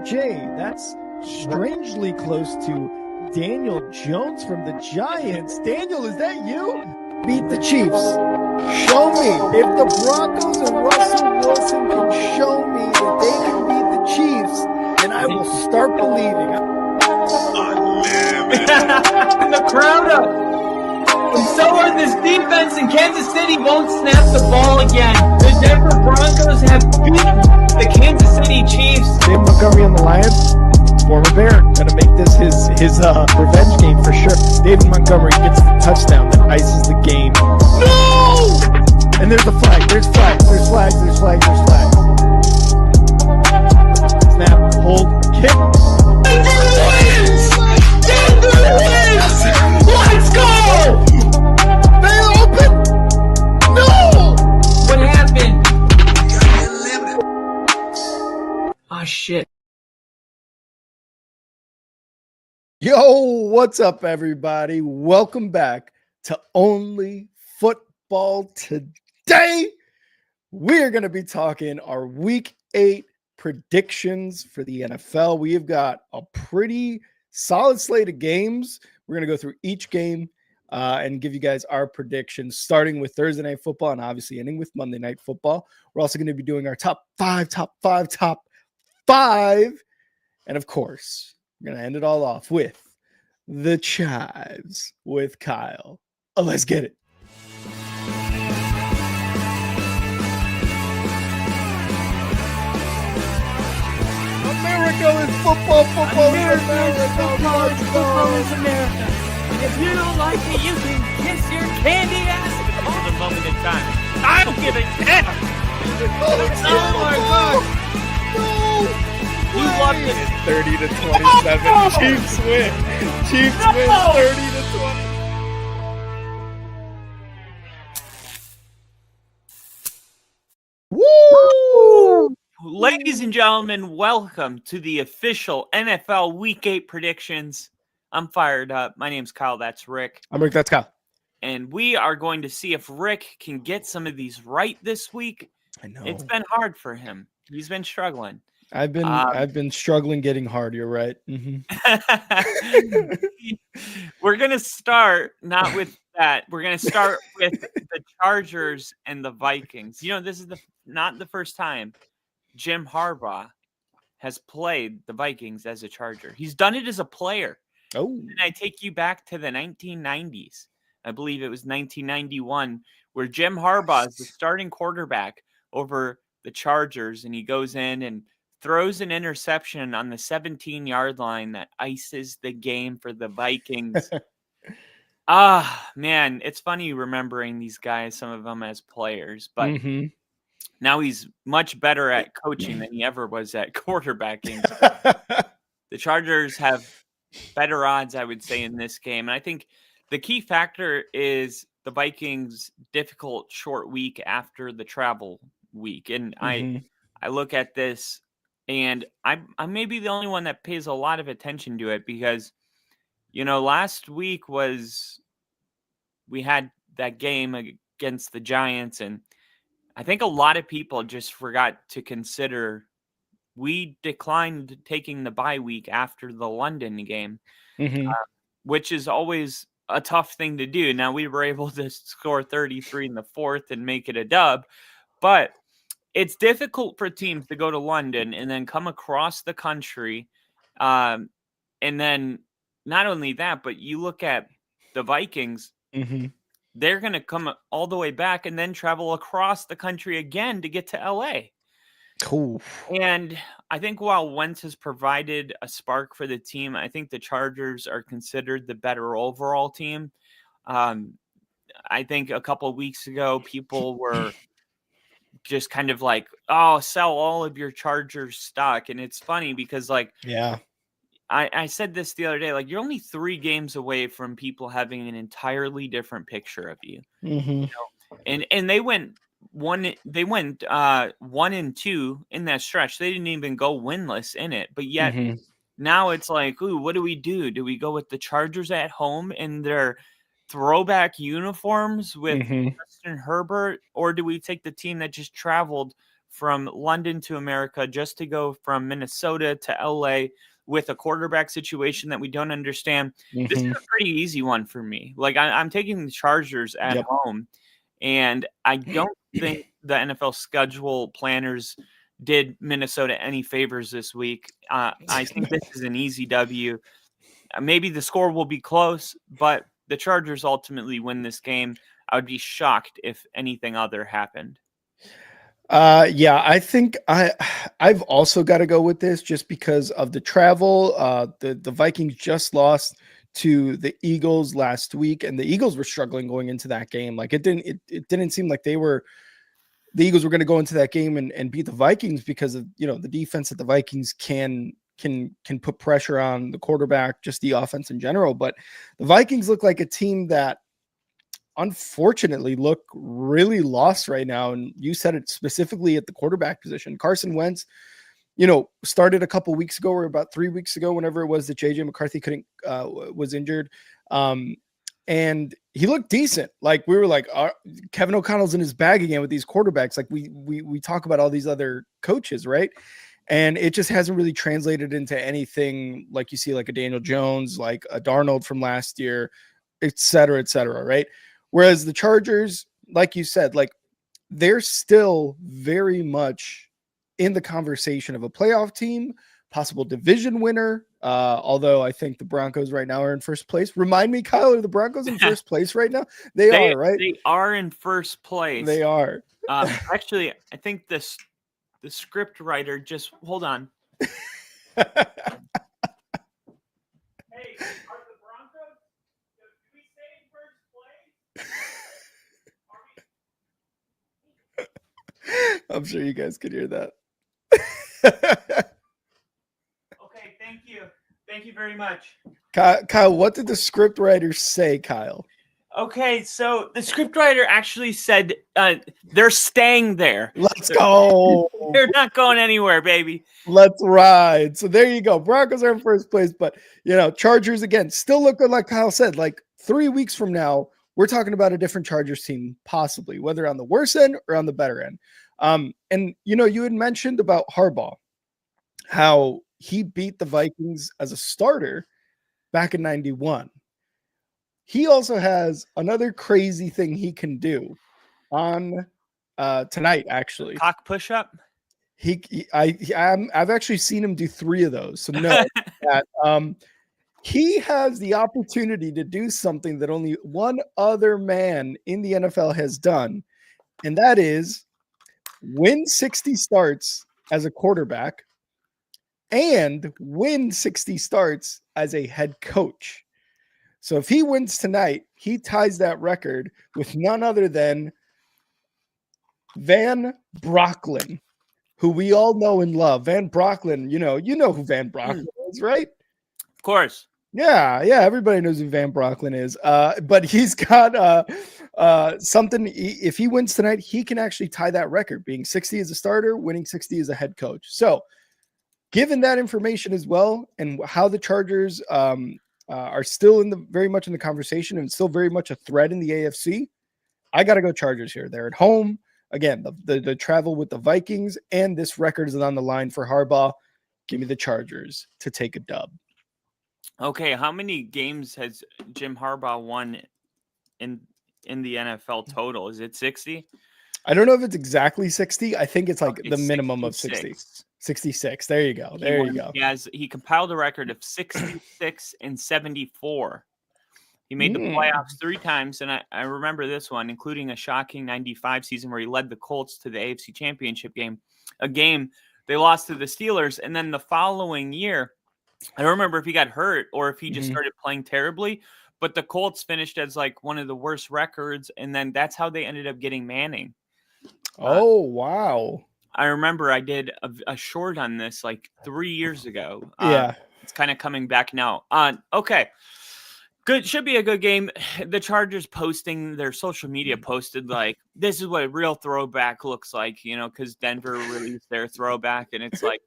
Jay, that's strangely close to Daniel Jones from the Giants. Daniel, is that you? Beat the Chiefs. Show me. If the Broncos and Russell Wilson can show me that they can beat the Chiefs, then I will start believing. The crowd up. And so are this defense, and Kansas City won't snap the ball again. The Denver Broncos have beaten the Kansas City Chiefs. David Montgomery on the Lions, former Bear, gonna make this his revenge game for sure. David Montgomery gets the touchdown that ices the game. No! And there's a flag. There's flags. There's flags. There's flags. There's flags. Snap. Hold. Kick. Denver wins! Denver wins! Let's go! They open. No! What happened? Oh, shit. Yo, what's up, everybody? Welcome back to Only Football Today. We're going to be talking our Week 8 predictions for the NFL. We have got a pretty solid slate of games. We're going to go through each game and give you guys our predictions, starting with Thursday Night Football and obviously ending with Monday Night Football. We're also going to be doing our top five. And of course, we're going to end it all off with the Chives with Kyle. Let's get it. America is football. Football is America. Football is America. And if you don't like it, you can kiss your candy ass. For the moment in time, I don't give a damn. Oh my God. You love it. 30 to 27. No! Chiefs win. Chiefs No! win 30 to 20. Woo! Ladies and gentlemen, welcome to the official NFL Week 8 predictions. I'm fired up. My name's Kyle. That's Rick. I'm Rick. That's Kyle. And we are going to see if Rick can get some of these right this week. I know. It's been hard for him. He's been struggling. I've been struggling getting hard. You're right. Mm-hmm. We're going to start not with that. We're going to start with the Chargers and the Vikings. You know, this is not the first time Jim Harbaugh has played the Vikings as a Charger. He's done it as a player. Oh. And I take you back to the 1990s. I believe it was 1991, where Jim Harbaugh is the starting quarterback over the Chargers, and he goes in and throws an interception on the 17-yard line that ices the game for the Vikings. Man, it's funny remembering these guys, some of them as players, but now he's much better at coaching than he ever was at quarterbacking. The Chargers have better odds, I would say, in this game. And I think the key factor is the Vikings' difficult short week after the travel week. And I look at this, and I may be the only one that pays a lot of attention to it because, you know, last week we had that game against the Giants, and I think a lot of people just forgot to consider we declined taking the bye week after the London game, which is always a tough thing to do. Now, we were able to score 33 in the fourth and make it a dub, but it's difficult for teams to go to London and then come across the country. And then not only that, but you look at the Vikings, they're going to come all the way back and then travel across the country again to get to LA. Cool. And I think while Wentz has provided a spark for the team, I think the Chargers are considered the better overall team. I think a couple of weeks ago, people were just kind of like, oh, sell all of your Chargers stock. And it's funny because, like, yeah, I said this the other day, like, you're only 3 games away from people having an entirely different picture of you. You know? And they went 1-2 in that stretch. They didn't even go winless in it, but yet now it's like, ooh, what do we do? Do we go with the Chargers at home in their throwback uniforms with Justin Herbert, or do we take the team that just traveled from London to America just to go from Minnesota to LA with a quarterback situation that we don't understand. This is a pretty easy one for me. Like I'm taking the Chargers at home, and I don't think the NFL schedule planners did Minnesota any favors this week. I think this is an easy W. Maybe the score will be close, but the Chargers ultimately win this game. I would be shocked if anything other happened. Yeah, I think I've also got to go with this just because of the travel. The Vikings just lost to the Eagles last week, and the Eagles were struggling going into that game. Like it didn't seem like the Eagles were going to go into that game and beat the Vikings because of, the defense that the Vikings can put pressure on the quarterback, just the offense in general. But the Vikings look like a team that unfortunately look really lost right now. And you said it specifically at the quarterback position. Carson Wentz, started a couple weeks ago or about 3 weeks ago, whenever it was that JJ McCarthy was injured. And he looked decent. Like we were like, Kevin O'Connell's in his bag again with these quarterbacks. Like we talk about all these other coaches, right? And it just hasn't really translated into anything like you see like a Daniel Jones, like a Darnold from last year, et cetera, right? Whereas the Chargers, like you said, like they're still very much in the conversation of a playoff team, possible division winner. Although I think the Broncos right now are in first place. Remind me, Kyle, are the Broncos in first place right now? They are, right? They are in first place. They are. Actually, I think the script writer just hold on. Hey, are the Broncos? Do we stay in first place? I'm sure you guys could hear that. Okay, thank you. Thank you very much. Kyle, what did the script writer say, Kyle? Okay, so the scriptwriter actually said they're staying there. Let's go. They're not going anywhere, baby. Let's ride. So there you go. Broncos are in first place, but Chargers again still look good. Like Kyle said, like 3 weeks from now, we're talking about a different Chargers team, possibly whether on the worse end or on the better end. And you had mentioned about Harbaugh, how he beat the Vikings as a starter back in '91. He also has another crazy thing he can do on tonight, actually. Cock push-up? I've actually seen him do 3 of those. So no, that, he has the opportunity to do something that only one other man in the NFL has done, and that is win 60 starts as a quarterback and win 60 starts as a head coach. So if he wins tonight, he ties that record with none other than Van Brocklin, who we all know and love. Van Brocklin, you know who Van Brocklin is, right? Of course. Yeah, everybody knows who Van Brocklin is. But he's got something. If he wins tonight, he can actually tie that record, being 60 as a starter, winning 60 as a head coach. So given that information as well, and how the Chargers are still very much in the conversation and still very much a threat in the AFC, I got to go Chargers here. They're at home. Again, the travel with the Vikings, and this record is on the line for Harbaugh. Give me the Chargers to take a dub. Okay, how many games has Jim Harbaugh won in the NFL total? Is it 60? I don't know if it's exactly 60. I think it's like the minimum 66. Of 60. 66. There you go. He compiled a record of 66 and 74. He made the playoffs 3 times, and I remember this one, including a shocking 95 season where he led the Colts to the AFC Championship game, a game they lost to the Steelers, and then the following year, I don't remember if he got hurt or if he just started playing terribly, but the Colts finished as like one of the worst records, and then that's how they ended up getting Manning. Oh, wow. I remember I did a short on this like 3 years ago. It's kind of coming back now. Okay. Good. Should be a good game. The Chargers posting their social media posted like, this is what a real throwback looks like, because Denver released their throwback, and it's like,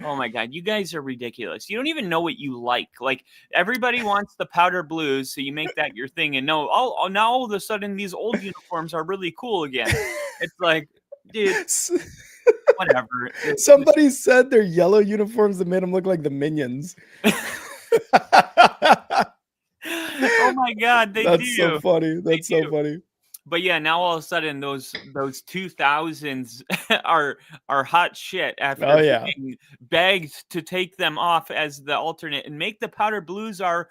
oh my God, you guys are ridiculous. You don't even know what you like. Like everybody wants the powder blues, so you make that your thing. And now all of a sudden these old uniforms are really cool again. It's like, dude, whatever. Somebody said their yellow uniforms that made them look like the Minions. Oh my God, That's so funny. That's so funny. But yeah, now all of a sudden those 2000s are hot shit after being begged to take them off as the alternate and make the powder blues our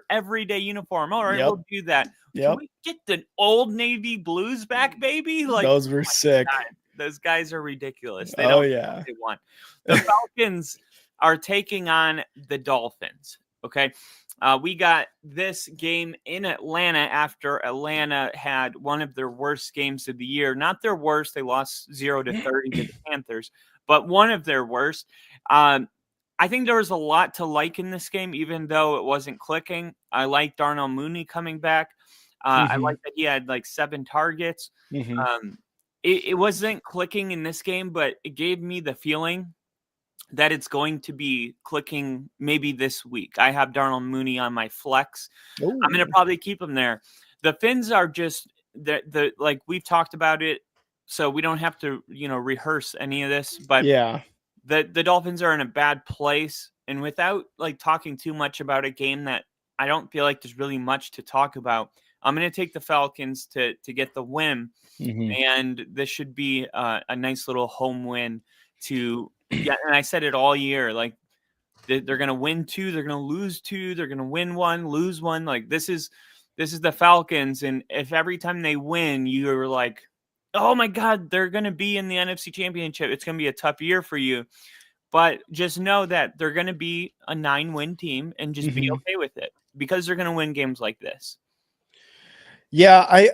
everyday uniform. All right, we'll do that. Can we get the old Navy blues back, baby? Like, those were sick. God, those guys are ridiculous. They don't know what they want. The Falcons are taking on the Dolphins. Okay. We got this game in Atlanta after Atlanta had one of their worst games of the year. Not their worst. They lost 0-30 to the Panthers, but one of their worst. I think there was a lot to like in this game, even though it wasn't clicking. I like Darnell Mooney coming back. I like that he had like 7 targets. It wasn't clicking in this game, but it gave me the feeling that it's going to be clicking maybe this week. I have Darnell Mooney on my flex. Ooh. I'm going to probably keep him there. The Fins are just the like we've talked about it, so we don't have to rehearse any of this. But the Dolphins are in a bad place, and without like talking too much about a game that I don't feel like there's really much to talk about, I'm going to take the Falcons to get the win, and this should be a nice little home win to. Yeah, and I said it all year. Like they're going to win 2, they're going to lose 2, they're going to win 1, lose 1. Like this is the Falcons, and if every time they win, you're like, oh my God, they're going to be in the NFC Championship. It's going to be a tough year for you, but just know that they're going to be a 9-win team, and just be okay with it because they're going to win games like this. Yeah, I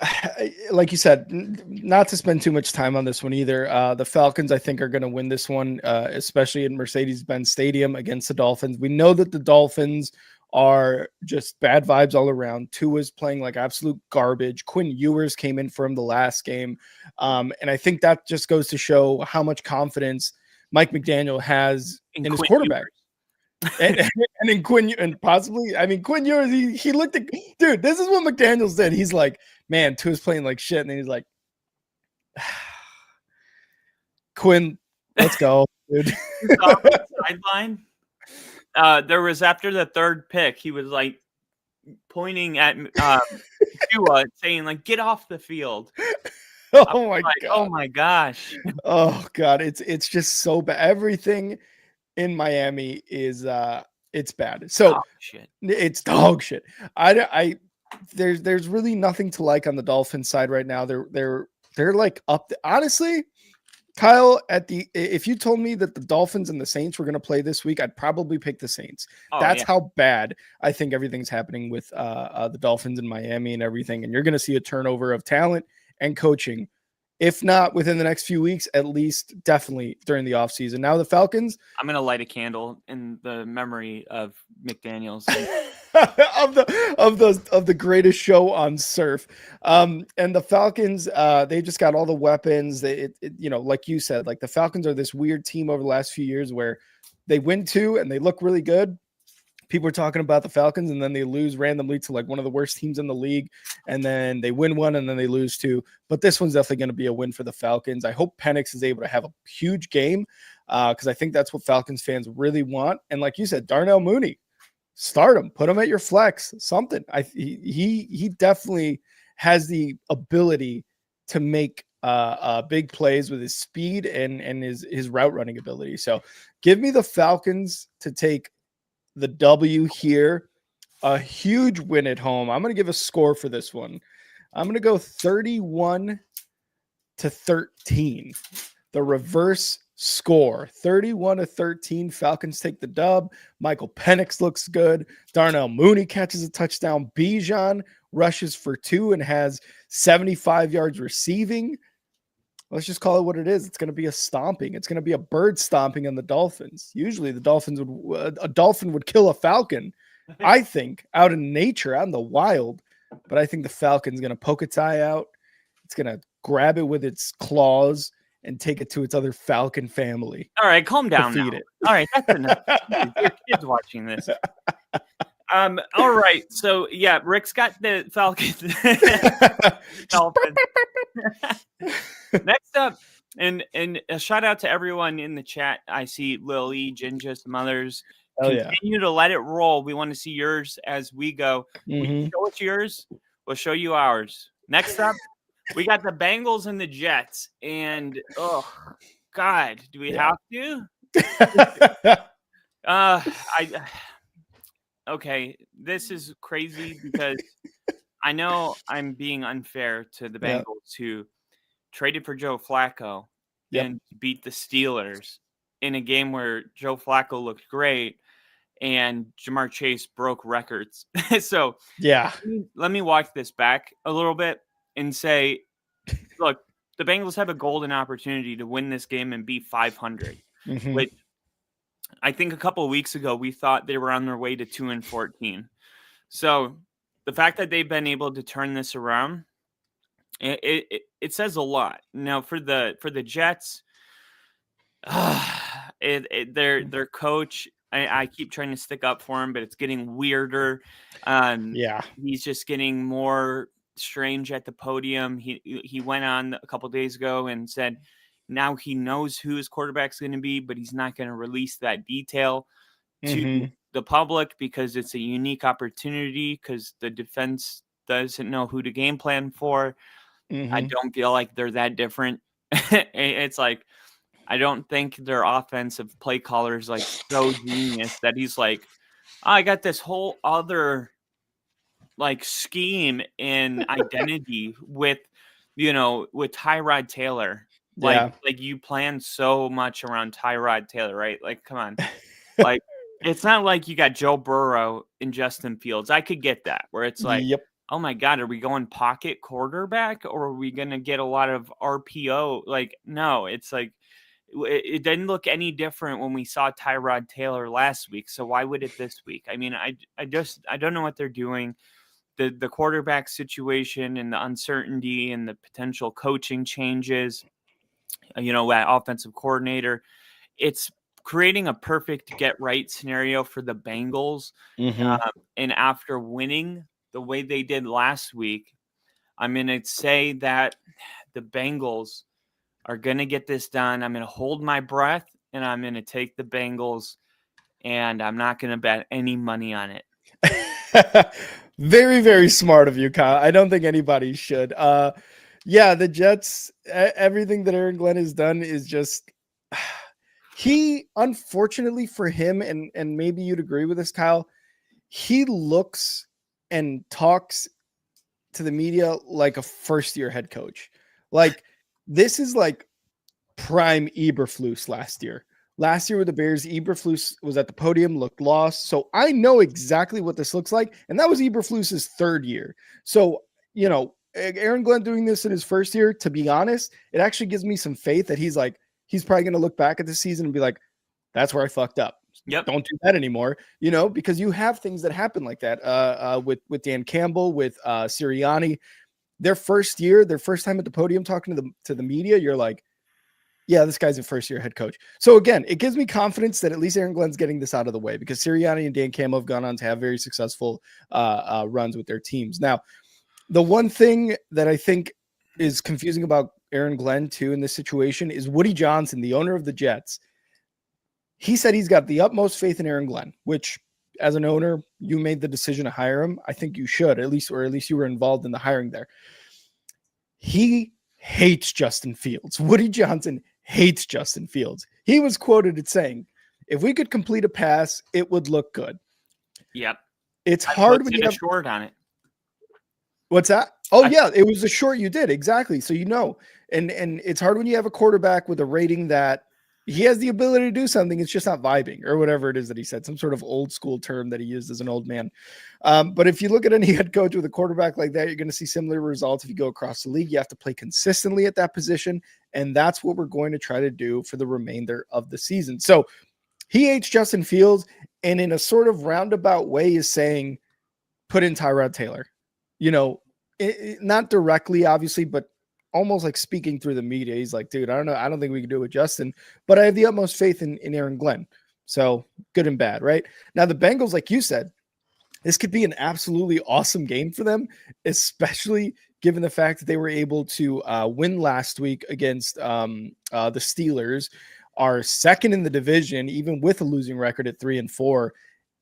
like you said, not to spend too much time on this one either. The Falcons, I think, are going to win this one, especially in Mercedes-Benz Stadium against the Dolphins. We know that the Dolphins are just bad vibes all around. Tua's playing like absolute garbage. Quinn Ewers came in for him the last game. And I think that just goes to show how much confidence Mike McDaniel has in his quarterback. and in Quinn, and possibly, I mean, Quinn Ewers, he looked at, dude, this is what McDaniels did. He's like, man, Tua's playing like shit. And then he's like, Quinn, let's go, dude. Sideline. There was after the third pick, he was like pointing at Tua, saying like, "Get off the field." Oh my god! Oh my gosh! Oh god! It's just so bad. Everything in Miami is it's bad. So it's dog shit. There's really nothing to like on the Dolphins side right now. They're like up. Honestly, Kyle, if you told me that the Dolphins and the Saints were going to play this week, I'd probably pick the Saints. That's how bad I think everything's happening with the Dolphins in Miami and everything. And you're going to see a turnover of talent and coaching. If not within the next few weeks, at least definitely during the offseason. Now the Falcons. I'm going to light a candle in the memory of McDaniels. of the greatest show on surf. And the Falcons, they just got all the weapons. Like you said, like the Falcons are this weird team over the last few years where they win 2 and they look really good. People are talking about the Falcons, and then they lose randomly to like one of the worst teams in the league, and then they win 1 and then they lose 2. But this one's definitely going to be a win for the Falcons. I hope Penix is able to have a huge game because I think that's what Falcons fans really want. And like you said, Darnell Mooney, start him, put him at your flex, something. He definitely has the ability to make big plays with his speed and his route running ability. So give me the Falcons to take the W here. A huge win at home. I'm going to give a score for this one. I'm going to go 31-13. The reverse score. 31-13. Falcons take the dub. Michael Penix looks good. Darnell Mooney catches a touchdown. Bijan rushes for 2 and has 75 yards receiving. Let's just call it what it is. It's going to be a stomping. It's going to be a bird stomping on the Dolphins. Usually a dolphin would kill a falcon, I think, out in nature, out in the wild. But I think the Falcon's going to poke its eye out. It's going to grab it with its claws and take it to its other falcon family. All right, calm down now. All right, that's enough. Your kid's watching this. All right. So yeah, Rick's got the Falcons. Next up, And a shout out to everyone in the chat. I see Lily, Jinja, some others. Oh, Continue to let it roll. We want to see yours as we go. We show us yours. We'll show you ours. Next up, we got the Bengals and the Jets. And oh God, do we have to? Okay, this is crazy because I know I'm being unfair to the Bengals who traded for Joe Flacco and beat the Steelers in a game where Joe Flacco looked great and Jamar Chase broke records. So let me watch this back a little bit and say, look, the Bengals have a golden opportunity to win this game and be 500, which I think a couple of weeks ago we thought they were on their way to 2-14. So the fact that they've been able to turn this around, it says a lot. Now for the Jets, their coach, I keep trying to stick up for him, but it's getting weirder. He's just getting more strange at the podium. He went on a couple days ago and said now he knows who his quarterback's going to be, but he's not going to release that detail to the public because it's a unique opportunity because the defense doesn't know who to game plan for. I don't feel like they're that different. It's like, I don't think their offensive play caller is like so genius that he's like, oh, I got this whole other like scheme and identity with Tyrod Taylor. Like you plan so much around Tyrod Taylor, right? Like, come on. Like, it's not like you got Joe Burrow and Justin Fields. I could get that where it's like, oh my God, are we going pocket quarterback or are we going to get a lot of RPO? Like, no, it's like, it didn't look any different when we saw Tyrod Taylor last week. So why would it this week? I mean, I don't know what they're doing. The quarterback situation and the uncertainty and the potential coaching changes, that offensive coordinator, it's creating a perfect get right scenario for the Bengals. And after winning the way they did last week, I'm going to say that the Bengals are going to get this done. I'm going to hold my breath and I'm going to take the Bengals and I'm not going to bet any money on it. Very, very smart of you, Kyle. I don't think anybody should. The Jets, everything that Aaron Glenn has done is just, he, unfortunately for him, and maybe you'd agree with this, Kyle, he looks and talks to the media like a first-year head coach. Like, this is like prime Eberflus last year. Last year with the Bears, Eberflus was at the podium, looked lost. So I know exactly what this looks like. And that was Eberflus's third year. So, Aaron Glenn doing this in his first year, to be honest, it actually gives me some faith that he's probably going to look back at the season and be like, that's where I fucked up. Yep. Don't do that anymore, because you have things that happen like that with Dan Campbell, with Sirianni. Their first time at the podium talking to the media, you're like, yeah, this guy's a first-year head coach. So again, it gives me confidence that at least Aaron Glenn's getting this out of the way because Sirianni and Dan Campbell have gone on to have very successful runs with their teams. Now, the one thing that I think is confusing about Aaron Glenn too in this situation is Woody Johnson, the owner of the Jets. He said he's got the utmost faith in Aaron Glenn, which as an owner, you made the decision to hire him. I think you should, at least you were involved in the hiring there. He hates Justin Fields. Woody Johnson hates Justin Fields. He was quoted as saying, if we could complete a pass, it would look good. Yep. It's hard when you have short on it. What's that? Oh, yeah, it was a short you did. Exactly. So, and it's hard when you have a quarterback with a rating that he has the ability to do something. It's just not vibing or whatever it is that he said, some sort of old school term that he used as an old man. But if you look at any head coach with a quarterback like that, you're going to see similar results. If you go across the league, you have to play consistently at that position. And that's what we're going to try to do for the remainder of the season. So he hates Justin Fields and in a sort of roundabout way is saying, put in Tyrod Taylor, not directly, obviously, but almost like speaking through the media. He's like, dude, I don't know. I don't think we can do it with Justin, but I have the utmost faith in Aaron Glenn. So good and bad, right? Now the Bengals, like you said, this could be an absolutely awesome game for them, especially given the fact that they were able to win last week against the Steelers, are second in the division, even with a losing record at 3-4,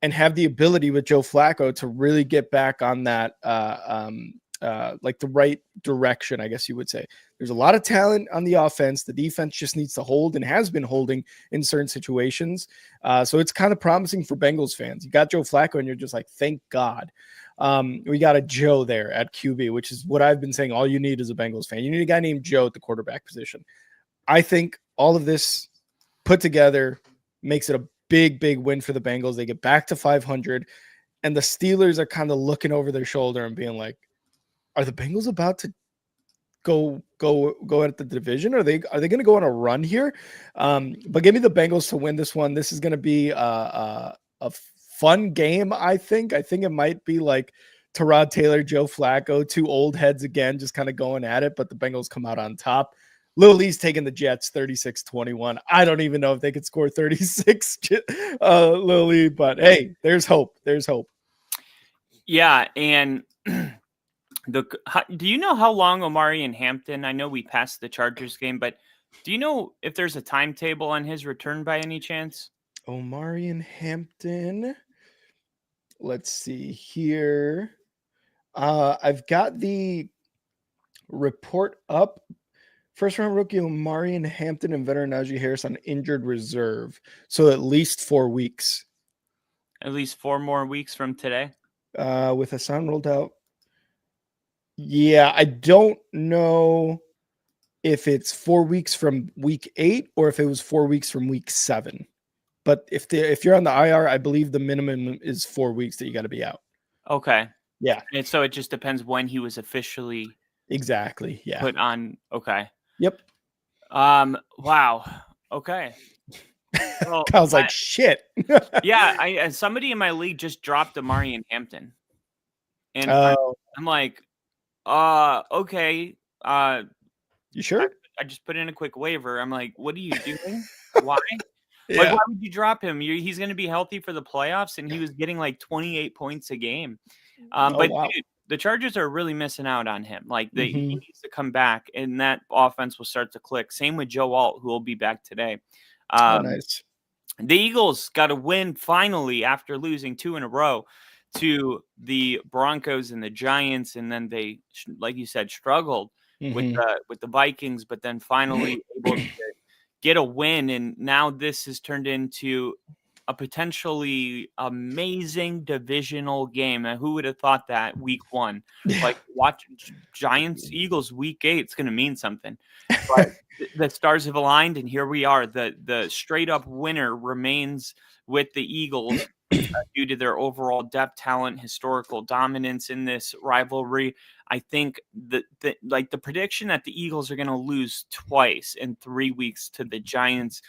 and have the ability with Joe Flacco to really get back on that like the right direction, I guess you would say. There's a lot of talent on the offense. The defense just needs to hold and has been holding in certain situations. So it's kind of promising for Bengals fans. You got Joe Flacco and you're just like, thank God. We got a Joe there at QB, which is what I've been saying. All you need is a Bengals fan. You need a guy named Joe at the quarterback position. I think all of this put together makes it a big, big win for the Bengals. They get back to 500, and the Steelers are kind of looking over their shoulder and being like, are the Bengals about to go at the division? Are they going to go on a run here? But give me the Bengals to win this one. This is going to be a fun game. I think it might be like Tyrod Taylor, Joe Flacco, two old heads again, just kind of going at it, but the Bengals come out on top. Lil Lee's taking the Jets 36-21. I don't even know if they could score 36, Lil Lee, but hey, there's hope. There's hope. Yeah, and do you know how long Omari and Hampton? I know we passed the Chargers game, but do you know if there's a timetable on his return by any chance? Omari and Hampton. Let's see here. I've got the report up. First round rookie Omari and Hampton and veteran Najee Harris on injured reserve. So at least 4 weeks. At least 4 more weeks from today? With Hassan rolled out. Yeah, I don't know if it's 4 weeks from week 8 or if it was 4 weeks from week 7. But if you're on the IR, I believe the minimum is 4 weeks that you got to be out. Okay. Yeah. And so it just depends when he was officially exactly. Yeah. put on. Okay. Yep. Wow. Okay. Well, I was like, shit. Yeah. Somebody in my league just dropped Omari and Hampton, and I'm like, okay. You sure? I just put in a quick waiver. I'm like, what are you doing? Why? Yeah. Like, why would you drop him? He's going to be healthy for the playoffs, and he was getting like 28 points a game. But wow. dude, the Chargers are really missing out on him. Like, he needs to come back, and that offense will start to click. Same with Joe Alt, who will be back today. Nice. The Eagles got a win finally after losing 2 in a row to the Broncos and the Giants, and then they, like you said, struggled with the Vikings, but then finally able to get a win. And now this has turned into a potentially amazing divisional game. And who would have thought that week 1? Like, watch Giants Eagles week 8, it's going to mean something. But the stars have aligned, and here we are. The straight up winner remains with the Eagles due to their overall depth, talent, historical dominance in this rivalry. I think the prediction that the Eagles are going to lose twice in 3 weeks to the Giants,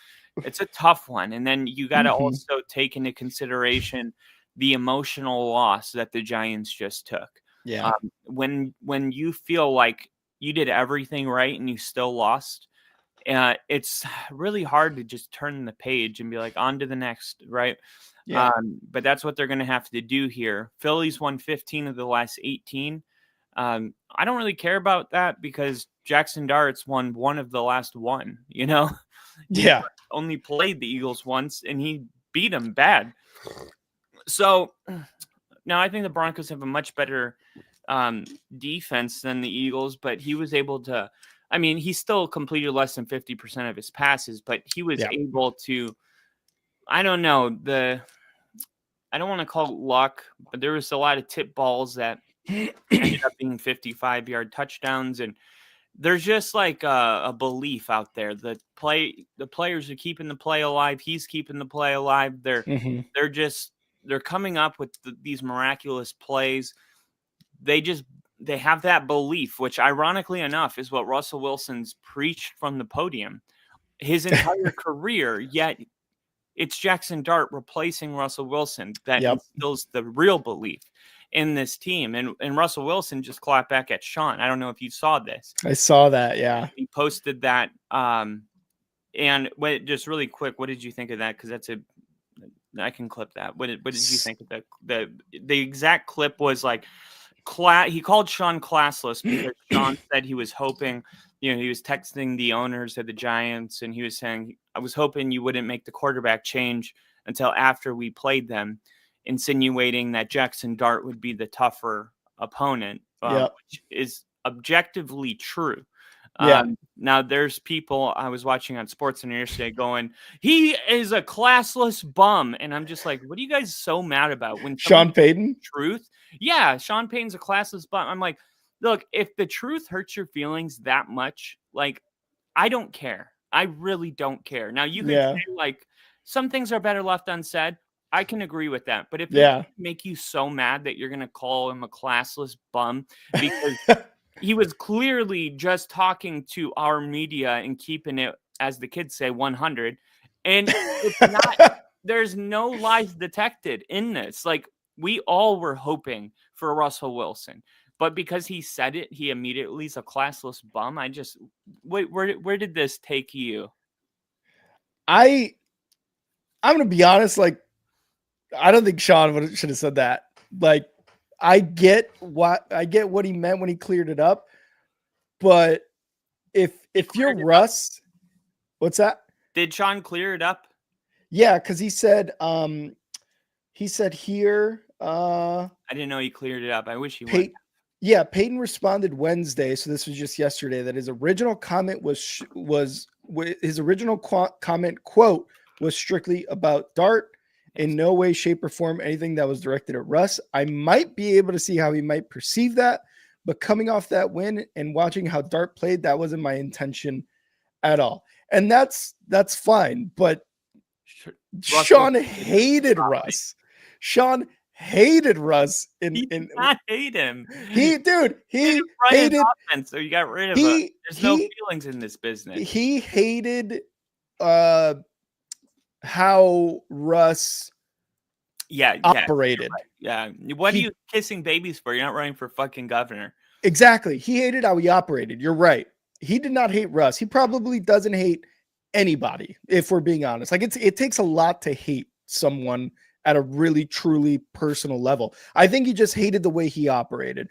it's a tough one. And then you got to also take into consideration the emotional loss that the Giants just took. Yeah. When you feel like you did everything right and you still lost, it's really hard to just turn the page and be like, on to the next, right? Yeah. But that's what they're going to have to do here. Philly's won 15 of the last 18. I don't really care about that because Jackson Dart's won 1 of the last 1, you know? Yeah. He only played the Eagles once, and he beat them bad. So now I think the Broncos have a much better defense than the Eagles, but he was able to, I mean, he still completed less than 50% of his passes, but he was able to, I don't know, I don't want to call it luck, but there was a lot of tip balls that ended up being 55-yard touchdowns. And there's just like a belief out there. The players are keeping the play alive. He's keeping the play alive. They're coming up with these miraculous plays. They have that belief, which ironically enough is what Russell Wilson's preached from the podium his entire career. Yet it's Jackson Dart replacing Russell Wilson that instills the real belief in this team. And Russell Wilson just clapped back at Sean. I don't know if you saw this. I saw that. Yeah. He posted that. And just really quick, what did you think of that? Because I can clip that. What did you think of that? The exact clip was like, he called Sean classless because Sean said he was hoping, he was texting the owners of the Giants and he was saying, I was hoping you wouldn't make the quarterback change until after we played them, insinuating that Jackson Dart would be the tougher opponent, which is objectively true. Now there's people I was watching on SportsCenter yesterday going, he is a classless bum. And I'm just like, what are you guys so mad about? When Sean Payton? Truth? Yeah, Sean Payton's a classless bum. I'm like, look, if the truth hurts your feelings that much, like, I don't care. I really don't care. Now you can say like some things are better left unsaid. I can agree with that. But if it make you so mad that you're gonna call him a classless bum because he was clearly just talking to our media and keeping it, as the kids say, 100. And it's not, there's no lies detected in this. Like, we all were hoping for Russell Wilson. But because he said it, he immediately is a classless bum. I just, wait, where did this take you? I'm going to be honest. Like, I don't think Sean should have said that. Like, I get what he meant when he cleared it up, but if you're Russ, what's that? Did Sean clear it up? Yeah, because he said here. I didn't know he cleared it up. I wish he would. Yeah, Peyton responded Wednesday, so this was just yesterday, that his original comment was comment quote was strictly about Dart. In no way, shape, or form anything that was directed at Russ. I might be able to see how he might perceive that, but coming off that win and watching how Dart played, that wasn't my intention at all. And that's fine, but Sean hated Russ. Sean hated Russ. He did not hate him. He hated offense, so you got rid of it. There's no feelings in this business. He hated how Russ operated. Yeah. What are you kissing babies for? You're not running for fucking governor. Exactly. He hated how he operated. You're right. He did not hate Russ. He probably doesn't hate anybody, if we're being honest. Like, it takes a lot to hate someone at a really, truly personal level. I think he just hated the way he operated.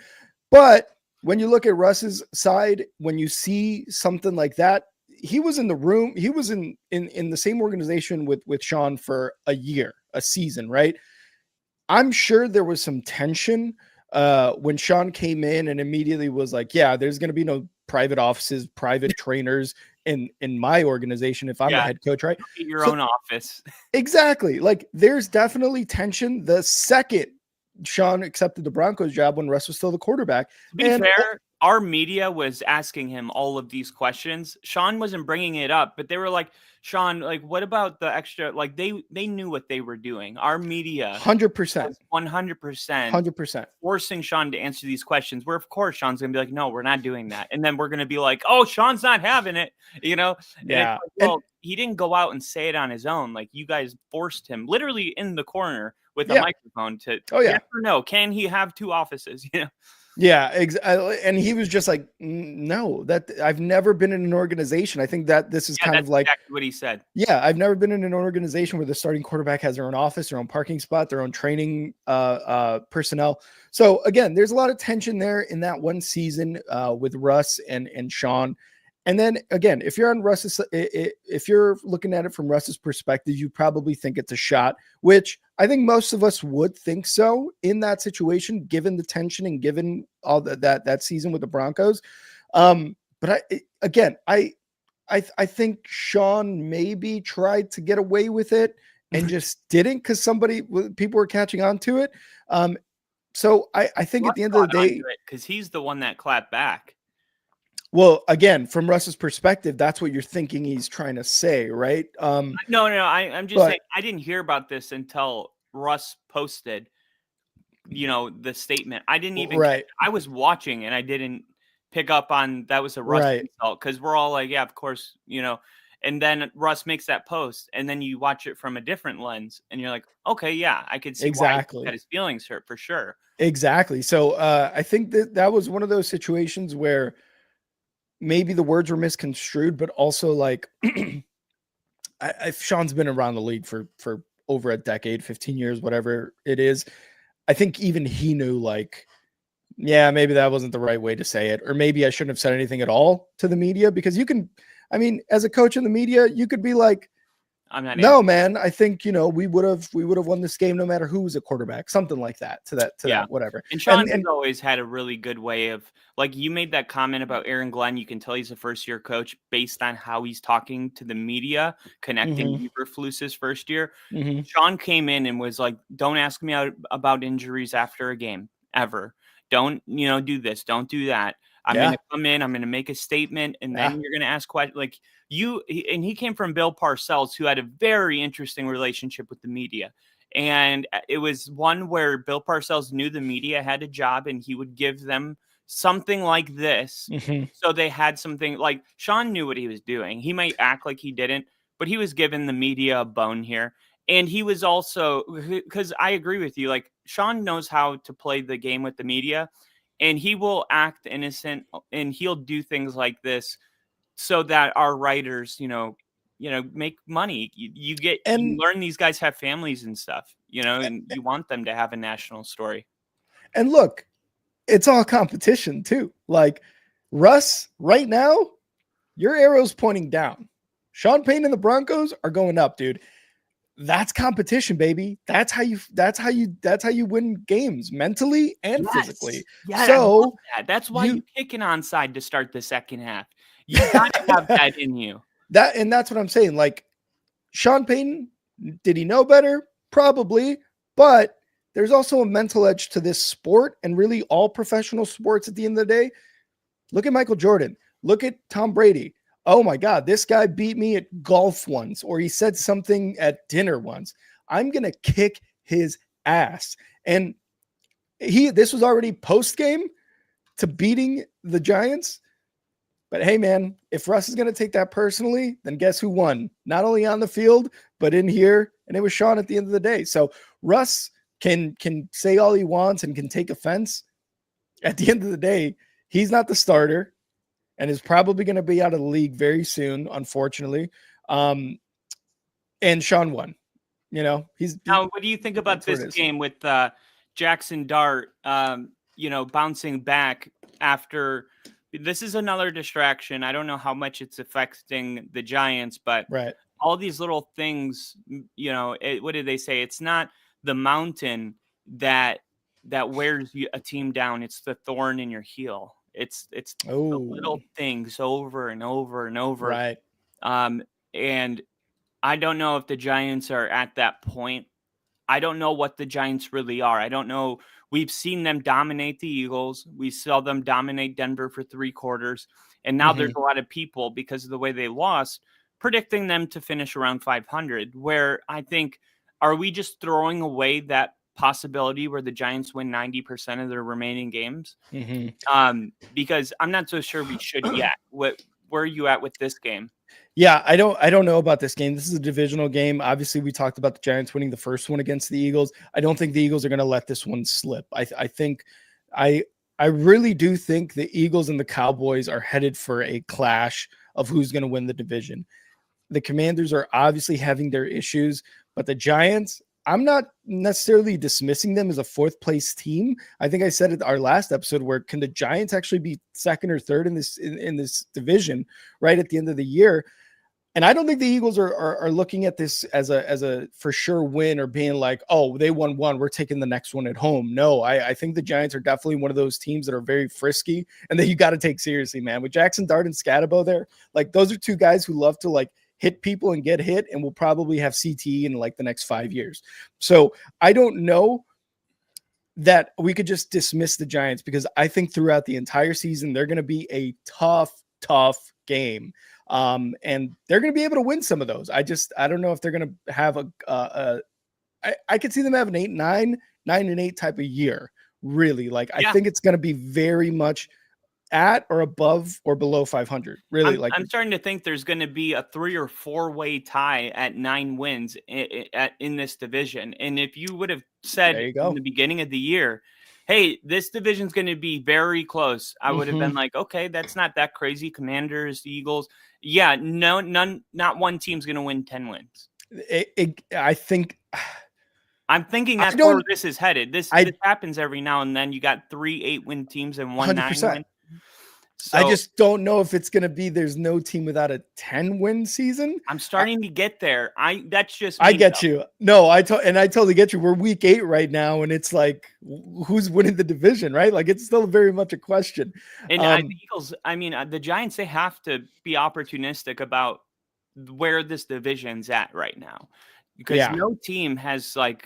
But when you look at Russ's side, when you see something like that, he was in the room. He was in the same organization with Sean for a season, right? I'm sure there was some tension when Sean came in and immediately was like, yeah, there's going to be no private offices, private trainers in my organization if I'm the head coach, right? Your own office. Exactly. Like, there's definitely tension the second Sean accepted the Broncos job when Russ was still the quarterback. To be fair, our media was asking him all of these questions. Sean wasn't bringing it up, but they were like, Sean, like, what about the extra? Like, they knew what they were doing. Our media 100%, 100% forcing Sean to answer these questions, where of course Sean's gonna be like, no, we're not doing that. And then we're gonna be like, oh, Sean's not having it, Yeah. Like, well, he didn't go out and say it on his own. Like, you guys forced him literally in the corner with a microphone to yes or no, can he have two offices? Yeah, exactly. And he was just like, no, that I've never been in an organization. I think that this is kind of like exactly what he said. Yeah, I've never been in an organization where the starting quarterback has their own office, their own parking spot, their own training personnel. So again, there's a lot of tension there in that one season with Russ and Sean. And then again, if you're on Russ's, if you're looking at it from Russ's perspective, you probably think it's a shot, which I think most of us would think so in that situation, given the tension and given all that season with the Broncos. But I think Sean maybe tried to get away with it and just didn't, because people were catching on to it. So I think at the end of the day, because he's the one that clapped back. Well, again, from Russ's perspective, that's what you're thinking he's trying to say, right? No. I'm just saying I didn't hear about this until Russ posted, the statement. I didn't even. Right. I was watching and I didn't pick up on that was a Russ insult, because we're all like, yeah, of course, And then Russ makes that post, and then you watch it from a different lens, and you're like, okay, yeah, I could see why he had his feelings hurt for sure. Exactly. So I think that was one of those situations where maybe the words were misconstrued, but also like Sean's been around the league for over a decade, 15 years, whatever it is. I think even he knew, like, Yeah, maybe that wasn't the right way to say it. Or maybe I shouldn't have said anything at all to the media, because you can, I mean, as a coach in the media, you could be like, I'm not. No, man, I think, we would have won this game no matter who was a quarterback, something like that, to that, whatever. And Sean has always had a really good way of, like, you made that comment about Aaron Glenn. You can tell he's a first-year coach based on how he's talking to the media, connecting Eberflus's first year. Sean came in and was like, don't ask me about injuries after a game, ever. Don't, do this. Don't do that. I'm going to come in, I'm going to make a statement, and then you're going to ask questions. Like, and he came from Bill Parcells, who had a very interesting relationship with the media. And it was one where Bill Parcells knew the media had a job, and he would give them something like this. So they had something, like, Sean knew what he was doing. He might act like he didn't, but he was giving the media a bone here. And he was also, because I agree with you, like, Sean knows how to play the game with the media, and he will act innocent, and he'll do things like this so that our writers, make money. You learn these guys have families and stuff, and you want them to have a national story. And look, it's all competition too. Like, Russ, right now, your arrow's pointing down. Sean Payton and the Broncos are going up, dude. That's competition, baby. That's how you win games mentally and physically. Yeah, so that's why you kick an onside to start the second half. You got to have that in you. That's what I'm saying. Like, Sean Payton, did he know better? Probably, but there's also a mental edge to this sport, and really all professional sports at the end of the day. Look at Michael Jordan. Look at Tom Brady. Oh my God, this guy beat me at golf once, or he said something at dinner once. I'm going to kick his ass. And this was already post game to beating the Giants. But hey, man, if Russ is going to take that personally, then guess who won? Not only on the field, but in here. And it was Sean at the end of the day. So Russ can say all he wants and can take offense. At the end of the day, he's not the starter, and is probably going to be out of the league very soon, unfortunately. And Sean won. Now, what do you think about this game with Jackson Dart, bouncing back after? This is another distraction. I don't know how much it's affecting the Giants, but all these little things, what did they say? It's not the mountain that wears a team down. It's the thorn in your heel. It's the little things over and over and over. Right. And I don't know if the Giants are at that point. I don't know what the Giants really are. I don't know. We've seen them dominate the Eagles. We saw them dominate Denver for 3 quarters. And now there's a lot of people, because of the way they lost, predicting them to finish around 500, where I think, are we just throwing away that possibility where the Giants win 90% of their remaining games? Because I'm not so sure we should yet. Where are you at with this game? Yeah, I don't know about this game. This is a divisional game. Obviously, we talked about the Giants winning the first one against the Eagles. I don't think the Eagles are going to let this one slip. I really do think the Eagles and the Cowboys are headed for a clash of who's going to win the division. The Commanders are obviously having their issues, but the Giants, I'm not necessarily dismissing them as a 4th place team. I think I said at our last episode, where can the Giants actually be 2nd or 3rd in this division right at the end of the year? And I don't think the Eagles are looking at this as a for sure win, or being like, oh, they won one, we're taking the next one at home. No, I think the Giants are definitely one of those teams that are very frisky and that you got to take seriously, man. With Jackson Dart and Scatabo there, like, those are 2 guys who love to, like, hit people and get hit, and will probably have CTE in like the next 5 years. So I don't know that we could just dismiss the Giants, because I think throughout the entire season, they're going to be a tough game. And they're going to be able to win some of those. I don't know if they're going to have I could see them have an 8-9, 9-8 type of year. Really. Like, I think it's going to be very much at or above or below 500. Really, I'm starting to think there's going to be a 3 or 4-way tie at 9 wins in this division. And if you would have said in the beginning of the year, hey, this division's going to be very close, I would have been like, okay, that's not that crazy. Commanders, Eagles. Yeah, not one team's going to win 10 wins. I think I'm thinking that's where this is headed. This happens every now and then. You got 3 8-win teams and 1 9-win. So, I just don't know if it's going to be there's no team without a 10-win season. I'm starting to get there. That's just me, I get though. You. No, I totally get you. We're week 8 right now, and it's like who's winning the division, right? Like it's still very much a question. And the Eagles, the Giants, they have to be opportunistic about where this division's at right now, because no team has the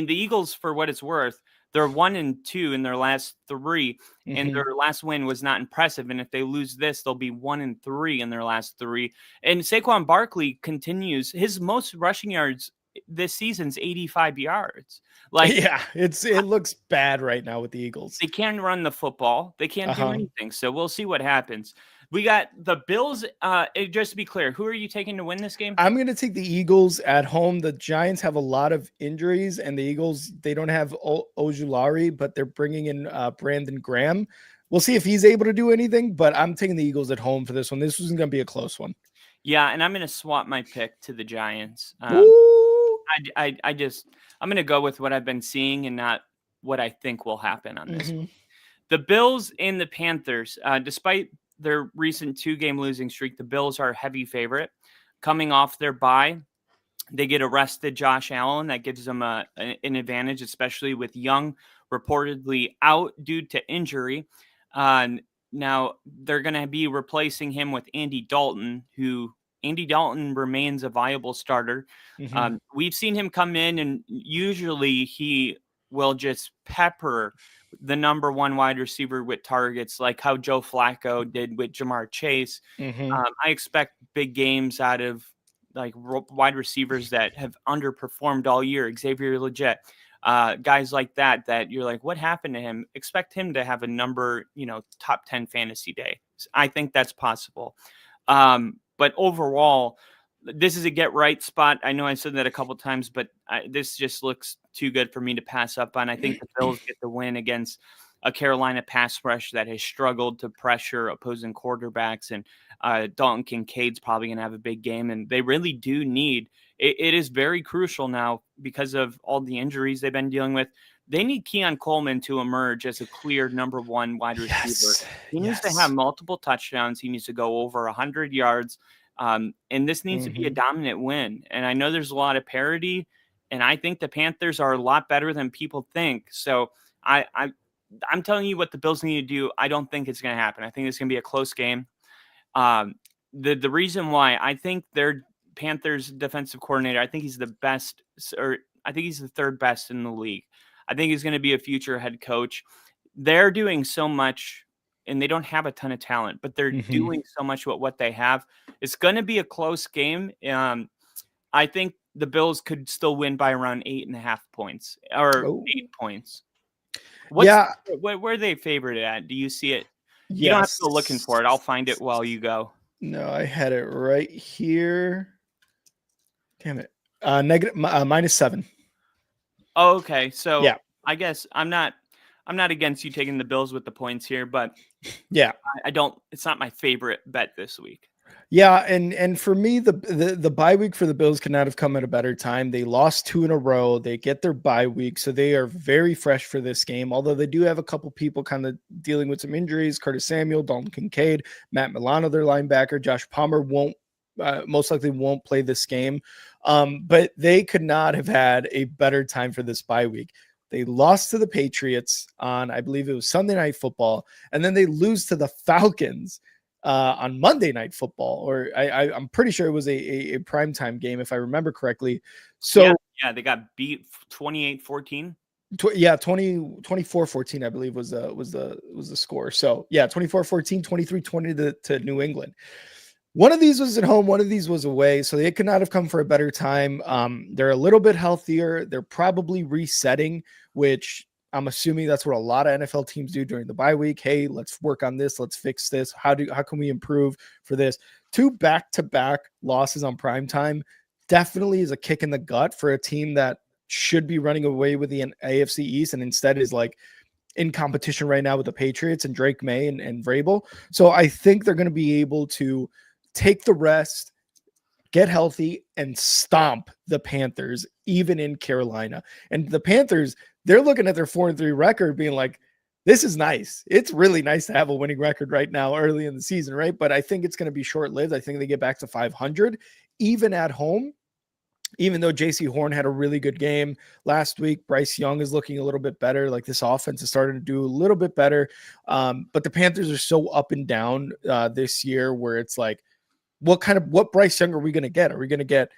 Eagles, for what it's worth, they're 1-2 in their last 3, and their last win was not impressive. And if they lose this, they'll be 1-3 in their last 3. And Saquon Barkley continues his most rushing yards this season's 85 yards. It looks bad right now with the Eagles. They can't run the football. They can't do anything. So we'll see what happens. We got the Bills. Just to be clear, who are you taking to win this game? I'm going to take the Eagles at home. The Giants have a lot of injuries, and the Eagles, they don't have Ojulari, but they're bringing in Brandon Graham. We'll see if he's able to do anything, but I'm taking the Eagles at home for this one. This was going to be a close one. Yeah, and I'm going to swap my pick to the Giants. I'm going to go with what I've been seeing and not what I think will happen on this one. The Bills and the Panthers, despite their recent 2-game losing streak, the Bills are a heavy favorite. Coming off their bye, they get arrested Josh Allen. That gives them an advantage, especially with Young reportedly out due to injury. Now they're going to be replacing him with Andy Dalton, Andy Dalton remains a viable starter. We've seen him come in, and usually he will just pepper the number 1 wide receiver with targets, like how Joe Flacco did with Jamar Chase. I expect big games out of wide receivers that have underperformed all year. Xavier Legette, guys like that you're like, what happened to him? Expect him to have a top 10 fantasy day. I think that's possible. But overall, this is a get right spot. I know I said that a couple times, but this just looks too good for me to pass up on. I think the Bills get the win against a Carolina pass rush that has struggled to pressure opposing quarterbacks, and Dalton Kincaid's probably going to have a big game, and they really do need it is very crucial now because of all the injuries they've been dealing with. They need Keon Coleman to emerge as a clear number 1 wide receiver. He needs to have multiple touchdowns. He needs to go over 100 yards. And this needs to be a dominant win. And I know there's a lot of parity, and I think the Panthers are a lot better than people think. So I'm telling you what the Bills need to do. I don't think it's going to happen. I think it's going to be a close game. The reason why I think their Panthers defensive coordinator, I think he's the best, or I think he's the 3rd best in the league. I think he's going to be a future head coach. They're doing so much, and they don't have a ton of talent, but they're doing so much with what they have. It's going to be a close game. I think the Bills could still win by around 8.5 points or 8 points. Where are they favored at? Do you see it? You don't have to go looking for it. I'll find it while you go. No, I had it right here. Damn it. -7. Oh, okay. So yeah. I guess I'm not against you taking the Bills with the points here, but yeah, it's not my favorite bet this week. Yeah, and for me, the bye week for the Bills could not have come at a better time. They lost 2 in a row. They get their bye week, so they are very fresh for this game. Although they do have a couple people kind of dealing with some injuries: Curtis Samuel, Dalton Kincaid, Matt Milano, their linebacker. Josh Palmer most likely won't play this game. But they could not have had a better time for this bye week. They lost to the Patriots on, I believe it was Sunday Night Football, and then they lose to the Falcons on Monday Night Football, or I'm pretty sure it was a primetime game, if I remember correctly. So yeah, they got beat 28-14. 24-14, I believe was the score. So yeah, 24-14, 23-20 to New England. One of these was at home, one of these was away, so they could not have come for a better time. They're a little bit healthier. They're probably resetting, which I'm assuming that's what a lot of NFL teams do during the bye week. Hey, let's work on this. Let's fix this. How can we improve for this? 2 back-to-back losses on primetime definitely is a kick in the gut for a team that should be running away with the AFC East and instead is like in competition right now with the Patriots and Drake May and Vrabel. So I think they're going to be able to take the rest, get healthy, and stomp the Panthers, even in Carolina. And the Panthers, they're looking at their 4-3 record being like, this is nice. It's really nice to have a winning record right now early in the season, right? But I think it's going to be short-lived. I think they get back to 500, even at home. Even though JC Horn had a really good game last week, Bryce Young is looking a little bit better. Like, this offense is starting to do a little bit better. But the Panthers are so up and down this year, where it's like, what Bryce Young are we going to get? Are we going to get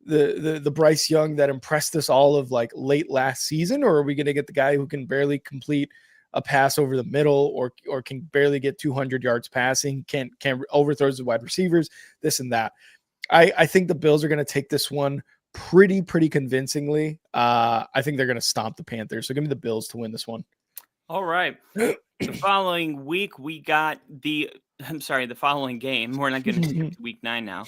the Bryce Young that impressed us all of like late last season? Or are we going to get the guy who can barely complete a pass over the middle, or can barely get 200 yards passing, can't overthrows the wide receivers, this and that? I think the Bills are going to take this one pretty convincingly. I think they're going to stomp the Panthers. So give me the Bills to win this one. All right. The following week, we got the following game. We're not going to skip to week 9 now.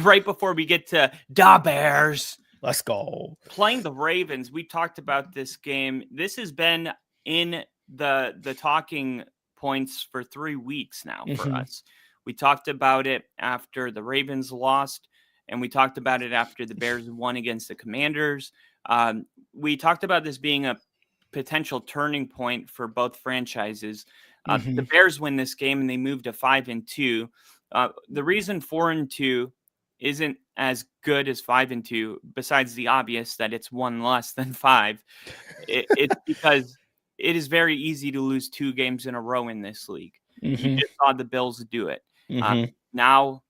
Right before we get to the Bears. Let's go. Playing the Ravens. We talked about this game. This has been in the talking points for 3 weeks now for us. We talked about it after the Ravens lost, and we talked about it after the Bears won against the Commanders. We talked about this being a potential turning point for both franchises. The Bears win this game, and they move to 5-2. The reason 4-2 isn't as good as 5-2, besides the obvious that it's one less than 5, it's because it is very easy to lose 2 games in a row in this league. You just saw the Bills do it. Now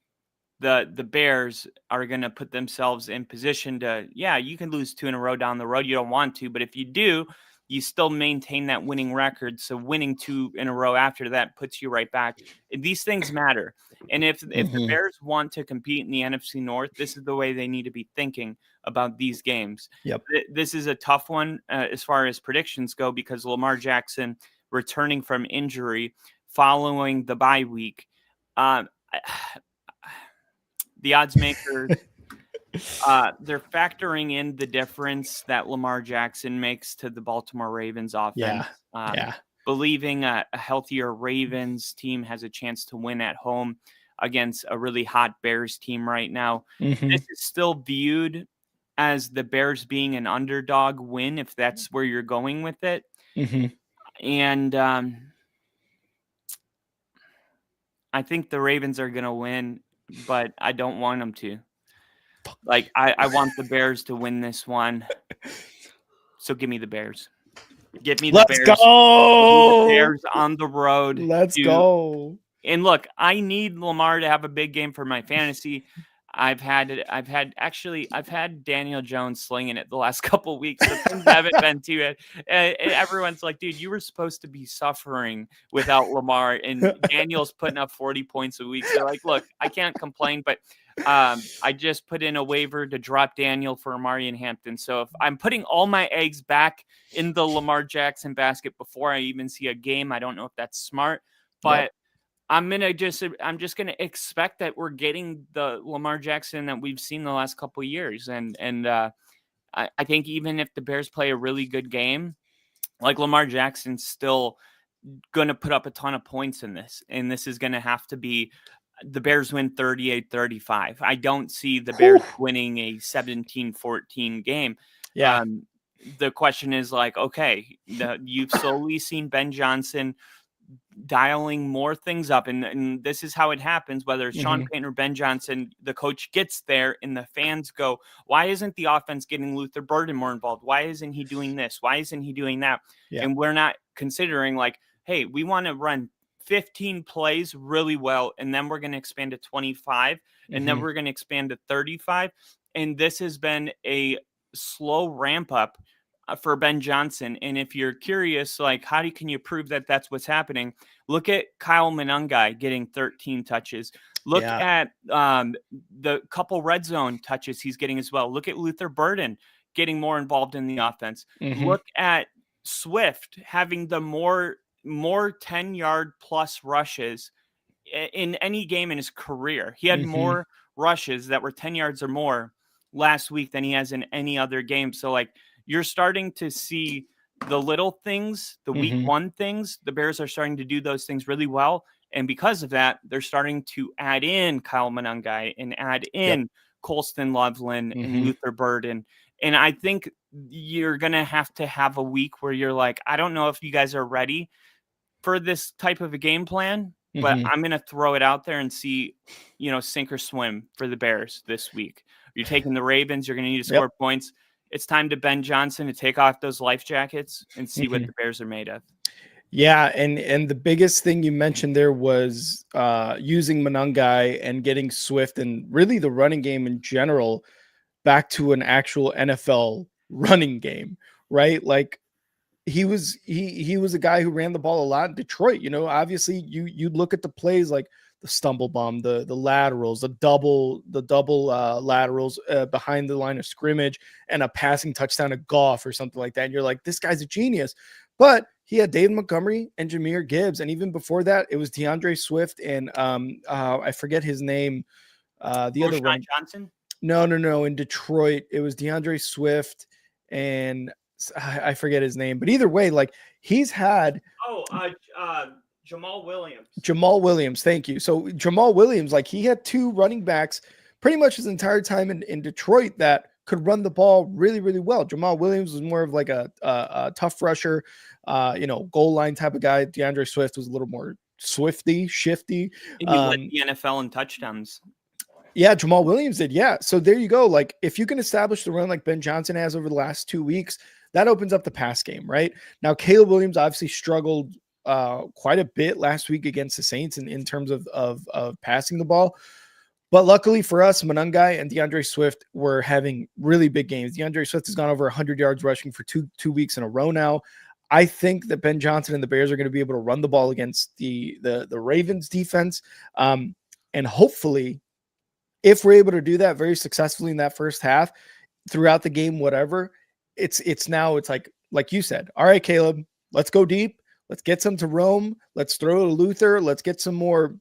the Bears are going to put themselves in position to, you can lose 2 in a row down the road. You don't want to, but if you do, you still maintain that winning record. So winning 2 in a row after that puts you right back. These things matter. And if the Bears want to compete in the NFC North, this is the way they need to be thinking about these games. Yep. This is a tough one as far as predictions go, because Lamar Jackson returning from injury following the bye week. The odds makers, they're factoring in the difference that Lamar Jackson makes to the Baltimore Ravens offense. Believing a healthier Ravens team has a chance to win at home against a really hot Bears team right now. This is still viewed as the Bears being an underdog win, if that's where you're going with it. And I think the Ravens are going to win, but I don't want them to. Like, I want the Bears to win this one. So give me the Bears. Give me the Bears. Let's go. The Bears on the road. Let's go. And look, I need Lamar to have a big game for my fantasy. I've had Daniel Jones slinging it the last couple of weeks. So things haven't been too bad. And everyone's like, dude, you were supposed to be suffering without Lamar, and Daniel's putting up 40 points a week. So like, look, I can't complain, but I just put in a waiver to drop Daniel for Amari and Hampton. So if I'm putting all my eggs back in the Lamar Jackson basket before I even see a game, I don't know if that's smart, but I'm just gonna expect that we're getting the Lamar Jackson that we've seen the last couple of years, and I think even if the Bears play a really good game, like, Lamar Jackson's still gonna put up a ton of points in this, and this is gonna have to be the Bears win 38-35. I don't see the Bears winning a 17-14 game. The question is like, okay, you've slowly seen Ben Johnson dialing more things up, and this is how it happens, whether it's Sean Payton or Ben Johnson. The coach gets there and the fans go, why isn't the offense getting Luther Burden more involved? Why isn't he doing this? Why isn't he doing that? And we're not considering, like, hey, we want to run 15 plays really well, and then we're going to expand to 25, and then we're going to expand to 35. And this has been a slow ramp up for Ben Johnson. And if you're curious, like, how can you prove that that's what's happening? Look at Kyle Monangai getting 13 touches. Look at the couple red zone touches he's getting as well. Look at Luther Burden getting more involved in the offense. Look at Swift having the more 10-yard plus rushes in any game in his career. He had more rushes that were 10 yards or more last week than he has in any other game. So, like, you're starting to see the little things, the week 1 things. The Bears are starting to do those things really well. And because of that, they're starting to add in Kyle Monangai and add in Colston Loveland and Luther Burden. And I think you're going to have a week where you're like, I don't know if you guys are ready for this type of a game plan, but I'm going to throw it out there and see, sink or swim for the Bears this week. You're taking the Ravens. You're going to need to score points. It's time to Ben Johnson to take off those life jackets and see what the Bears are made of. Yeah, and the biggest thing you mentioned there was using Monangai and getting Swift and really the running game in general back to an actual NFL running game, right? Like he was a guy who ran the ball a lot in Detroit. Obviously you look at the plays like the stumble bomb, the laterals, the double laterals behind the line of scrimmage, and a passing touchdown to Goff or something like that. And you're like, this guy's a genius. But he had David Montgomery and Jahmyr Gibbs, and even before that, it was DeAndre Swift and I forget his name. The other one, Johnson. No. In Detroit, it was DeAndre Swift and I forget his name. But either way, like he's had Jamal Williams. Thank you. So Jamal Williams, like he had two running backs pretty much his entire time in Detroit that could run the ball really, really well. Jamal Williams was more of like a tough rusher, goal line type of guy. DeAndre Swift was a little more shifty. And he led the NFL in touchdowns. Yeah, Jamal Williams did. Yeah. So there you go. Like if you can establish the run like Ben Johnson has over the last 2 weeks, that opens up the pass game, right? Now, Caleb Williams obviously struggled quite a bit last week against the Saints in terms of passing the ball. But luckily for us, Monangai and DeAndre Swift were having really big games. DeAndre Swift has gone over 100 yards rushing for two weeks in a row now. I think that Ben Johnson and the Bears are going to be able to run the ball against the Ravens defense. And hopefully, if we're able to do that very successfully in that first half, throughout the game, whatever, it's like you said, all right, Caleb, let's go deep. Let's get some to Rome. Let's throw to Luther. Let's get some more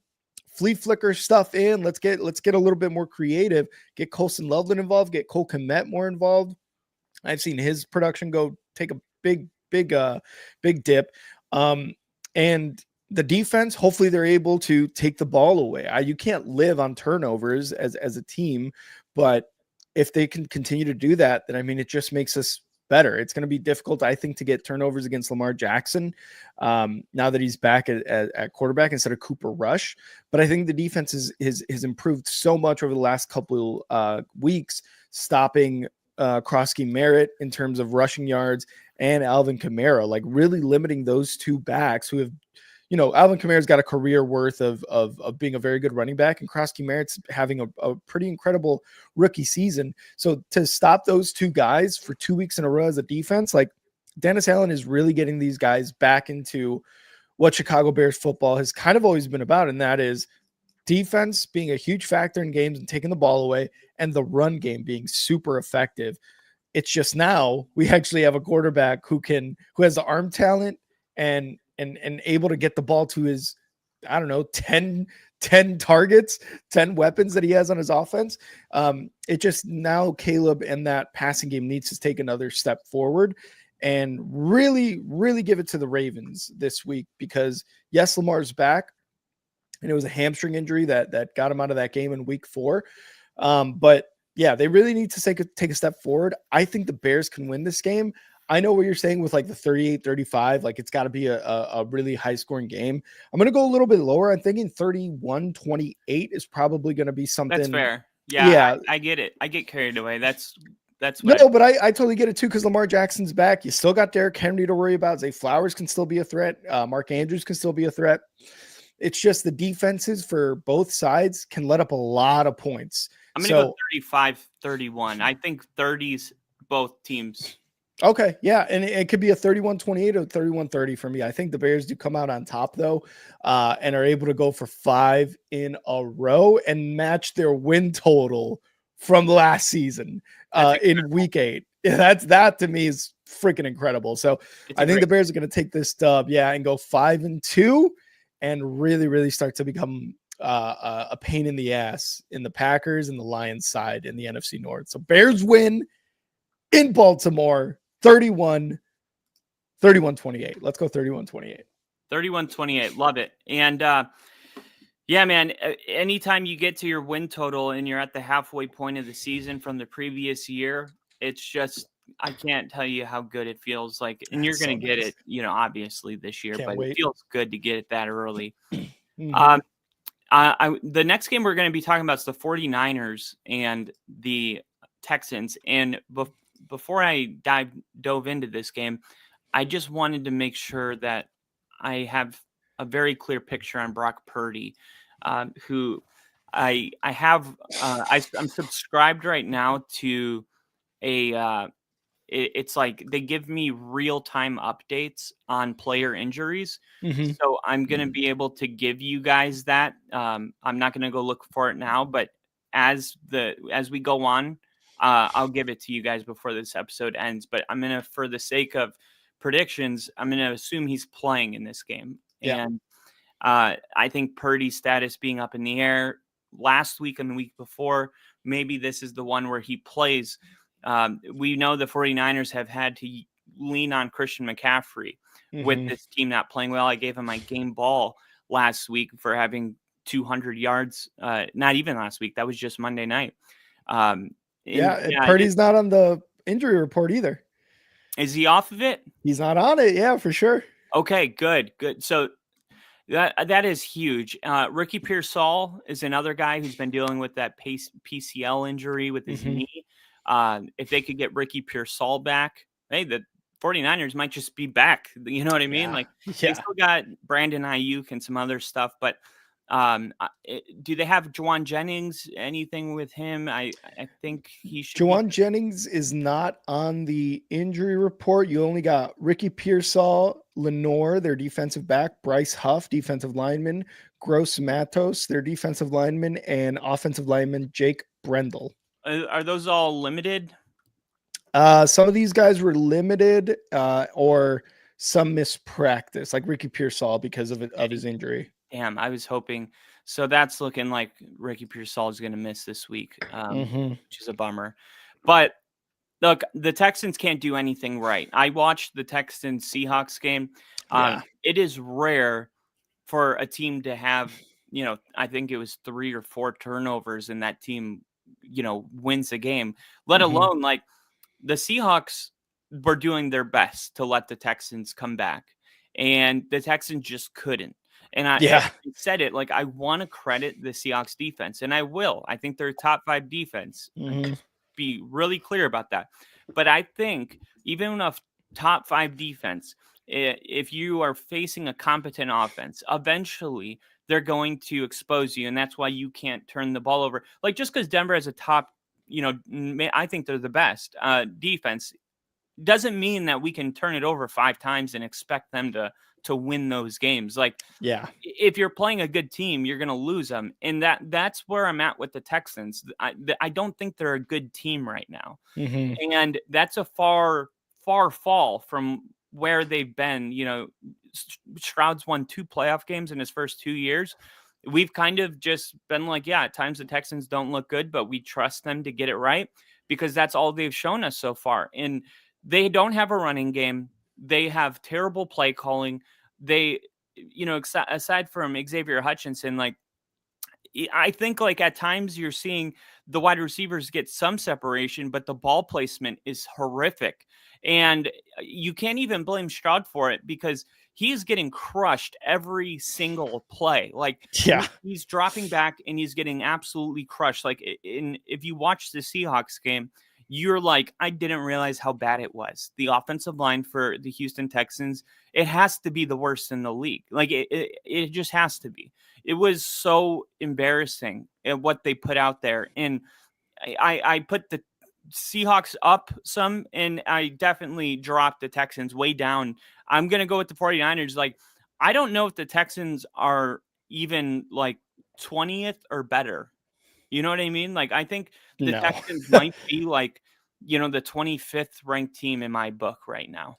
flea flicker stuff in. Let's get a little bit more creative. Get Colston Loveland involved. Get Cole Kmet more involved. I've seen his production go take a big dip. And the defense, hopefully they're able to take the ball away. You can't live on turnovers as a team, but if they can continue to do that, then I mean, it just makes us better. It's going to be difficult, I think, to get turnovers against Lamar Jackson now that he's back at quarterback instead of Cooper Rush. But I think the defense has improved so much over the last couple weeks, stopping Krosky Merritt in terms of rushing yards and Alvin Kamara, like really limiting those two backs who have, Alvin Kamara's got a career worth of being a very good running back, and Krosky Merritt's having a pretty incredible rookie season. So to stop those two guys for 2 weeks in a row as a defense, like Dennis Allen is really getting these guys back into what Chicago Bears football has kind of always been about, and that is defense being a huge factor in games and taking the ball away, and the run game being super effective. It's just now we actually have a quarterback who has the arm talent and able to get the ball to his, 10 targets, 10 weapons that he has on his offense. It just now Caleb and that passing game needs to take another step forward and really, really give it to the Ravens this week, because yes, Lamar's back and it was a hamstring injury that got him out of that game in week 4. But yeah, they really need to take a step forward. I think the Bears can win this game. I know what you're saying with like the 38-35, like it's got to be a really high scoring game. I'm going to go a little bit lower. I'm thinking 31-28 is probably going to be something. That's fair. Yeah. I get it. I get carried away. That's what no, but I totally get it too, because Lamar Jackson's back. You still got Derrick Henry to worry about. Zay Flowers can still be a threat. Mark Andrews can still be a threat. It's just the defenses for both sides can let up a lot of points. I'm going to go 35-31. I think 30s both teams. Okay, yeah, and it could be a 31-28 or 31-30 for me. I think the Bears do come out on top, though, and are able to go for 5 in a row and match their win total from last season in Week 8. Yeah, that to me is freaking incredible. So I think the Bears are going to take this dub, and go 5-2 and really, really start to become a pain in the ass in the Packers and the Lions side in the NFC North. So Bears win in Baltimore. 31-28. Let's go 31-28. 31-28. Love it. And Yeah, man. Anytime you get to your win total and you're at the halfway point of the season from the previous year, it's just, I can't tell you how good it feels like. And you're That's going so to get nice. it, obviously this year, Can't but it wait. feels good to get it that early. Mhm. The next game we're going to be talking about is the 49ers and the Texans. And before I dove into this game, I just wanted to make sure that I have a very clear picture on Brock Purdy, who I have. I'm subscribed right now to a. It's like they give me real time updates on player injuries. Mhm. So I'm going to be able to give you guys that. I'm not going to go look for it now, but as we go on, I'll give it to you guys before this episode ends. But I'm going to, for the sake of predictions, I'm going to assume he's playing in this game. Yeah. And I think Purdy's status being up in the air last week and the week before, maybe this is the one where he plays. We know the 49ers have had to lean on Christian McCaffrey with Mhm. this team not playing well. I gave him my game ball last week for having 200 yards. Not even last week. That was just Monday night. Yeah, Purdy's not on the injury report either. Is he off of it? He's not on it. Yeah, for sure. Okay, good. So that is huge. Ricky Pearsall is another guy who's been dealing with that PCL injury with his knee. If they could get Ricky Pearsall back, hey, the 49ers might just be back. You know what I mean? Yeah. Like Yeah. they still got Brandon Ayuk and some other stuff, but do they have Juwan Jennings? Anything with him? I think he should. Juwan Jennings is not on the injury report. You only got Ricky Pearsall, Lenore, their defensive back, Bryce Huff, defensive lineman, Gross Matos, their defensive lineman, and offensive lineman Jake Brendel. Are those all limited? Some of these guys were limited, or some mispractice, like Ricky Pearsall because of his injury. Damn, I was hoping. So that's looking like Ricky Pearsall is going to miss this week, which is a bummer. But look, the Texans can't do anything right. I watched the Texans Seahawks game. It is rare for a team to have, I think it was 3 or 4 turnovers and that team, wins the game, let alone like the Seahawks were doing their best to let the Texans come back and the Texans just couldn't. And I said it, like, I want to credit the Seahawks defense, and I will. I think they're a top 5 defense. Just be really clear about that. But I think even a top 5 defense, if you are facing a competent offense, eventually they're going to expose you, and that's why you can't turn the ball over. Like, just because Denver has a top, I think they're the best defense, doesn't mean that we can turn it over 5 times and expect them to win those games. Like, if you're playing a good team, you're going to lose them. And that's where I'm at with the Texans. I don't think they're a good team right now. And that's a far fall from where they've been. Stroud's won 2 playoff games in his first 2 years. We've kind of just been like, yeah, at times the Texans don't look good, but we trust them to get it right because that's all they've shown us so far. And they don't have a running game. They have terrible play calling. They, aside from Xavier Hutchinson, like, I think like at times you're seeing the wide receivers get some separation, but the ball placement is horrific. And you can't even blame Stroud for it because he's getting crushed every single play. Like, he's dropping back and he's getting absolutely crushed. Like, if you watch the Seahawks game, you're like, I didn't realize how bad it was. The offensive line for the Houston Texans, it has to be the worst in the league. Like, it just has to be. It was so embarrassing at what they put out there. And I put the Seahawks up some, and I definitely dropped the Texans way down. I'm going to go with the 49ers. Like, I don't know if the Texans are even like 20th or better. You know what I mean? Like, I think the Texans might be like, the 25th ranked team in my book right now.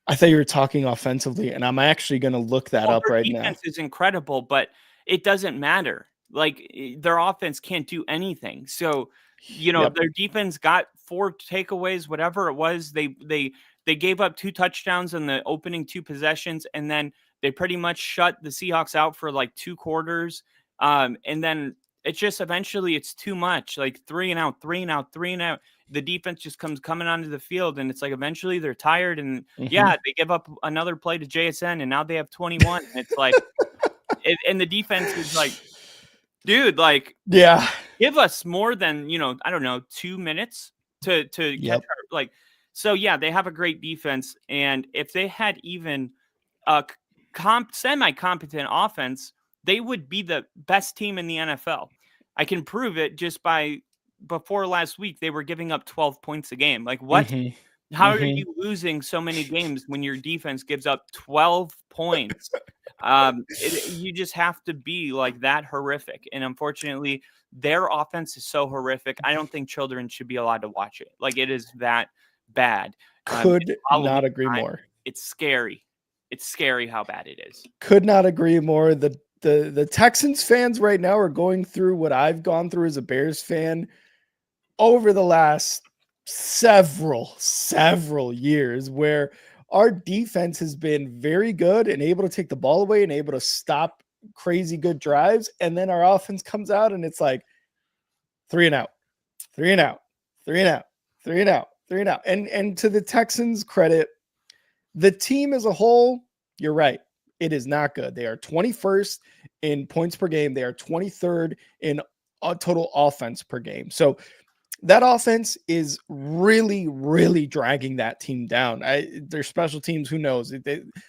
I thought you were talking offensively, and I'm actually going to look that up right now. Their defense is incredible, but it doesn't matter. Like, their offense can't do anything. So, their defense got 4 takeaways, whatever it was. They gave up 2 touchdowns in the opening 2 possessions, and then They pretty much shut the Seahawks out for like 2 quarters. And then it's just eventually it's too much, like 3 and out, 3 and out, 3 and out. The defense just comes coming onto the field, and it's like eventually they're tired, and they give up another play to JSN, and now they have 21. And it's like, and the defense is like, dude, like, give us more than, I don't know, 2 minutes to catch our, like. So yeah, they have a great defense, and if they had even a semi-competent offense, they would be the best team in the NFL. I can prove it just by before last week, they were giving up 12 points a game. Like, what? How are you losing so many games when your defense gives up 12 points? You just have to be like that horrific. And unfortunately, their offense is so horrific. I don't think children should be allowed to watch it. Like, it is that bad. Could not agree more. It's scary. It's scary how bad it is. Could not agree more. The Texans fans right now are going through what I've gone through as a Bears fan over the last several years, where our defense has been very good and able to take the ball away and able to stop crazy good drives. And then our offense comes out and it's like 3 and out, 3 and out, 3 and out, 3 and out, 3 and out. And to the Texans' credit, the team as a whole, you're right, it is not good. They are 21st in points per game. They are 23rd in total offense per game. So that offense is really, really dragging that team down. Their special teams, who knows?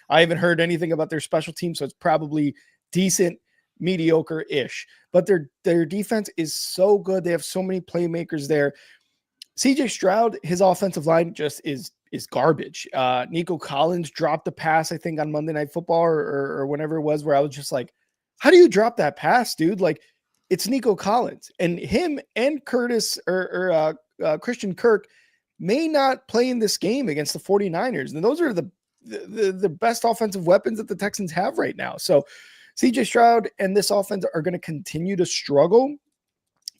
I haven't heard anything about their special teams, so it's probably decent, mediocre-ish. But their defense is so good. They have so many playmakers there. CJ Stroud, his offensive line just is garbage. Nico Collins dropped a pass, I think, on Monday Night Football or whenever it was, where I was just like, how do you drop that pass, dude? Like, it's Nico Collins, and him and Curtis or Christian Kirk may not play in this game against the 49ers. And those are the best offensive weapons that the Texans have right now. So CJ Stroud and this offense are going to continue to struggle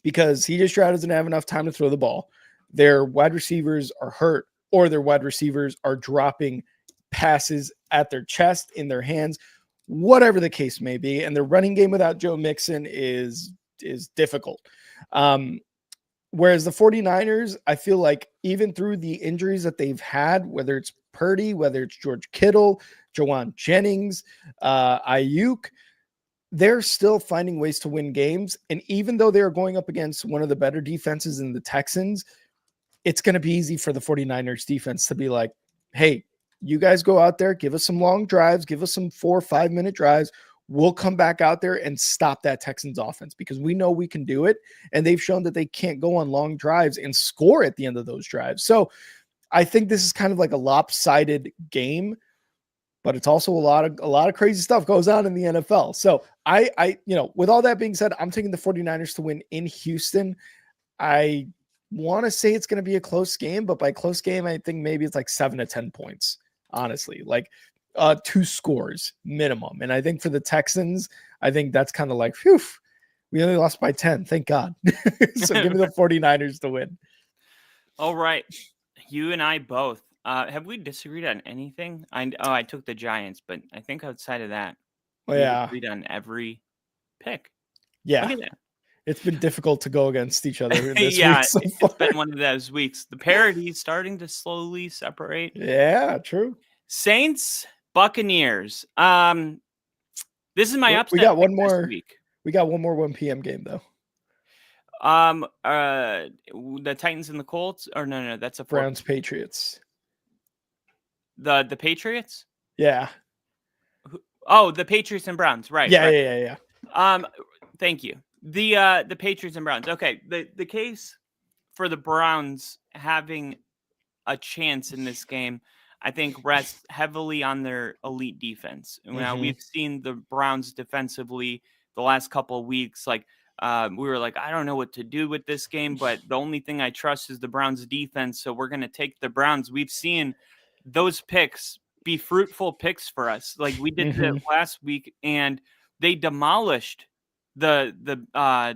because CJ Stroud doesn't have enough time to throw the ball. Their wide receivers are hurt, or their wide receivers are dropping passes at their chest, in their hands, whatever the case may be. And the running game without Joe Mixon is difficult. Whereas the 49ers, I feel like even through the injuries that they've had, whether it's Purdy, whether it's George Kittle, Jawan Jennings, Ayuk, they're still finding ways to win games. And even though they're going up against one of the better defenses in the Texans, it's going to be easy for the 49ers defense to be like, hey, you guys go out there, give us some long drives, give us some 4 or 5 minute drives. We'll come back out there and stop that Texans offense because we know we can do it. And they've shown that they can't go on long drives and score at the end of those drives. So I think this is kind of like a lopsided game, but it's also a lot of crazy stuff goes on in the NFL. So I with all that being said, I'm taking the 49ers to win in Houston. I want to say it's going to be a close game, but by close game, I think maybe it's like 7 to 10 points, honestly, like 2 scores minimum. And I think for the Texans, I think that's kind of like, phew, we only lost by 10. Thank God. So give me the 49ers to win. All right. You and I both. Have we disagreed on anything? I took the Giants, but I think outside of that, we agreed on every pick. Yeah. Look at that. It's been difficult to go against each other this yeah, week so it's far. been one of those weeks. The parity is starting to slowly separate. Yeah, true. Saints, Buccaneers. This is my upset. We got one more week. We got one more 1 p.m. game though. The Titans and the Colts, or no, that's a Browns Patriots. The Patriots? Yeah. Oh, the Patriots and Browns, right? Yeah, right. yeah. Thank you. The Patriots and Browns. Okay, the case for the Browns having a chance in this game, I think, rests heavily on their elite defense. Now we've seen the Browns defensively the last couple of weeks. Like we were like, I don't know what to do with this game, but the only thing I trust is the Browns defense. So we're going to take the Browns. We've seen those picks be fruitful picks for us. Like we did that last week, and they demolished the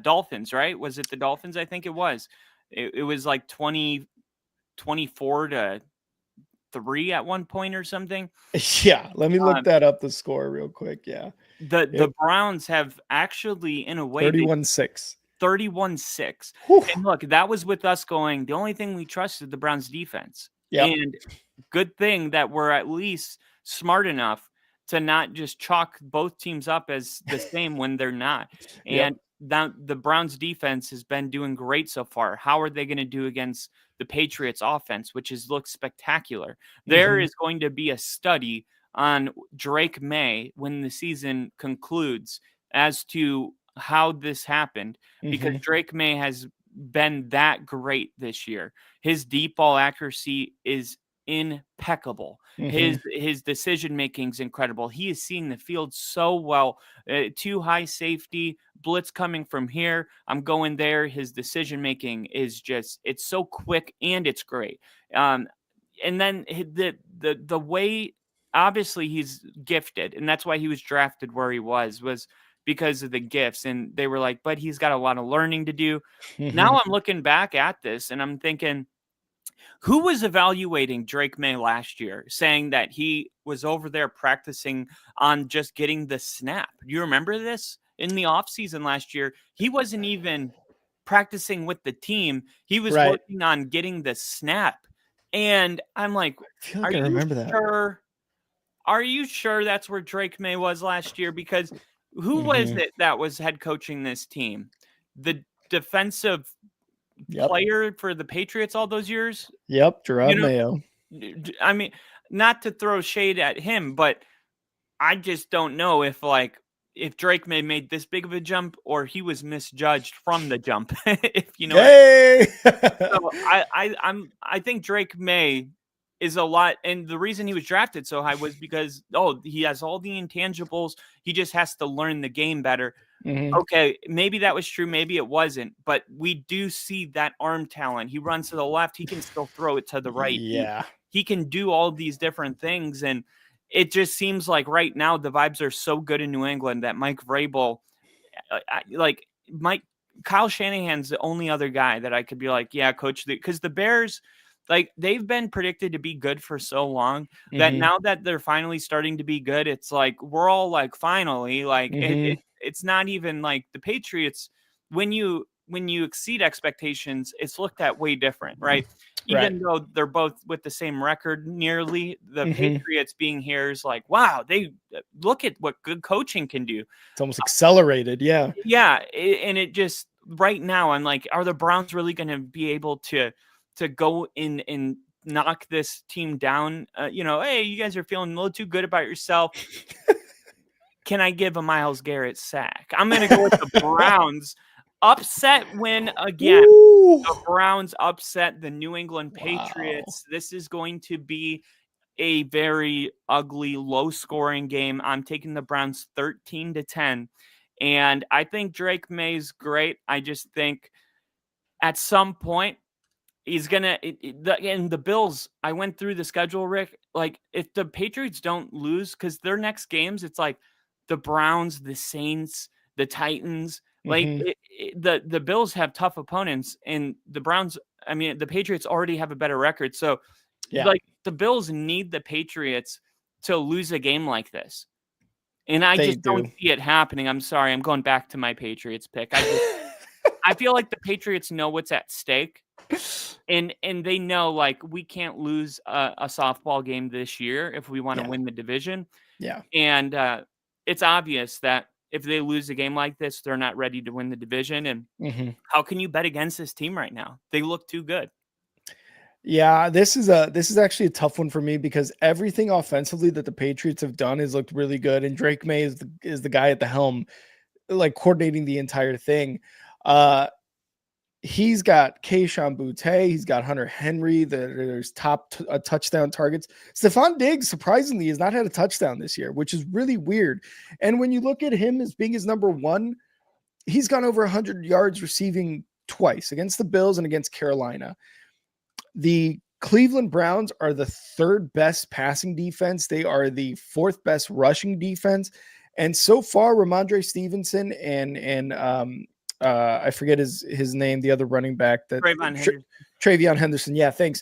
Dolphins, right? Was it the Dolphins? I think it was. It was like 24 to 3 at one point or something. Yeah, let me look that up, the score real quick. Yeah. The Browns have actually, in a way, 31-6. 31-6. And look, that was with us going, the only thing we trusted the Browns defense. Yep. And good thing that we're at least smart enough to not just chalk both teams up as the same when they're not. And the Browns defense has been doing great so far. How are they going to do against the Patriots offense, which has looked spectacular? There is going to be a study on Drake May when the season concludes as to how this happened, because Drake May has been that great this year. His deep ball accuracy is impeccable. His decision making is incredible. He is seeing the field so well. Too high safety, blitz coming from here, I'm going there. His decision making is just, it's so quick and it's great. And then the way, obviously he's gifted, and that's why he was drafted where he was because of the gifts. And they were like, but he's got a lot of learning to do. Now I'm looking back at this and I'm thinking, who was evaluating Drake May last year, saying that he was over there practicing on just getting the snap? Do you remember this? In the offseason last year, he wasn't even practicing with the team. He was working on getting the snap. And I'm like, I remember that. Are you sure that's where Drake May was last year? Because who was it that was head coaching this team? The defensive player for the Patriots all those years? Yep, Gerard Mayo. I mean, not to throw shade at him, but I just don't know if Drake May made this big of a jump or he was misjudged from the jump. If you know. So I think Drake May is a lot, and the reason he was drafted so high was because he has all the intangibles. He just has to learn the game better. Okay, maybe that was true, maybe it wasn't, but we do see that arm talent. He runs to the left, he can still throw it to the right. He can do all these different things, and it just seems like right now the vibes are so good in New England that Mike Vrabel, Kyle Shanahan's the only other guy that I could be like, yeah, coach, because the Bears, they've been predicted to be good for so long that now that they're finally starting to be good, it's like we're all like finally it's not even like the Patriots. When you exceed expectations, it's looked at way different, right? Even though they're both with the same record nearly, the Patriots being here is like, wow, they look at what good coaching can do. It's almost accelerated. Yeah. And it just right now I'm like, are the Browns really going to be able to go in and knock this team down? Hey, you guys are feeling a little too good about yourself. Can I give a Myles Garrett sack? I'm going to go with the Browns. Upset win again. Ooh. The Browns upset the New England Patriots. Wow. This is going to be a very ugly, low-scoring game. I'm taking the Browns 13-10. And I think Drake May's great. I just think at some point, he's going to – and the Bills, I went through the schedule, Rick. If the Patriots don't lose, because their next games, it's like the Browns, the Saints, the Titans. The Bills have tough opponents, and the Browns, the Patriots already have a better record. So, the Bills need the Patriots to lose a game like this. And I just don't see it happening. I'm sorry. I'm going back to my Patriots pick. I feel like the Patriots know what's at stake. And they know, we can't lose a softball game this year if we want to win the division. Yeah. And it's obvious that if they lose a game like this, they're not ready to win the division. And how can you bet against this team right now? They look too good. Yeah, this is actually a tough one for me because everything offensively that the Patriots have done has looked really good, and Drake May is the guy at the helm, coordinating the entire thing. He's got Kayshon Boutte. He's got Hunter Henry. There's top touchdown targets. Stephon Diggs, surprisingly, has not had a touchdown this year, which is really weird. And when you look at him as being his number one, he's gone over 100 yards receiving twice against the Bills and against Carolina. The Cleveland Browns are the third best passing defense. They are the fourth best rushing defense. And so far, Ramondre Stevenson and I forget his name, the other running back, that TreVeyon Henderson. Yeah, thanks.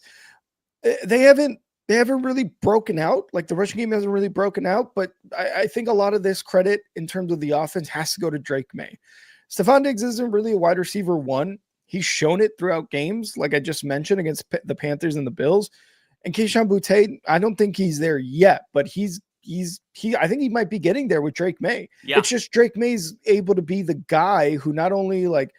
They haven't they haven't really broken out. Like the rushing game hasn't really broken out, but I think a lot of this credit in terms of the offense has to go to Drake May. Stefon Diggs isn't really a wide receiver one. He's shown it throughout games, like I just mentioned, against the Panthers and the Bills. And Kayshon Boutte, I don't think he's there yet, but I think he might be getting there with Drake May. Yeah. It's just Drake May's able to be the guy who not only like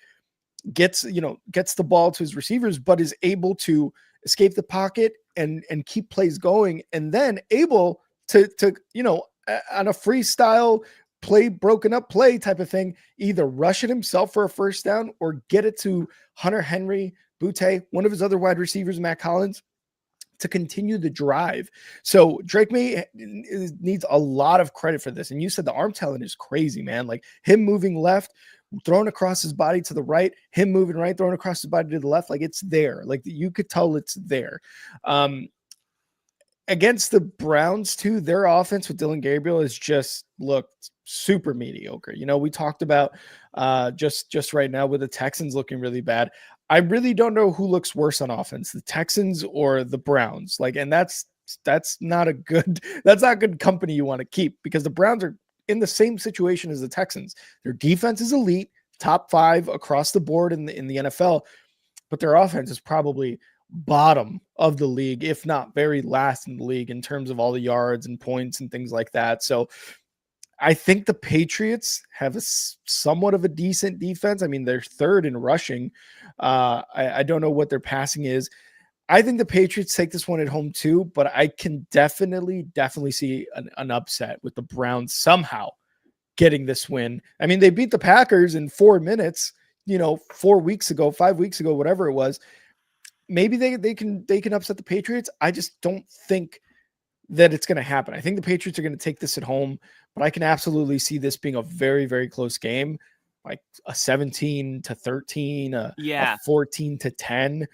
gets the ball to his receivers, but is able to escape the pocket and keep plays going, and then able to on a freestyle play, broken up play type of thing, either rush it himself for a first down or get it to Hunter Henry, Boutte, one of his other wide receivers, Matt Collins, to continue the drive. So Drake May needs a lot of credit for this. And you said the arm talent is crazy, man. Like him moving left, throwing across his body to the right, him moving right, throwing across his body to the left. Like it's there. Like you could tell it's there. Against the Browns too, their offense with Dillon Gabriel has just looked super mediocre. We talked about just right now with the Texans looking really bad. I really don't know who looks worse on offense, the Texans or the Browns. Like, and that's not good company you want to keep, because the Browns are in the same situation as the Texans. Their defense is elite, top 5 across the board in the NFL, but their offense is probably bottom of the league, if not very last in the league in terms of all the yards and points and things like that. So I think the Patriots have somewhat of a decent defense. I mean, they're third in rushing. I don't know what their passing is. I think the Patriots take this one at home too, but I can definitely see an upset with the Browns somehow getting this win. I mean, they beat the Packers in 4 minutes, 4 weeks ago, 5 weeks ago, whatever it was. Maybe they can upset the Patriots. I just don't think that it's going to happen. I think the Patriots are going to take this at home, but I can absolutely see this being a very, very close game, like a 17-13, a 14-10,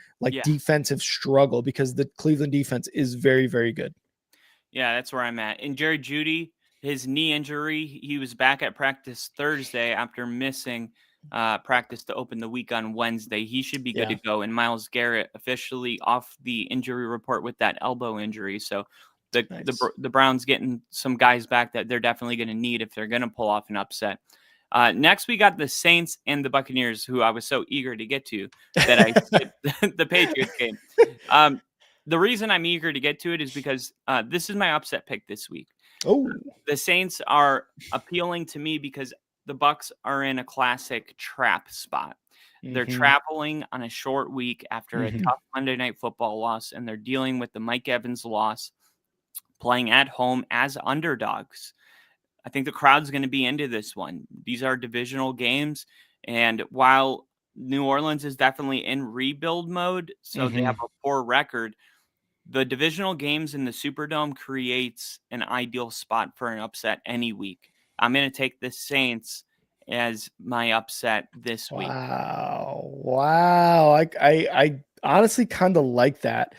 defensive struggle, because the Cleveland defense is very, very good. Yeah, that's where I'm at. And Jerry Jeudy, his knee injury, he was back at practice Thursday after missing practice to open the week on Wednesday. He should be good to go. And Myles Garrett officially off the injury report with that elbow injury. So the Browns getting some guys back that they're definitely going to need if they're going to pull off an upset. Next, we got the Saints and the Buccaneers, who I was so eager to get to that I skipped the Patriots game. The reason I'm eager to get to it is because this is my upset pick this week. Oh, the Saints are appealing to me because the Bucs are in a classic trap spot. They're traveling on a short week after a tough Monday Night Football loss, and they're dealing with the Mike Evans loss, playing at home as underdogs. I think the crowd's going to be into this one. These are divisional games, and while New Orleans is definitely in rebuild mode, so they have a poor record, the divisional games in the Superdome creates an ideal spot for an upset any week. I'm going to take the Saints as my upset this week. Wow. I honestly kind of like that.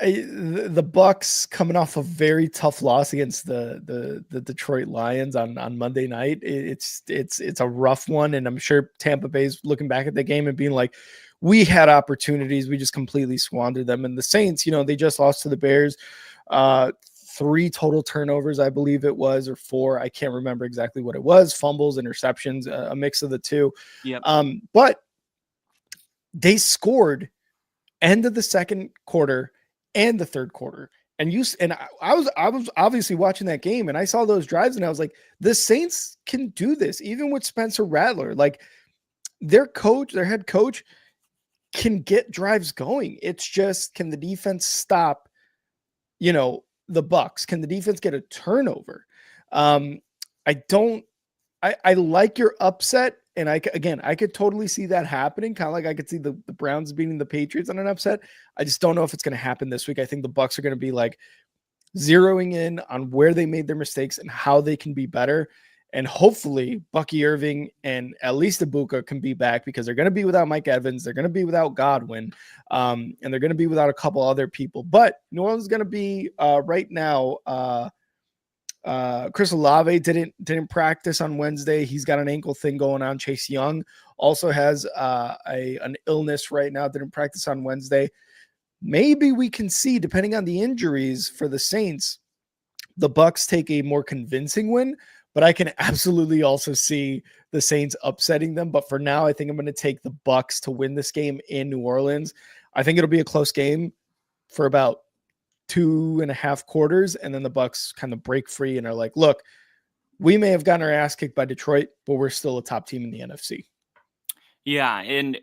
The Bucs coming off a very tough loss against the Detroit Lions on Monday night. It's a rough one, and I'm sure Tampa Bay's looking back at the game and being like, we had opportunities, we just completely squandered them. And the Saints, they just lost to the Bears. 3 total turnovers, I believe it was, or 4. I can't remember exactly what it was. Fumbles, interceptions, a mix of the two. Yep. But they scored end of the second quarter and the third quarter. And I was obviously watching that game, and I saw those drives, and I was like, the Saints can do this, even with Spencer Rattler. Like their head coach can get drives going. It's just, can the defense stop, the Bucs? Can the defense get a turnover? I like your upset. And I could totally see that happening. Kind of like I could see the Browns beating the Patriots on an upset. I just don't know if it's going to happen this week. I think the Bucs are going to be like zeroing in on where they made their mistakes and how they can be better. And hopefully Bucky Irving and at least Ibuka can be back, because they're going to be without Mike Evans. They're going to be without Godwin. And they're going to be without a couple other people. But New Orleans is going to be right now. Chris Olave didn't practice on Wednesday. He's got an ankle thing going on. Chase Young also has an illness right now. Didn't practice on Wednesday. maybe we can see, depending on the injuries for the Saints, the Bucks take a more convincing win, but I can absolutely also see the Saints upsetting them. But for now, I think I'm going to take the Bucks to win this game in New Orleans. I think it'll be a close game for about 2.5 quarters, and then the Bucks kind of break free and are like, look, we may have gotten our ass kicked by Detroit, but we're still a top team in the NFC. Yeah, and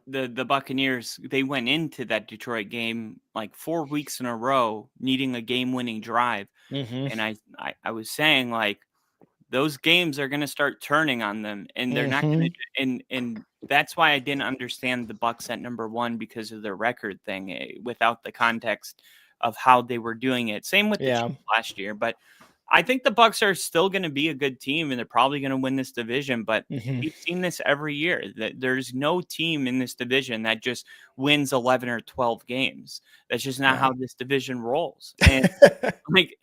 the Buccaneers, they went into that Detroit game like 4 weeks in a row needing a game-winning drive. And I was saying, like, those games are going to start turning on them, and they're not going to. And that's why I didn't understand the Bucks at number 1 because of their record thing, without the context of how they were doing it. Same with the Chiefs last year, but I think the Bucks are still going to be a good team, and they're probably going to win this division. But we've seen this every year, that there's no team in this division that just wins 11 or 12 games. That's just not how this division rolls. And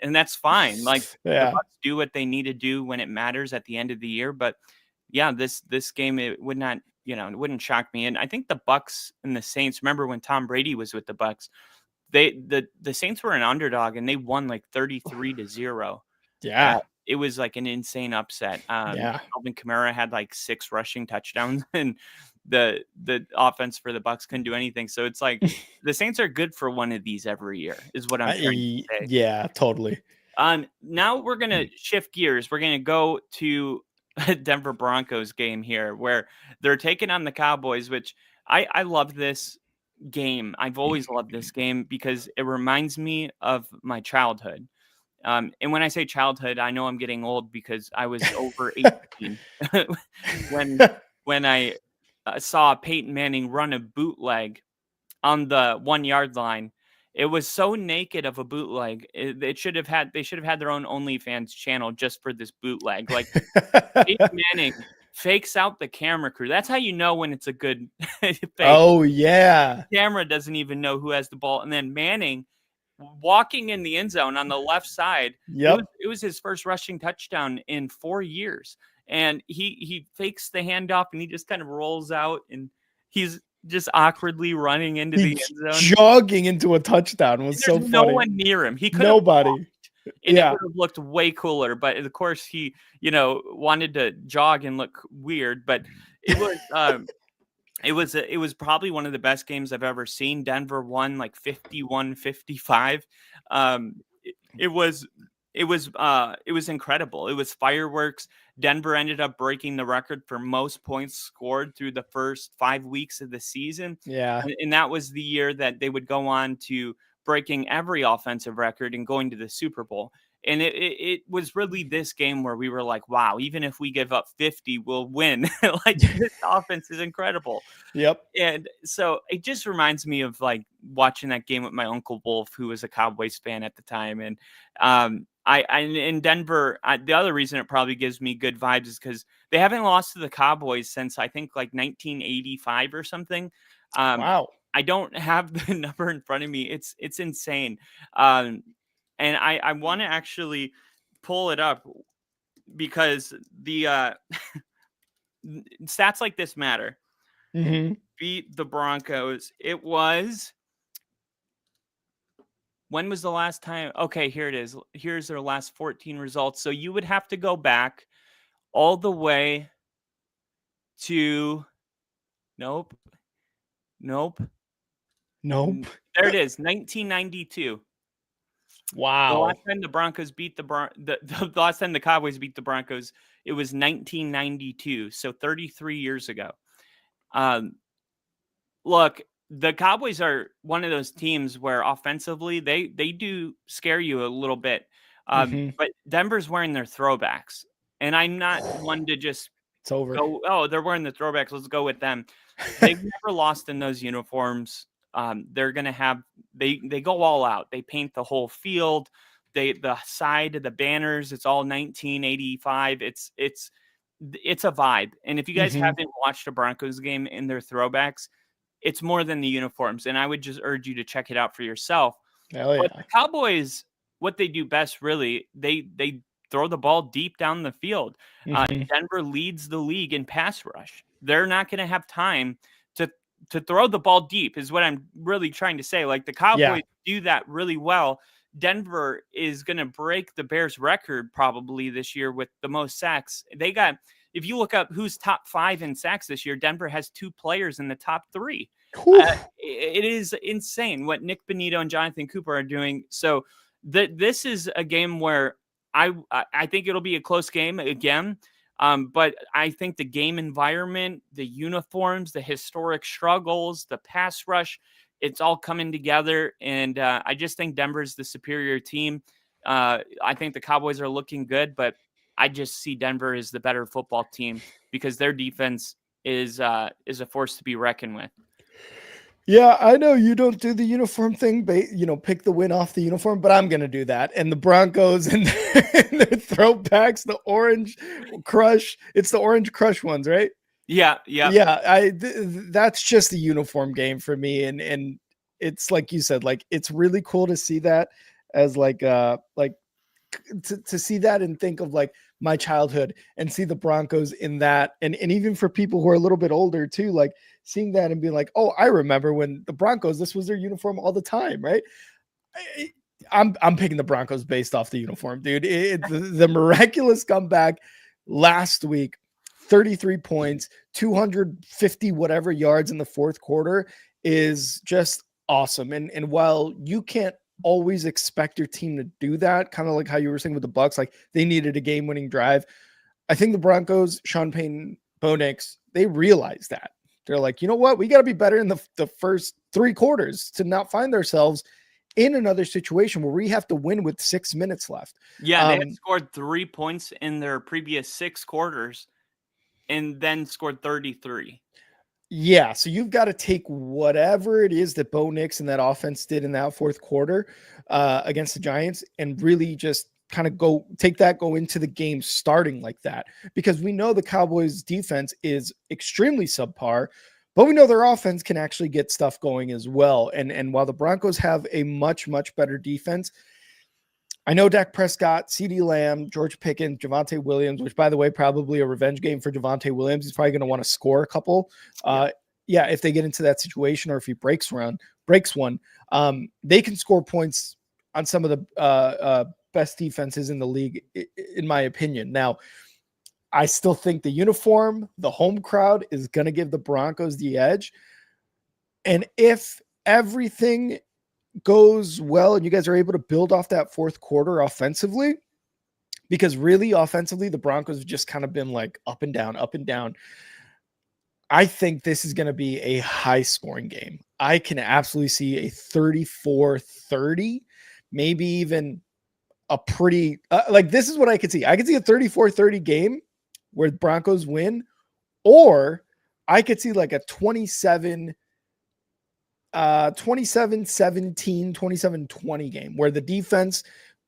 and that's fine. Like, the Bucks do what they need to do when it matters at the end of the year. But yeah, this game, it would not, it wouldn't shock me. And I think the Bucks and the Saints, remember when Tom Brady was with the Bucks, the Saints were an underdog and they won like 33-0. Yeah. It was like an insane upset. Alvin Kamara had like 6 rushing touchdowns, and the offense for the Bucks couldn't do anything. So it's like the Saints are good for one of these every year, is what I'm trying to say. Yeah, totally. Now we're gonna shift gears. We're gonna go to a Denver Broncos game here, where they're taking on the Cowboys, which I love this game. I've always loved this game because it reminds me of my childhood. And when I say childhood, I know I'm getting old because I was over 18 when I saw Peyton Manning run a bootleg on the 1-yard line. It was so naked of a bootleg. They should have had their own OnlyFans channel just for this bootleg. Like, Peyton Manning fakes out the camera crew. That's how you know when it's a good fake. Oh yeah. The camera doesn't even know who has the ball, and then Manning walking in the end zone on the left side. It was his first rushing touchdown in 4 years, and he fakes the handoff and he just kind of rolls out, and he's just awkwardly running into the end zone, jogging into a touchdown. Was so funny. No one near him. He could nobody. And it would have looked way cooler, but of course he, wanted to jog and look weird. But it was. It was probably one of the best games I've ever seen. Denver won like 51-55. It was incredible. It was fireworks. Denver ended up breaking the record for most points scored through the first 5 weeks of the season. Yeah. And that was the year that they would go on to breaking every offensive record and going to the Super Bowl. And it was really this game where we were like, wow, even if we give up 50, we'll win. Like, this offense is incredible. Yep. And so it just reminds me of like watching that game with my Uncle Wolf, who was a Cowboys fan at the time. And I in Denver, the other reason it probably gives me good vibes is because they haven't lost to the Cowboys since I think like 1985 or something. Wow. I don't have the number in front of me. It's insane. And I want to actually pull it up because the stats like this matter. Beat the Broncos. It was. When was the last time? Okay, here it is. Here's their last 14 results. So you would have to go back all the way to. Nope. There it is. 1992. Wow. The last time the Broncos beat the last time the Cowboys beat the Broncos, it was 1992. So 33 years ago. Look, the Cowboys are one of those teams where offensively they do scare you a little bit. But Denver's wearing their throwbacks, and I'm not one to just it's over. Go, oh, they're wearing the throwbacks. Let's go with them. They've never lost in those uniforms. They're going to have, they go all out. They paint the whole field. The side of the banners, it's all 1985. It's a vibe. And if you guys haven't watched a Broncos game in their throwbacks, it's more than the uniforms. And I would just urge you to check it out for yourself. Hell yeah. But the Cowboys, what they do best, really, they throw the ball deep down the field. Denver leads the league in pass rush. They're not going to have time to throw the ball deep is what I'm really trying to say. Like the Cowboys do that really well. Denver is going to break the Bears record probably this year with the most sacks. If you look up who's top 5 in sacks this year, Denver has 2 players in the top 3. It is insane what Nick Bonito and Jonathan Cooper are doing. So this is a game where I think it'll be a close game again. But I think the game environment, the uniforms, the historic struggles, the pass rush, it's all coming together. And I just think Denver's the superior team. I think the Cowboys are looking good, but I just see Denver as the better football team because their defense is a force to be reckoned with. Yeah, I know you don't do the uniform thing, but pick the win off the uniform, but I'm going to do that. And the Broncos and their throwbacks, the Orange Crush, it's the Orange Crush ones, right? Yeah. That's just a uniform game for me. And it's like you said, like, it's really cool to see that as to see that and think of like my childhood and see the Broncos in that. And even for people who are a little bit older too, like seeing that and being like, oh, I remember when the Broncos, this was their uniform all the time. Right. I'm picking the Broncos based off the uniform, dude. The miraculous comeback last week, 33 points, 250 whatever yards in the fourth quarter is just awesome. And while you can't always expect your team to do that, kind of like how you were saying with the Bucs, like they needed a game-winning drive. I think the Broncos, Sean Payton, Bo Nix, they realized that. They're like, you know what? We got to be better in the first 3 quarters to not find ourselves in another situation where we have to win with 6 minutes left. Yeah, they had scored 3 points in their previous 6 quarters and then scored 33. Yeah, so you've got to take whatever it is that Bo Nix and that offense did in that fourth quarter against the Giants and really just kind of go into the game starting like that, because we know the Cowboys defense is extremely subpar, but we know their offense can actually get stuff going as well. And while the Broncos have a much, much better defense, I know Dak Prescott, CeeDee Lamb, George Pickens, Javonte Williams, which, by the way, probably a revenge game for Javonte Williams. He's probably going to want to score a couple. If they get into that situation or if he breaks one, they can score points on some of the best defenses in the league, in my opinion. Now, I still think the uniform, the home crowd is going to give the Broncos the edge. And if everything goes well and you guys are able to build off that fourth quarter offensively, because really offensively the Broncos have just kind of been like up and down. I think this is going to be a high scoring game. I can absolutely see a 34-30, maybe even a pretty this is what I could see. I could see a 34-30 game where the Broncos win, or I could see like a 27-17, 27-20 game where the defense,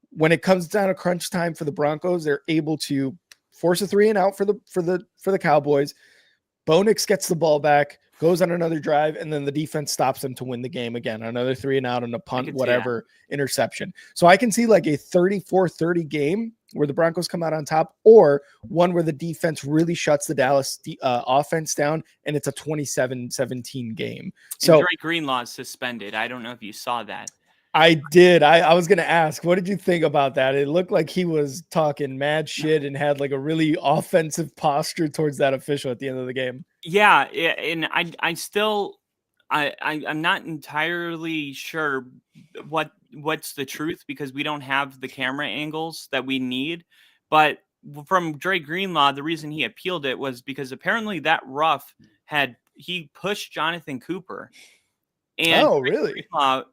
when it comes down to crunch time for the Broncos, they're able to force a 3 and out for the Cowboys. Bo Nix gets the ball back, goes on another drive, and then the defense stops them to win the game again. Another 3 and out and a punt, whatever, interception. So I can see like a 34-30 game where the Broncos come out on top, or one where the defense really shuts the Dallas offense down and it's a 27-17 game. So and Dre Greenlaw is suspended. I don't know if you saw that. I did. I was going to ask, what did you think about that? It looked like he was talking mad shit and had like a really offensive posture towards that official at the end of the game. Yeah. And I'm not entirely sure what's the truth, because we don't have the camera angles that we need. But from Dre Greenlaw, the reason he appealed it was because apparently that rough he pushed Jonathan Cooper. And really? Greenlaw,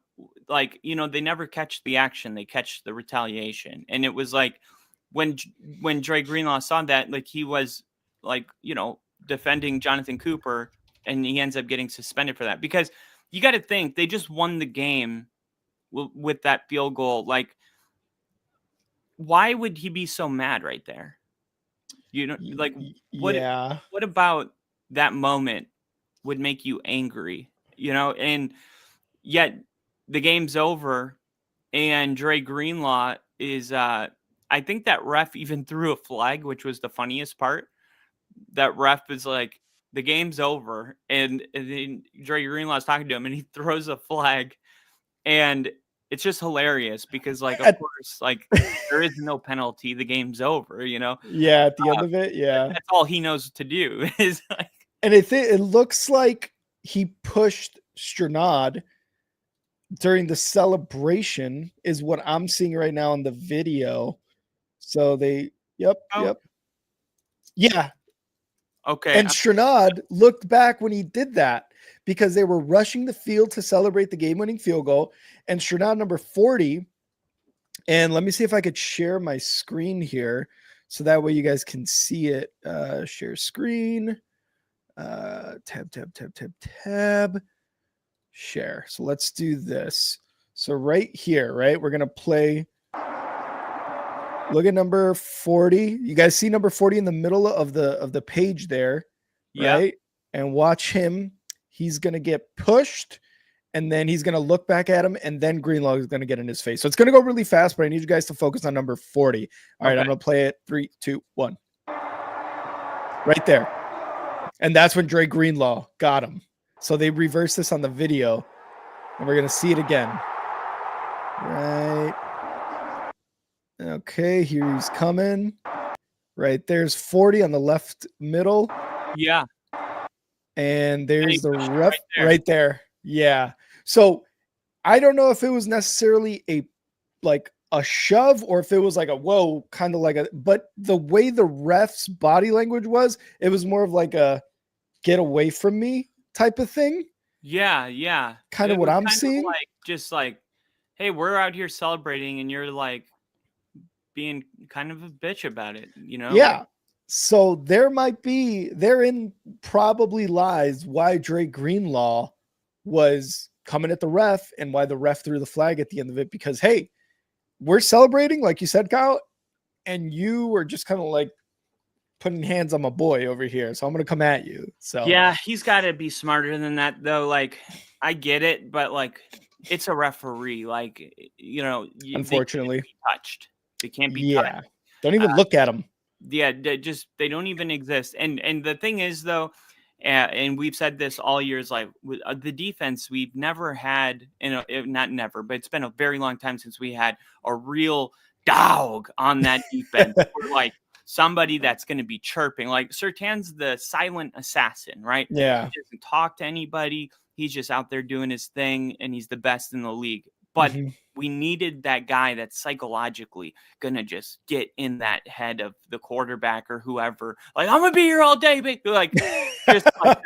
they never catch the action, they catch the retaliation. And it was like when Dre Greenlaw saw that, like he was defending Jonathan Cooper, and he ends up getting suspended for that. Because you got to think, they just won the game with that field goal. Like, why would he be so mad right there? What about that moment would make you angry? And yet the game's over, and Dre Greenlaw is, I think that ref even threw a flag, which was the funniest part. That ref is like, the game's over, and then Dre Greenlaw's talking to him, and he throws a flag, and it's just hilarious because, like, of course, like, there is no penalty. The game's over, you know? Yeah, at the end of it, yeah. That's all he knows to do is, like... And it looks like he pushed Strnad during the celebration is what I'm seeing right now in the video. So they, yep. Yeah. Okay. And Strnad looked back when he did that because they were rushing the field to celebrate the game-winning field goal. And Strnad, number 40, and let me see if I could share my screen here so that way you guys can see it. Share screen. Tab. Share. So let's do this. So right here, right? We're going to play. Look at number 40. You guys see number 40 in the middle of the page there, right? And watch him. He's going to get pushed, and then he's going to look back at him, and then Greenlaw is going to get in his face. So it's going to go really fast, but I need you guys to focus on number 40. All right, I'm going to play it. 3, 2, 1. Right there. And that's when Dre Greenlaw got him. So they reversed this on the video, and we're going to see it again. Right. Okay, here he's coming. Right, there's 40 on the left middle. Yeah. And there's the ref right there. Yeah. So I don't know if it was necessarily a shove or if it was like a whoa, kind of like but the way the ref's body language was, it was more of like a get away from me type of thing. Yeah. Kind of what I'm seeing. Like, just like, hey, we're out here celebrating and you're like being kind of a bitch about it, you know? Yeah. So therein probably lies why Dre Greenlaw was coming at the ref and why the ref threw the flag at the end of it, because, hey, we're celebrating, like you said, Kyle, and you were just kind of like putting hands on my boy over here. So I'm going to come at you. So yeah, he's got to be smarter than that though. Like, I get it, but like, it's a referee. Like, you know, unfortunately, they can't be touched. They can't be touched. Don't even look at them. Yeah, they don't even exist. And the thing is though, and we've said this all years, like with the defense, we've never had, not never, but it's been a very long time since we had a real dog on that defense. Or like somebody that's going to be chirping. Like Surtan's the silent assassin, right? Yeah, he doesn't talk to anybody. He's just out there doing his thing, and he's the best in the league. But we needed that guy that's psychologically going to just get in that head of the quarterback or whoever. Like, I'm going to be here all day. Like, just like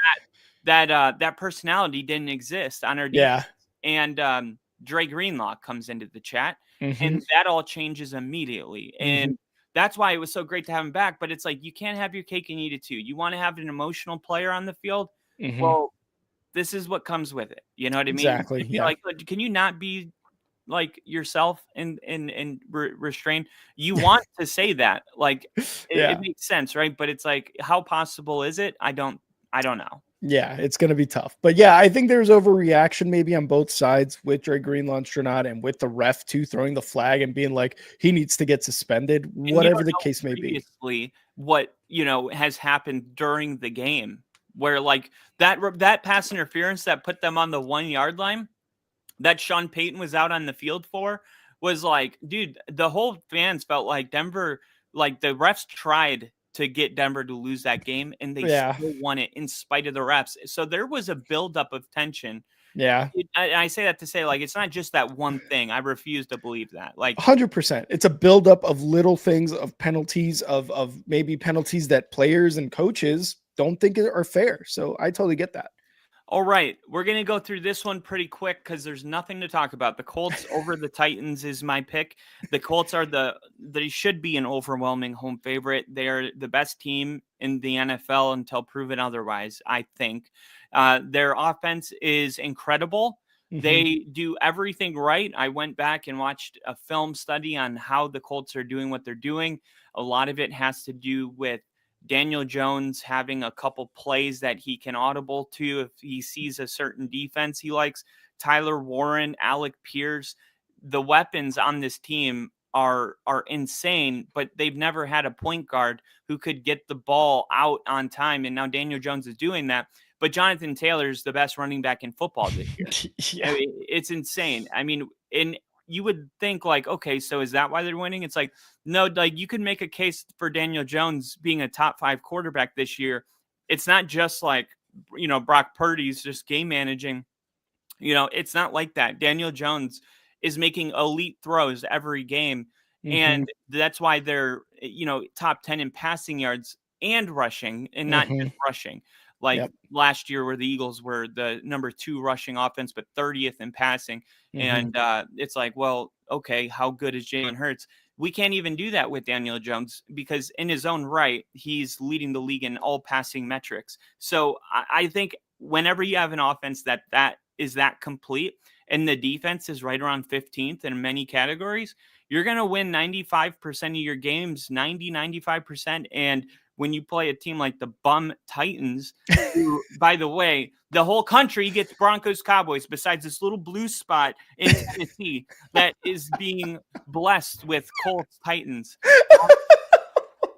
that personality didn't exist on our defense. Yeah. And Dre Greenlaw comes into the chat, and that all changes immediately. And that's why it was so great to have him back. But it's like, you can't have your cake and eat it too. You want to have an emotional player on the field? Well, this is what comes with it. You know what I mean? Exactly. Yeah. Like, can you not be like yourself and restrained? You want to say that, like, it makes sense, right? But it's like, how possible is it? I don't know. Yeah, it's going to be tough. But yeah, I think there's overreaction maybe on both sides with Dre Greenlaw and Strnad, and with the ref too throwing the flag and being like, he needs to get suspended, and whatever the case may be. What, has happened during the game where like that pass interference that put them on the 1 yard line that Sean Payton was out on the field for was like, dude, the whole fans felt like Denver, like the refs tried to get Denver to lose that game, and they still won it in spite of the refs. So there was a buildup of tension. Yeah. I say that to say, like, it's not just that one thing. I refuse to believe that. Like 100%. It's a buildup of little things, of penalties, of maybe penalties that players and coaches don't think are fair. So I totally get that. All right, we're going to go through this one pretty quick because there's nothing to talk about. The Colts over the Titans is my pick. The Colts they should be an overwhelming home favorite. They are the best team in the NFL until proven otherwise, I think. Their offense is incredible. They do everything right. I went back and watched a film study on how the Colts are doing what they're doing. A lot of it has to do with Daniel Jones having a couple plays that he can audible to if he sees a certain defense he likes. Tyler Warren, Alec Pierce, the weapons on this team are insane, but they've never had a point guard who could get the ball out on time. And now Daniel Jones is doing that. But Jonathan Taylor is the best running back in football this year. Yeah. I mean, it's insane. I mean, and you would think like, okay, so is that why they're winning? It's like, no, like you could make a case for Daniel Jones being a top 5 quarterback this year. It's not just like, Brock Purdy's just game managing. It's not like that. Daniel Jones is making elite throws every game. And that's why they're, top 10 in passing yards and rushing, and not just rushing. Like last year where the Eagles were the number 2 rushing offense, but 30th in passing. And it's like, well, okay, how good is Jalen Hurts? We can't even do that with Daniel Jones because in his own right, he's leading the league in all passing metrics. So I think whenever you have an offense that is that complete and the defense is right around 15th in many categories, you're going to win 95% of your games, 95%. And when you play a team like the bum Titans, who, by the way, the whole country gets Broncos Cowboys besides this little blue spot in Tennessee that is being blessed with Colts Titans.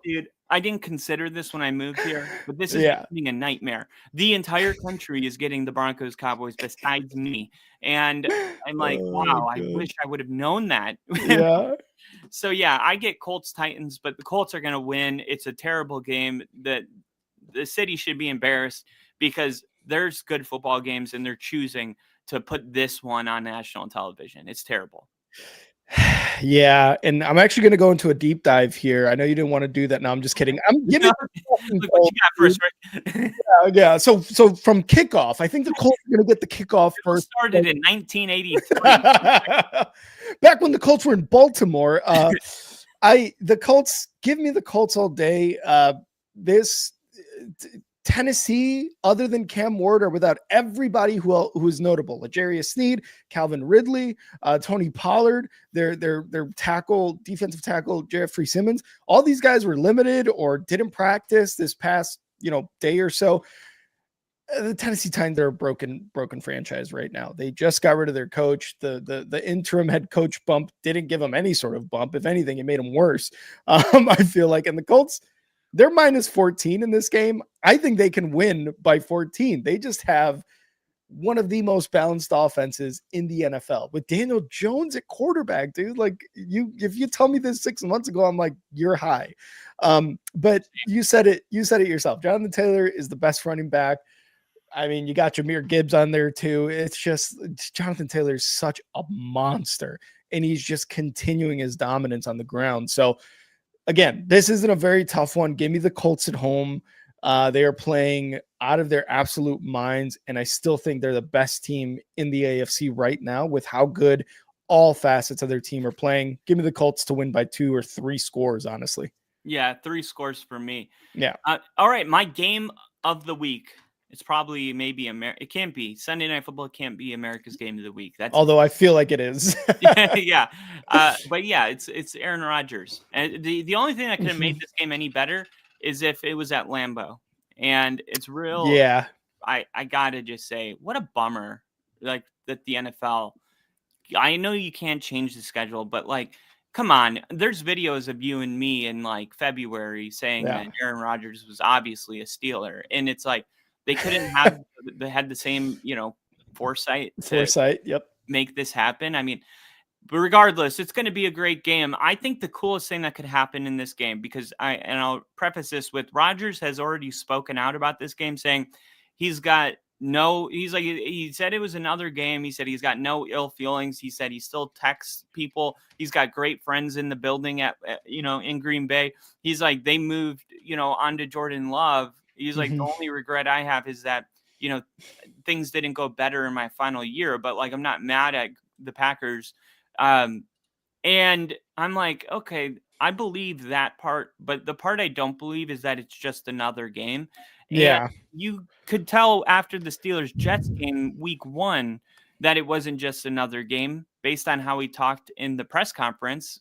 Dude, I didn't consider this when I moved here, but this is becoming a nightmare. The entire country is getting the Broncos Cowboys besides me. And I'm like, wow, I wish I would have known that. Yeah. So, yeah, I get Colts Titans, but the Colts are going to win. It's a terrible game. The city should be embarrassed because there's good football games and they're choosing to put this one on national television. It's terrible. Yeah, and I'm actually going to go into a deep dive here. I know you didn't want to do that. No, I'm just kidding. I'm giving Look what you got first, right? yeah. So from kickoff, I think the Colts are going to get the kickoff first. Started in 1983. Back when the Colts were in Baltimore. The Colts, give me the Colts all day. Tennessee, other than Cam Ward, are without everybody who is notable. L'Jarius Sneed, Calvin Ridley, Tony Pollard, their defensive tackle, Jeffrey Simmons. All these guys were limited or didn't practice this past day or so. The Tennessee Titans are a broken franchise right now. They just got rid of their coach. The interim head coach bump didn't give them any sort of bump. If anything, it made them worse. I feel like, and the Colts, they're minus 14 in this game. I think they can win by 14. They just have one of the most balanced offenses in the NFL with Daniel Jones at quarterback, dude. Like if you tell me this 6 months ago, I'm like, you're high. But you said it yourself. Jonathan Taylor is the best running back. I mean, you got Jahmyr Gibbs on there too. It's just Jonathan Taylor is such a monster and he's just continuing his dominance on the ground. So again, this isn't a very tough one. Give me the Colts at home. They are playing out of their absolute minds, and I still think they're the best team in the AFC right now with how good all facets of their team are playing. Give me the Colts to win by 2 or 3 scores, honestly. Yeah, 3 scores for me. Yeah. All right, my game of the week. It's probably maybe it can't be Sunday Night Football. Can't be America's game of the week. Although I feel like it is. Yeah. But yeah, it's Aaron Rodgers. And the only thing that could have made this game any better is if it was at Lambeau. And it's real. Yeah. I gotta just say, what a bummer. Like that the NFL. I know you can't change the schedule, but like, come on. There's videos of you and me in like February saying that Aaron Rodgers was obviously a Steeler, and it's like. They couldn't have they had the same, foresight to make this happen. I mean, but regardless, it's going to be a great game. I think the coolest thing that could happen in this game, because I'll preface this with Rodgers has already spoken out about this game saying he said it was another game. He said he's got no ill feelings. He said he still texts people. He's got great friends in the building in Green Bay. He's like, they moved, on to Jordan Love. He's like, the only regret I have is that, things didn't go better in my final year, but like, I'm not mad at the Packers. And I'm like, okay, I believe that part, but the part I don't believe is that it's just another game. Yeah. And you could tell after the Steelers-Jets game week 1 that it wasn't just another game based on how he talked in the press conference,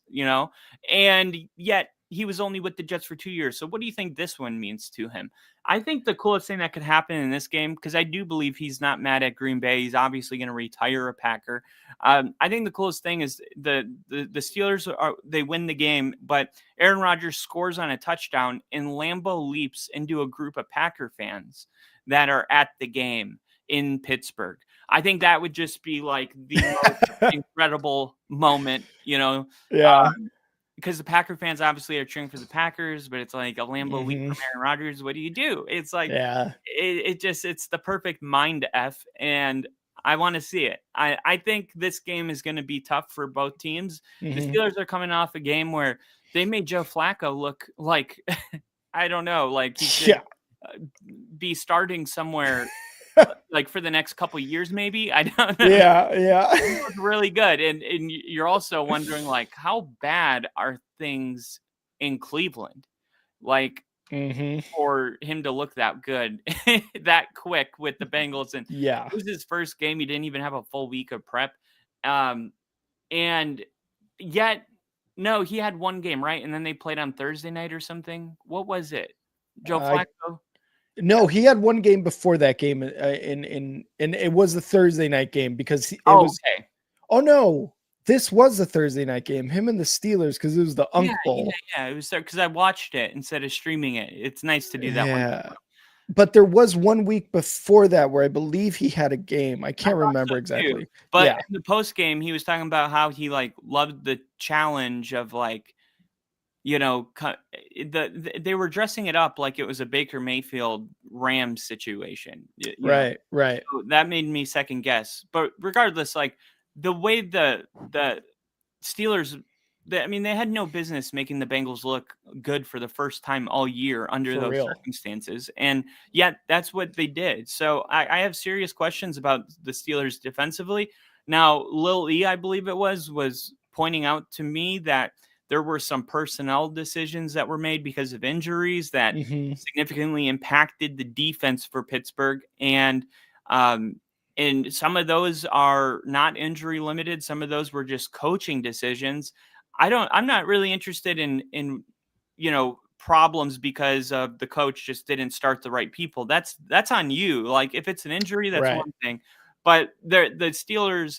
and yet he was only with the Jets for 2 years. So what do you think this one means to him? I think the coolest thing that could happen in this game, because I do believe he's not mad at Green Bay. He's obviously going to retire a Packer. I think the coolest thing is the Steelers they win the game, but Aaron Rodgers scores on a touchdown, and Lambeau leaps into a group of Packer fans that are at the game in Pittsburgh. I think that would just be like the most incredible moment, Yeah. Because the Packer fans obviously are cheering for the Packers, but it's like a Lambeau leap from Aaron Rodgers. What do you do? It's like, it's the perfect mind F, and I want to see it. I think this game is going to be tough for both teams. The Steelers are coming off a game where they made Joe Flacco look like, I don't know, like he should be starting somewhere like for the next couple of years, maybe. I don't know. Yeah. It was really good. And you're also wondering, like, how bad are things in Cleveland? Like, for him to look that good that quick with the Bengals. And it was his first game. He didn't even have a full week of prep. And yet, no, he had one game, right? And then they played on Thursday night or something. What was it? Joe Flacco? No, he had one game before that game, and it was the Thursday night game because okay. Oh no, this was the Thursday night game. Him and the Steelers, because it was the Unk Bowl. Yeah, it was there because I watched it instead of streaming it. It's nice to do that one. But there was 1 week before that where I believe he had a game. I can't remember exactly. But in the post game, he was talking about how he loved the challenge of they were dressing it up like it was a Baker Mayfield Rams situation. Right. So that made me second guess. But regardless, the way the Steelers, they had no business making the Bengals look good for the first time all year under those circumstances. And yet that's what they did. So I have serious questions about the Steelers defensively. Now, Lil E, I believe it was pointing out to me that there were some personnel decisions that were made because of injuries that significantly impacted the defense for Pittsburgh. And some of those are not injury limited. Some of those were just coaching decisions. I'm not really interested in problems because of the coach just didn't start the right people. That's on you. Like if it's an injury, that's one thing. But the Steelers,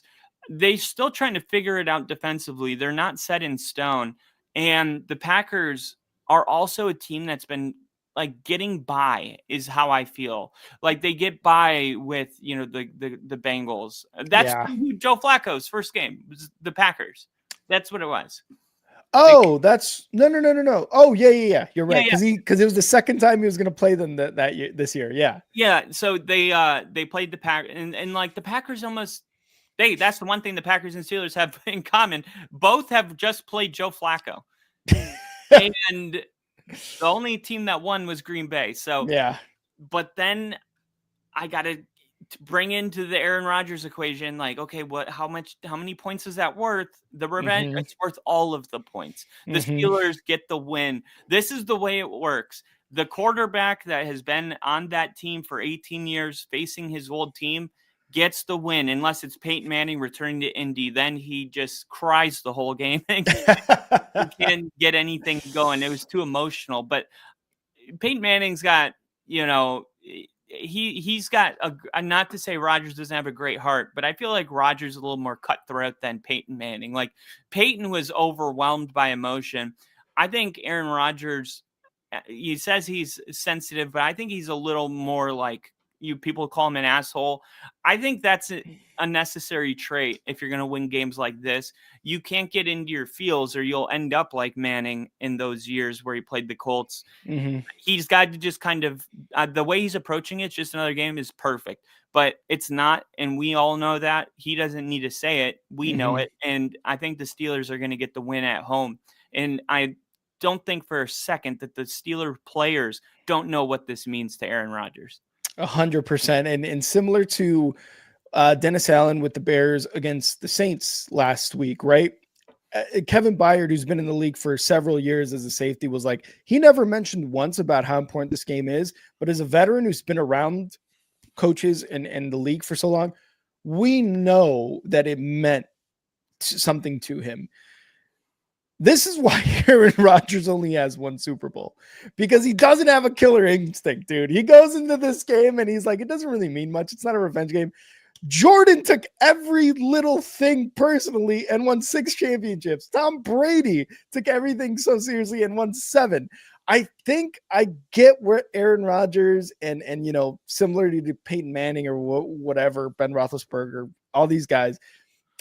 they're still trying to figure it out defensively. They're not set in stone. And the Packers are also a team that's been getting by, is how I feel. Like they get by with, the Bengals. That's Joe Flacco's first game was the Packers. That's what it was. Oh, that's no. Oh, yeah. You're right. Because it was the second time he was going to play them that year, this year. Yeah. Yeah. So they played the Packers, and the Packers almost. That's the one thing the Packers and Steelers have in common. Both have just played Joe Flacco. And the only team that won was Green Bay. So but then I got to bring into the Aaron Rodgers equation, okay, how many points is that worth? The revenge, it's worth all of the points. The Steelers get the win. This is the way it works. The quarterback that has been on that team for 18 years facing his old team gets the win, unless it's Peyton Manning returning to Indy. Then he just cries the whole game. He can't get anything going. It was too emotional. But Peyton Manning's got, he's got not to say Rodgers doesn't have a great heart, but I feel like Rodgers is a little more cutthroat than Peyton Manning. Like Peyton was overwhelmed by emotion. I think Aaron Rodgers, he says he's sensitive, but I think he's a little more people call him an asshole. I think that's a necessary trait if you're going to win games like this. You can't get into your feels or you'll end up like Manning in those years where he played the Colts. He's got to just kind of the way he's approaching it, just another game, is perfect. But it's not, and we all know that. He doesn't need to say it. We know it. And I think the Steelers are going to get the win at home. And I don't think for a second that the Steeler players don't know what this means to Aaron Rodgers. 100%. And similar to Dennis Allen with the Bears against the Saints last week, right? Kevin Byard, who's been in the league for several years as a safety, was he never mentioned once about how important this game is. But as a veteran who's been around coaches and the league for so long, we know that it meant something to him. This is why Aaron Rodgers only has one Super Bowl, because he doesn't have a killer instinct, dude. He goes into this game and he's like, it doesn't really mean much. It's not a revenge game. Jordan took every little thing personally and won 6 championships. Tom Brady took everything so seriously and won 7. I think I get where Aaron Rodgers and similar to Peyton Manning or whatever, Ben Roethlisberger, all these guys,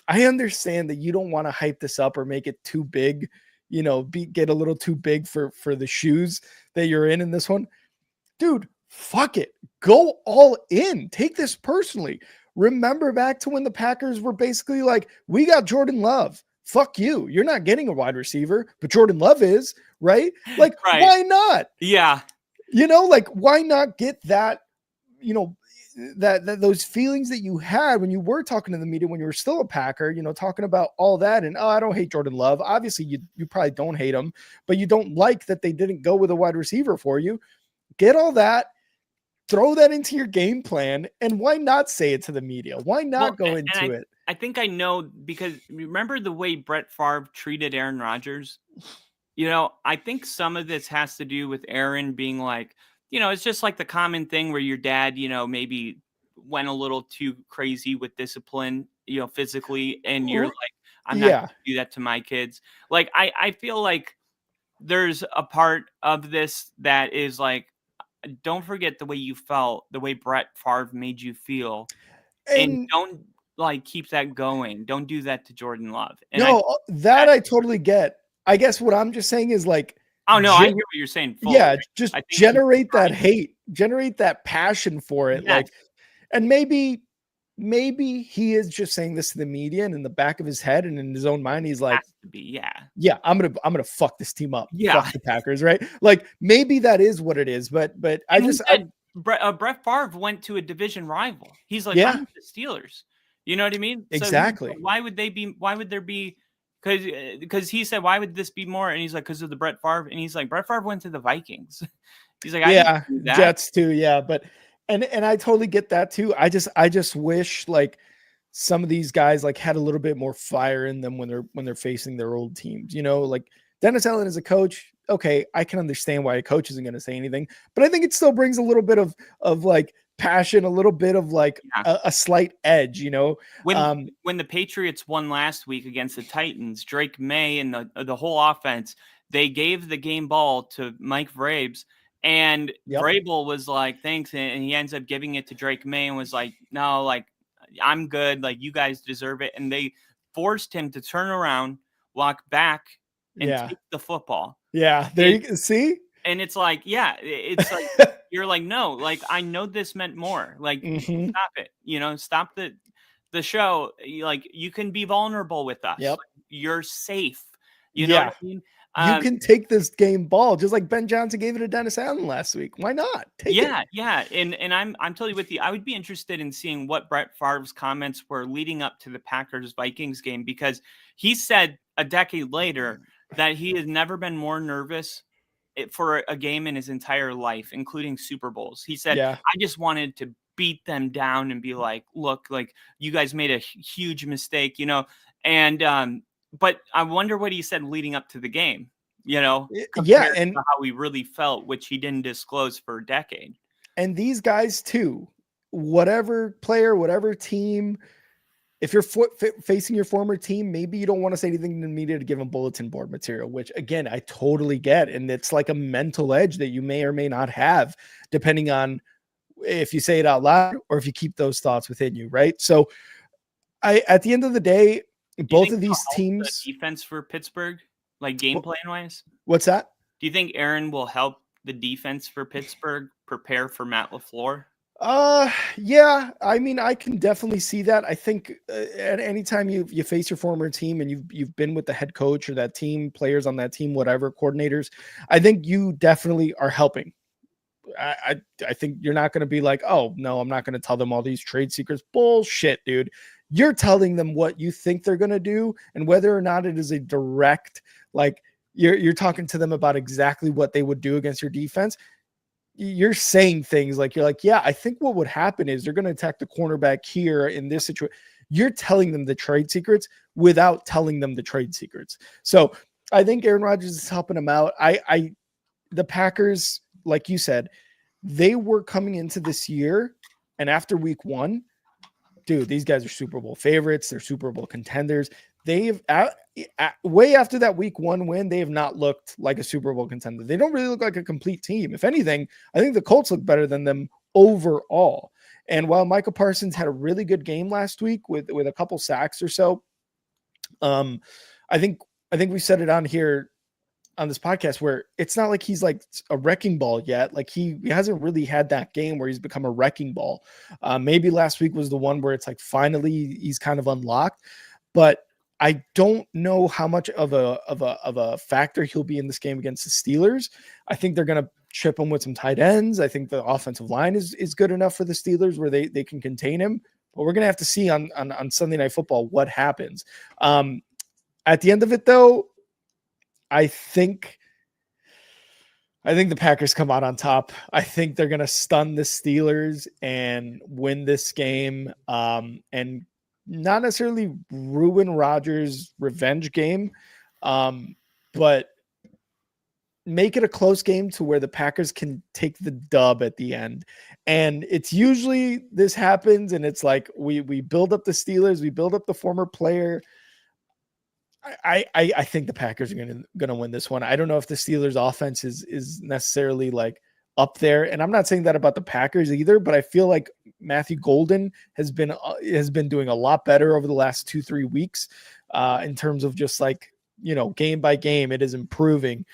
I understand that you don't want to hype this up or make it too big, get a little too big for the shoes that you're in this one. Dude, fuck it. Go all in. Take this personally. Remember back to when the Packers were basically like, we got Jordan Love. Fuck you. You're not getting a wide receiver, but Jordan Love is, right? Like, right. Why not? Yeah. Why not get that, that those feelings that you had when you were talking to the media, when you were still a Packer, talking about all that. And, I don't hate Jordan Love. Obviously you probably don't hate him, but you don't like that they didn't go with a wide receiver for you. Get all that. Throw that into your game plan, and why not say it to the media? Why not go into it? I think I know, because remember the way Brett Favre treated Aaron Rodgers? I think some of this has to do with Aaron being like, it's just like the common thing where your dad, maybe went a little too crazy with discipline, physically, and you're like, I'm not going to do that to my kids. Like, I feel like there's a part of this that is like, don't forget the way you felt, the way Brett Favre made you feel, and don't keep that going. Don't do that to Jordan Love. And I totally get. I guess what I'm just saying is like, I hear what you're saying. Fully. Yeah, just generate that hate, generate that passion for it. Yes. Like, and maybe he is just saying this to the media, and in the back of his head and in his own mind, he's like, I'm gonna fuck this team up. Yeah, fuck the Packers, right? Like, maybe that is what it is. But Brett Favre went to a division rival. He's like, I'm the Steelers. You know what I mean? Exactly. So why would there be? Because he said, why would this be more? And he's like, because of the Brett Favre. And he's like, Brett Favre went to the Vikings. He's like, Jets too. Yeah, but. And I totally get that too. I just wish like some of these guys like had a little bit more fire in them when they're facing their old teams. Like Dennis Allen as a coach. Okay, I can understand why a coach isn't going to say anything, but I think it still brings a little bit of like passion, a little bit of like a slight edge. When the Patriots won last week against the Titans, Drake May and the whole offense, they gave the game ball to Mike Vrabes. And Vrabel was like, thanks. And he ends up giving it to Drake May and was like, no, like, I'm good. Like, you guys deserve it. And they forced him to turn around, walk back, and take the football. Yeah. There you can see. And it's like, it's like, you're like, no, like, I know this meant more. Like, stop it. Stop the show. Like, you can be vulnerable with us. Yep. Like, you're safe. You know what I mean? You can take this game ball just like Ben Johnson gave it to Dennis Allen last week. Why not? Take it. Yeah. And I'm totally with you. I would be interested in seeing what Brett Favre's comments were leading up to the Packers-Vikings game, because he said a decade later that he has never been more nervous for a game in his entire life, including Super Bowls. He said, I just wanted to beat them down and be like, look, like, you guys made a huge mistake, and but I wonder what he said leading up to the game, and how he really felt, which he didn't disclose for a decade. And these guys too, whatever player, whatever team, if you're facing your former team, maybe you don't want to say anything to the media to give them bulletin board material, which again, I totally get. And it's like a mental edge that you may or may not have, depending on if you say it out loud or if you keep those thoughts within you. Right. So at the end of the day, both of these teams, the defense for Pittsburgh, like game plan wise. What's that? Do you think Aaron will help the defense for Pittsburgh prepare for Matt LaFleur? Yeah. I mean, I can definitely see that. I think at any time you face your former team and you've been with the head coach or that team, players on that team, whatever, coordinators, I think you definitely are helping. I think you're not going to be like, oh no, I'm not going to tell them all these trade secrets. Bullshit, dude. You're telling them what you think they're going to do, and whether or not it is a direct, like you're talking to them about exactly what they would do against your defense. You're saying things like, you're like, yeah, I think what would happen is they're going to attack the cornerback here in this situation. You're telling them the trade secrets without telling them the trade secrets. So I think Aaron Rodgers is helping him out. The Packers, like you said, they were coming into this year, and after week 1, dude, these guys are Super Bowl favorites. They're Super Bowl contenders. They've way after that week 1 win, they have not looked like a Super Bowl contender. They don't really look like a complete team. If anything, I think the Colts look better than them overall. And while Micah Parsons had a really good game last week with a couple sacks or so, I think we said it on here on this podcast where it's not like he's like a wrecking ball yet. Like he hasn't really had that game where he's become a wrecking ball. Maybe last week was the one where it's like finally he's kind of unlocked, but I don't know how much of a factor he'll be in this game against the Steelers. I think they're going to chip him with some tight ends. I think the offensive line is good enough for the Steelers where they can contain him, but we're going to have to see on Sunday Night Football what happens. At the end of it though, I think the Packers come out on top. I think they're going to stun the Steelers and win this game, and not necessarily ruin Rodgers' revenge game, but make it a close game to where the Packers can take the dub at the end. And it's usually this happens, and it's like we build up the Steelers, we build up the former player. I think the Packers are gonna win this one. I don't know if the Steelers offense is necessarily like up there, and I'm not saying that about the Packers either, but I feel like Matthew Golden has been doing a lot better over the last 2-3 weeks in terms of just like, you know, game by game it is improving.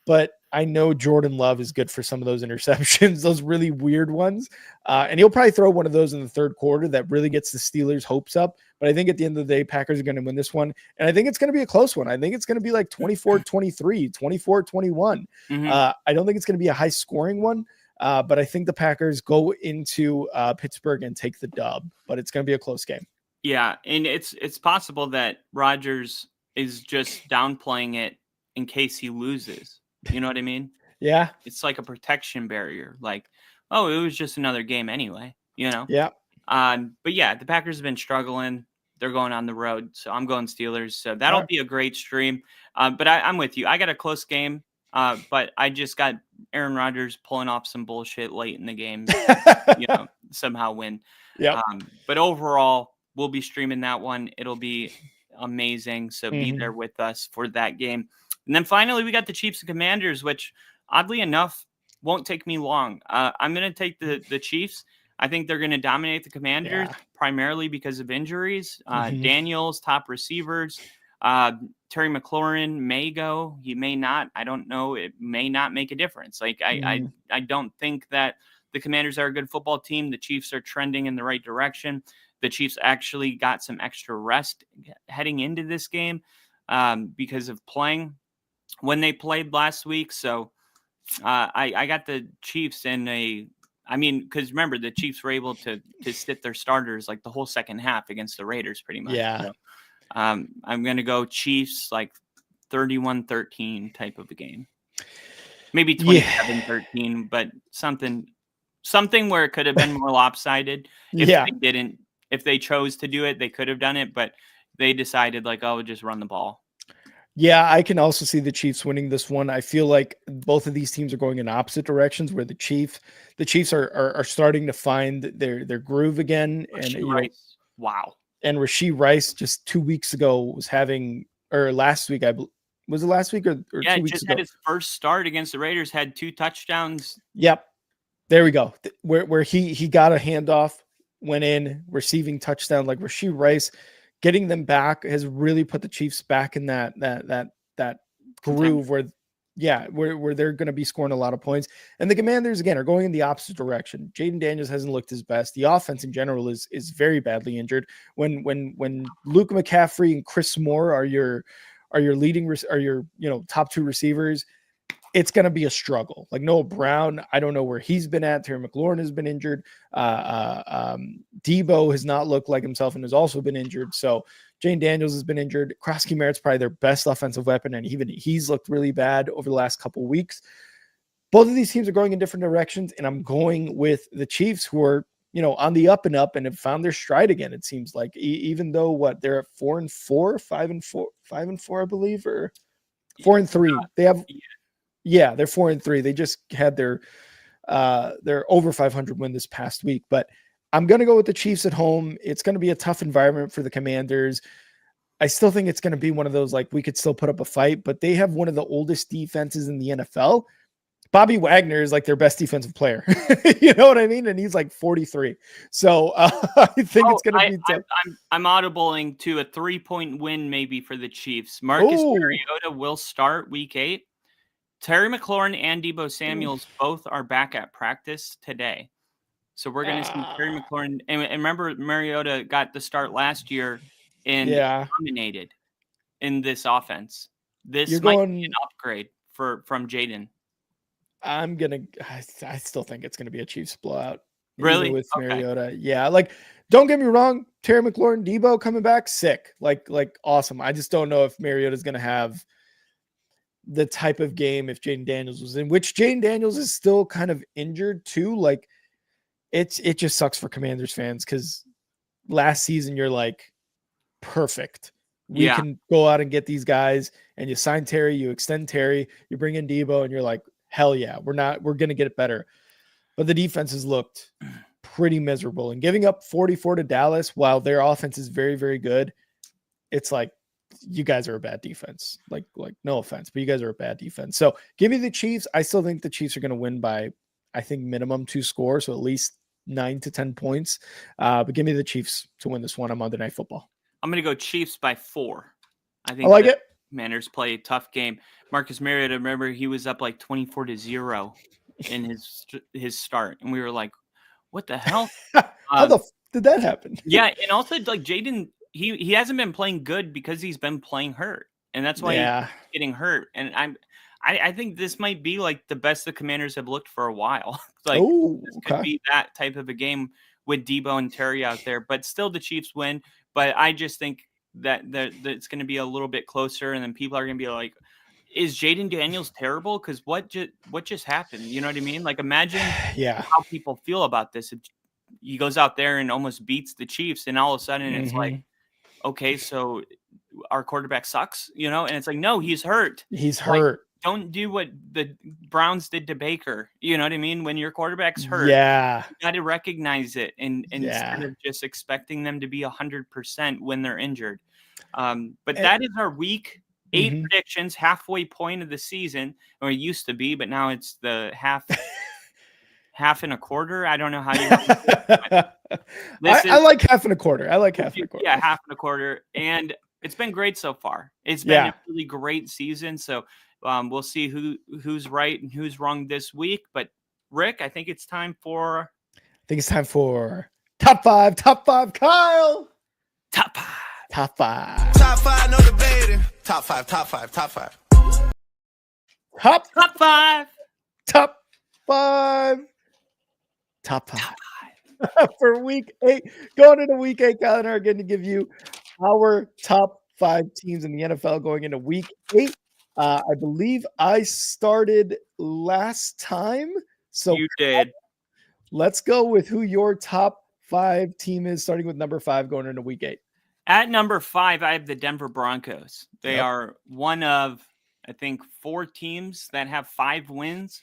But I know Jordan Love is good for some of those interceptions, those really weird ones. And he'll probably throw one of those in the third quarter that really gets the Steelers' hopes up. But I think at the end of the day, Packers are going to win this one. And I think it's going to be a close one. I think it's going to be like 24-23, 24-21. I don't think it's going to be a high scoring one. But I think the Packers go into Pittsburgh and take the dub. But it's going to be a close game. Yeah, and it's possible that Rodgers is just downplaying it in case he loses. You know what I mean? Yeah. It's like a protection barrier. Like, oh, it was just another game anyway, you know? Yeah. But yeah, the Packers have been struggling. They're going on the road. So I'm going Steelers. So that'll be a great stream. But I'm with you. I got a close game. But I just got Aaron Rodgers pulling off some bullshit late in the game, you know, somehow win. Yeah. But overall, we'll be streaming that one. It'll be amazing. So be there with us for that game. And then finally, we got the Chiefs and Commanders, which oddly enough won't take me long. I'm going to take the Chiefs. I think they're going to dominate the Commanders primarily because of injuries. Daniels, top receivers. Terry McLaurin may go. He may not. I don't know. It may not make a difference. Like I don't think that the Commanders are a good football team. The Chiefs are trending in the right direction. The Chiefs actually got some extra rest heading into this game because of playing when they played last week. So I got the Chiefs because remember, the Chiefs were able to sit their starters like the whole second half against the Raiders pretty much. Yeah. So, I'm going to go Chiefs like 31-13 type of a game. Maybe 27-13, but something where it could have been more lopsided. If they chose to do it, they could have done it, but they decided like, oh, we'll just run the ball. Yeah, I can also see the Chiefs winning this one. I feel like both of these teams are going in opposite directions, where the Chiefs are starting to find their groove again. Wow. And Rashee Rice just 2 weeks ago was last week, was it last week or 2 weeks ago? Just had his first start against the Raiders, had 2 touchdowns. Yep. There we go. Where he got a handoff, went in, receiving touchdown. Like Rashee Rice, getting them back has really put the Chiefs back in that groove where they're going to be scoring a lot of points. And the Commanders, again, are going in the opposite direction. Jaden Daniels hasn't looked his best. The offense in general is very badly injured. When Luke McCaffrey and Chris Moore are your top 2 receivers, it's going to be a struggle. Like Noah Brown, I don't know where he's been at. Terry McLaurin has been injured. Debo has not looked like himself and has also been injured. So Jane Daniels has been injured. Krosky Merritt's probably their best offensive weapon, and even he's looked really bad over the last couple of weeks. Both of these teams are going in different directions, and I'm going with the Chiefs, who are, on the up and up and have found their stride again. It seems like, even though they're at 4-4, 5-4, I believe, or 4-3. They have, yeah, they're 4-3. They just had their over 500 win this past week, but I'm going to go with the Chiefs at home. It's going to be a tough environment for the Commanders. I still think it's going to be one of those, like, we could still put up a fight, but they have one of the oldest defenses in the NFL. Bobby Wagner is like their best defensive player. You know what I mean? And he's like 43. So I think it's going to be tough. I'm audibling to a 3-point win maybe for the Chiefs. Marcus Mariota will start week 8. Terry McLaurin and Deebo Samuels both are back at practice today. So we're going to see Terry McLaurin. And remember, Mariota got the start last year and dominated in this offense. This might be an upgrade from Jaden. I still think it's gonna be a Chiefs blowout. Really? With Mariota. Okay. Yeah. Like, don't get me wrong, Terry McLaurin, Deebo coming back, sick. Like awesome. I just don't know if Mariota's gonna have the type of game if Jaden Daniels was in, which Jaden Daniels is still kind of injured too. Like, it just sucks for Commanders fans because last season you're like, perfect. We can go out and get these guys, and you sign Terry, you extend Terry, you bring in Deebo, and you're like, hell yeah, we're going to get it better. But the defense has looked pretty miserable, and giving up 44 to Dallas while their offense is very, very good. It's like, you guys are a bad defense. Like no offense, but you guys are a bad defense. So give me the Chiefs. I still think the Chiefs are going to win by, I think, minimum 2 scores. So at least 9 to 10 points. But give me the Chiefs to win this one on Monday Night Football. I'm going to go Chiefs by 4. I think I like it. Commanders play a tough game. Marcus Mariota, remember, he was up like 24-0 in his start, and we were like, "What the hell? How did that happen?" Yeah, and also like Jaden, he hasn't been playing good because he's been playing hurt, and that's why he's getting hurt. And I think this might be like the best the Commanders have looked for a while. Like, this could be that type of a game with Deebo and Terry out there, but still the Chiefs win. But I just think that it's going to be a little bit closer, and then people are going to be like, is Jaden Daniels terrible? Because what just happened? You know what I mean? Like, imagine how people feel about this. If he goes out there and almost beats the Chiefs, and all of a sudden it's like, okay, so our quarterback sucks, you know? And it's like, no, he's hurt. He's hurt. Don't do what the Browns did to Baker. You know what I mean? When your quarterback's hurt, you got to recognize it and instead of just expecting them to be 100% when they're injured. But that is our week 8 predictions, halfway point of the season, or it used to be, but now it's the half and a quarter. I don't know how you I like half and a quarter. I like half and a quarter. Yeah, half and a quarter. And it's been great so far. It's been a really great season. So we'll see who's right and who's wrong this week. But Rick, I think it's time for top five, Kyle. Top five, no debating. Top five. Top five. For week 8. Going into week 8, Kyle and I are going to give you our top 5 teams in the NFL going into week 8. I believe I started last time. So you did. Let's go with who your top 5 team is, starting with number 5 going into week 8. At number 5, I have the Denver Broncos. They are one of, I think, 4 teams that have 5 wins.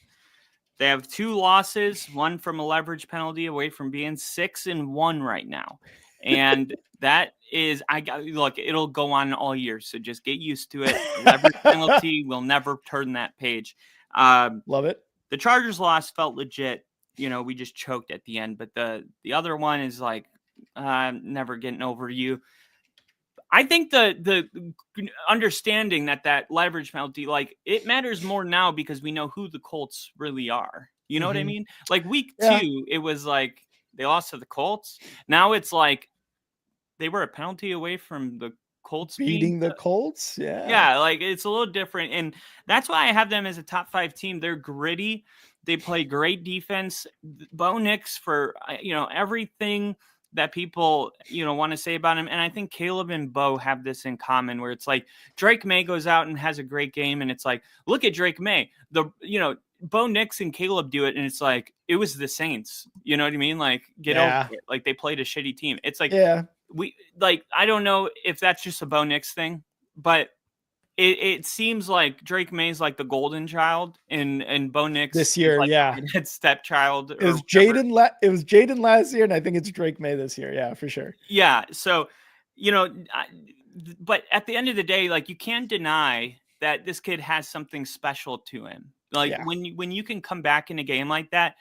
They have 2 losses, one from a leverage penalty away from being 6-1 right now. And that is, look, it'll go on all year. So just get used to it. Leverage penalty will never turn that page. Love it. The Chargers loss felt legit. You know, we just choked at the end. But the other one is like, never getting over you. I think the understanding that leverage penalty, like, it matters more now because we know who the Colts really are. You know what I mean? Like week 2, it was like they lost to the Colts. Now it's like they were a penalty away from the Colts beating the Colts. Yeah, like it's a little different, and that's why I have them as a top 5 team. They're gritty. They play great defense. Bo Nix for everything that people, want to say about him. And I think Caleb and Bo have this in common where it's like Drake May goes out and has a great game. And it's like, look at Drake May, Bo Nix and Caleb do it. And it's like, it was the Saints, you know what I mean? Like get over it. Like they played a shitty team. It's like, I don't know if that's just a Bo Nix thing, but it seems like Drake May's like the golden child, and Bo Nix this year, like yeah, the stepchild. It was Jaden. It was Jaden last year, and I think it's Drake May this year. Yeah, for sure. Yeah. So, but at the end of the day, like, you can't deny that this kid has something special to him. Like, when you can come back in a game like that,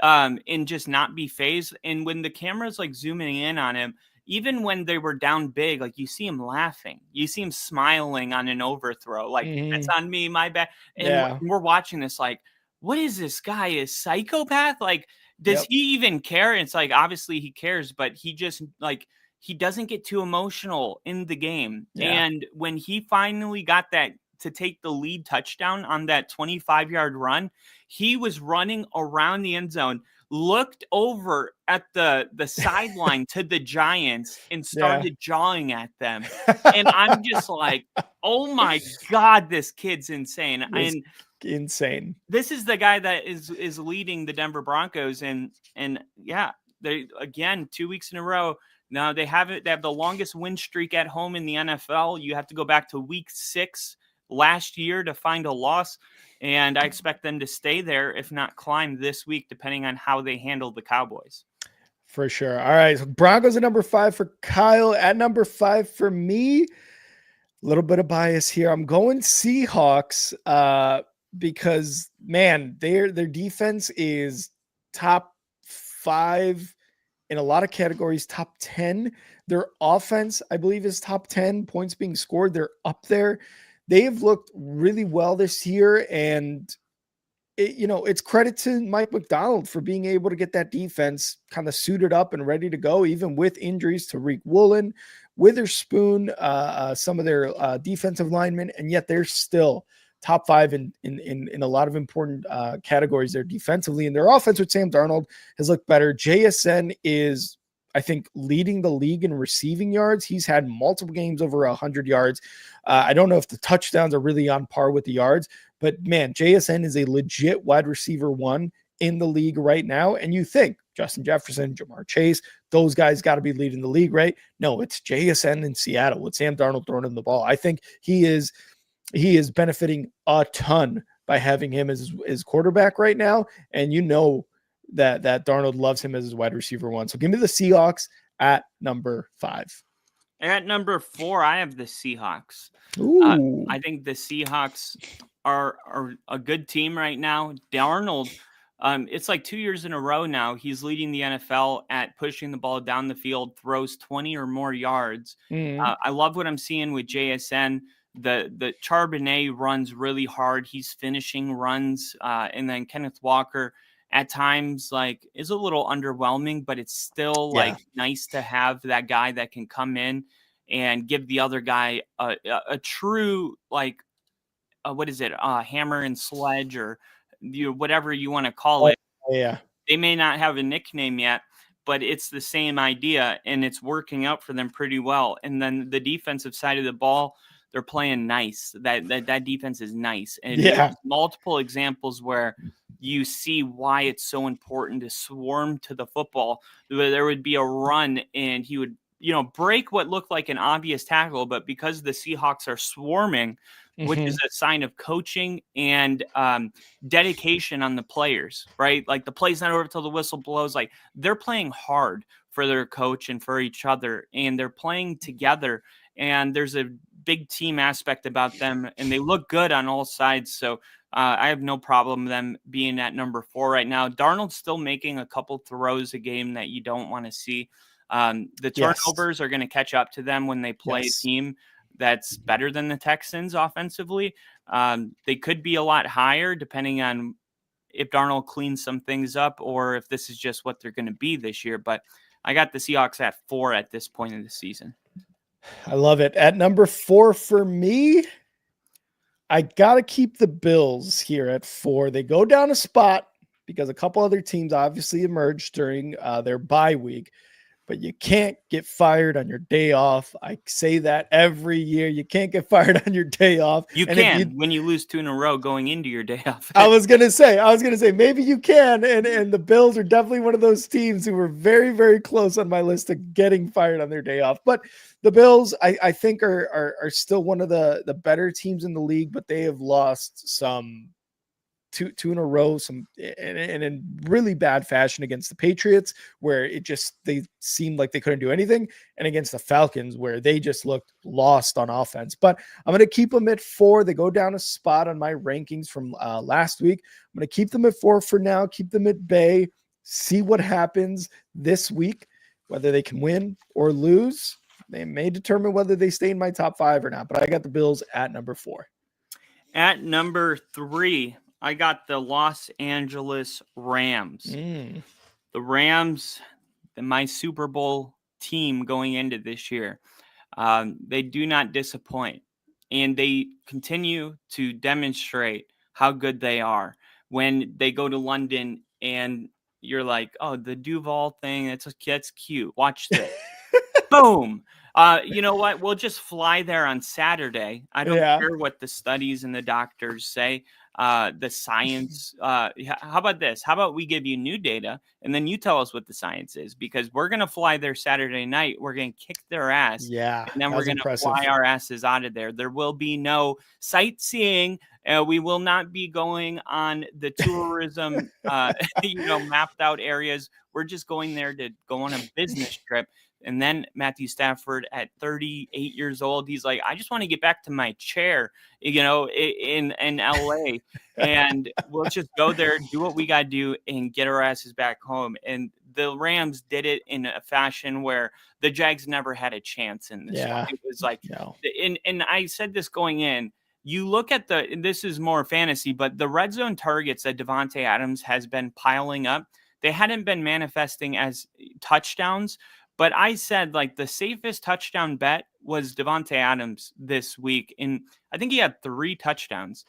and just not be phased, and when the camera's like zooming in on him, even when they were down big, like, you see him laughing, you see him smiling on an overthrow, like, that's on me, my bad. And we're watching this, like, what is this guy, a psychopath? Like, does he even care? And it's like, obviously he cares, but he just, like, he doesn't get too emotional in the game. And when he finally got that to take the lead touchdown on that 25-yard run, he was running around the end zone, looked over at the sideline to the Giants, and started jawing at them. And I'm just like, oh my God, this kid's insane. Insane. This is the guy that is leading the Denver Broncos, and they, again, 2 weeks in a row. Now they have the longest win streak at home in the NFL. You have to go back to week 6 last year to find a loss, and I expect them to stay there, if not climb this week, depending on how they handle the Cowboys. For sure. All right, so Broncos at number 5 for Kyle. At number 5 for me, a little bit of bias here. I'm going Seahawks because, man, their defense is top 5 in a lot of categories, top 10. Their offense, I believe, is top 10 points being scored. They're up there. They have looked really well this year, and it's credit to Mike Macdonald for being able to get that defense kind of suited up and ready to go, even with injuries to Tariq Woolen, Witherspoon, some of their defensive linemen, and yet they're still top 5 in a lot of important categories there defensively. And their offense with Sam Darnold has looked better. JSN is, I think, leading the league in receiving yards. He's had multiple games over 100 yards. I don't know if the touchdowns are really on par with the yards, but man, JSN is a legit wide receiver 1 in the league right now. And you think Justin Jefferson, Jamar Chase, those guys got to be leading the league, right? No, it's JSN in Seattle with Sam Darnold throwing him the ball. I think he is benefiting a ton by having him as quarterback right now. And that Darnold loves him as his wide receiver 1. So give me the Seahawks at number 5. At number 4, I have the Seahawks. I think the Seahawks are a good team right now. Darnold, it's like 2 years in a row now, he's leading the NFL at pushing the ball down the field, throws 20 or more yards. I love what I'm seeing with JSN. The Charbonnet runs really hard. He's finishing runs. And then Kenneth Walker at times, like, is a little underwhelming, but it's still like nice to have that guy that can come in and give the other guy a true, like, what is it? Hammer and sledge, or whatever you want to call it. Yeah. They may not have a nickname yet, but it's the same idea, and it's working out for them pretty well. And then the defensive side of the ball, they're playing nice. That defense is nice. And there's multiple examples where you see why it's so important to swarm to the football. There would be a run, and he would, break what looked like an obvious tackle, but because the Seahawks are swarming, which is a sign of coaching and dedication on the players, right? Like, the play's not over till the whistle blows. Like, they're playing hard for their coach and for each other, and they're playing together, and there's a big team aspect about them, and they look good on all sides. So I have no problem them being at number 4 right now. Darnold's still making a couple throws a game that you don't want to see. The turnovers are going to catch up to them when they play a team that's better than the Texans offensively. They could be a lot higher depending on if Darnold cleans some things up or if this is just what they're going to be this year. But I got the Seahawks at 4 at this point in the season. I love it. At number 4 for me, I got to keep the Bills here at 4. They go down a spot because a couple other teams obviously emerged during their bye week. but you can't get fired on your day off. I say that every year. You can't get fired on your day off. You can when you lose 2 in a row going into your day off. I was gonna say maybe you can, and the Bills are definitely one of those teams who were very, very close on my list of getting fired on their day off. But the Bills, I think, are still one of the better teams in the league, but they have lost some two in a row, and in really bad fashion against the Patriots, where they seemed like they couldn't do anything, and against the Falcons, where they just looked lost on offense. But I'm going to keep them at 4. They go down a spot on my rankings from last week. I'm going to keep them at 4 for now, keep them at bay, see what happens this week, whether they can win or lose. They may determine whether they stay in my top 5 or not, but I got the Bills at number 4. At number 3, I got the Los Angeles Rams. The Rams, my Super Bowl team going into this year. They do not disappoint, and they continue to demonstrate how good they are. When they go to London and you're like, oh, the Duval thing, that's cute. Watch this. Boom. You know what? We'll just fly there on Saturday. I don't care what the studies and the doctors say. The science. How about this? How about we give you new data and then you tell us what the science is? Because we're going to fly there Saturday night. We're going to kick their ass. Yeah. And then we're going to fly our asses out of there. There will be no sightseeing. We will not be going on the tourism, mapped out areas. We're just going there to go on a business trip. And then Matthew Stafford at 38 years old, he's like, I just want to get back to my chair, in LA, and we'll just go there, do what we got to do, and get our asses back home. And the Rams did it in a fashion where the Jags never had a chance in this one. It was like, and I said this going in, you look at this is more fantasy, but the red zone targets that Davante Adams has been piling up, they hadn't been manifesting as touchdowns. But I said, like, the safest touchdown bet was Davante Adams this week. And I think he had 3 touchdowns.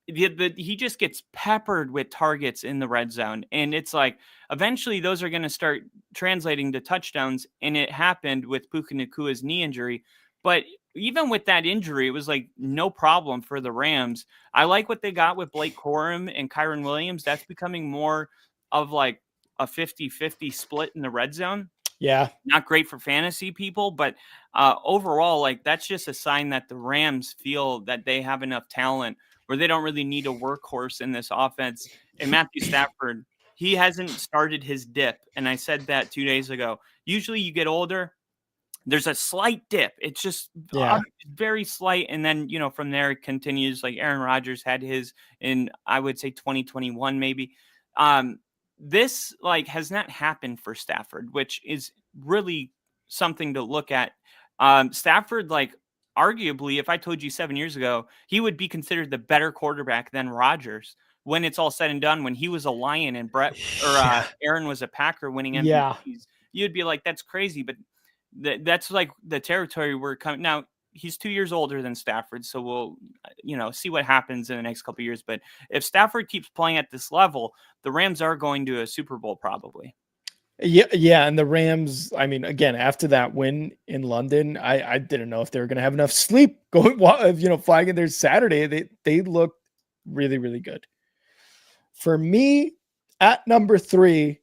He just gets peppered with targets in the red zone. And it's like, eventually those are going to start translating to touchdowns. And it happened with Puka Nakua's knee injury. But even with that injury, it was like no problem for the Rams. I like what they got with Blake Corum and Kyron Williams. That's becoming more of like a 50-50 split in the red zone. Yeah. Not great for fantasy people, but overall, like, that's just a sign that the Rams feel that they have enough talent where they don't really need a workhorse in this offense. And Matthew Stafford, he hasn't started his dip. And I said that 2 days ago. Usually you get older, there's a slight dip. It's just very slight. And then, from there it continues. Like Aaron Rodgers had his in, I would say 2021, maybe. This has not happened for Stafford, which is really something to look at. Stafford, arguably, if I told you 7 years ago, he would be considered the better quarterback than Rodgers when it's all said and done. When he was a Lion and Aaron was a Packer winning MVPs, you'd be like, that's crazy. But that's like the territory we're coming now. He's 2 years older than Stafford, so we'll, see what happens in the next couple of years. But if Stafford keeps playing at this level, the Rams are going to a Super Bowl probably. Yeah, and the Rams, I mean, again, after that win in London, I didn't know if they were going to have enough sleep flying in there Saturday. They looked really, really good. For me, at number 3,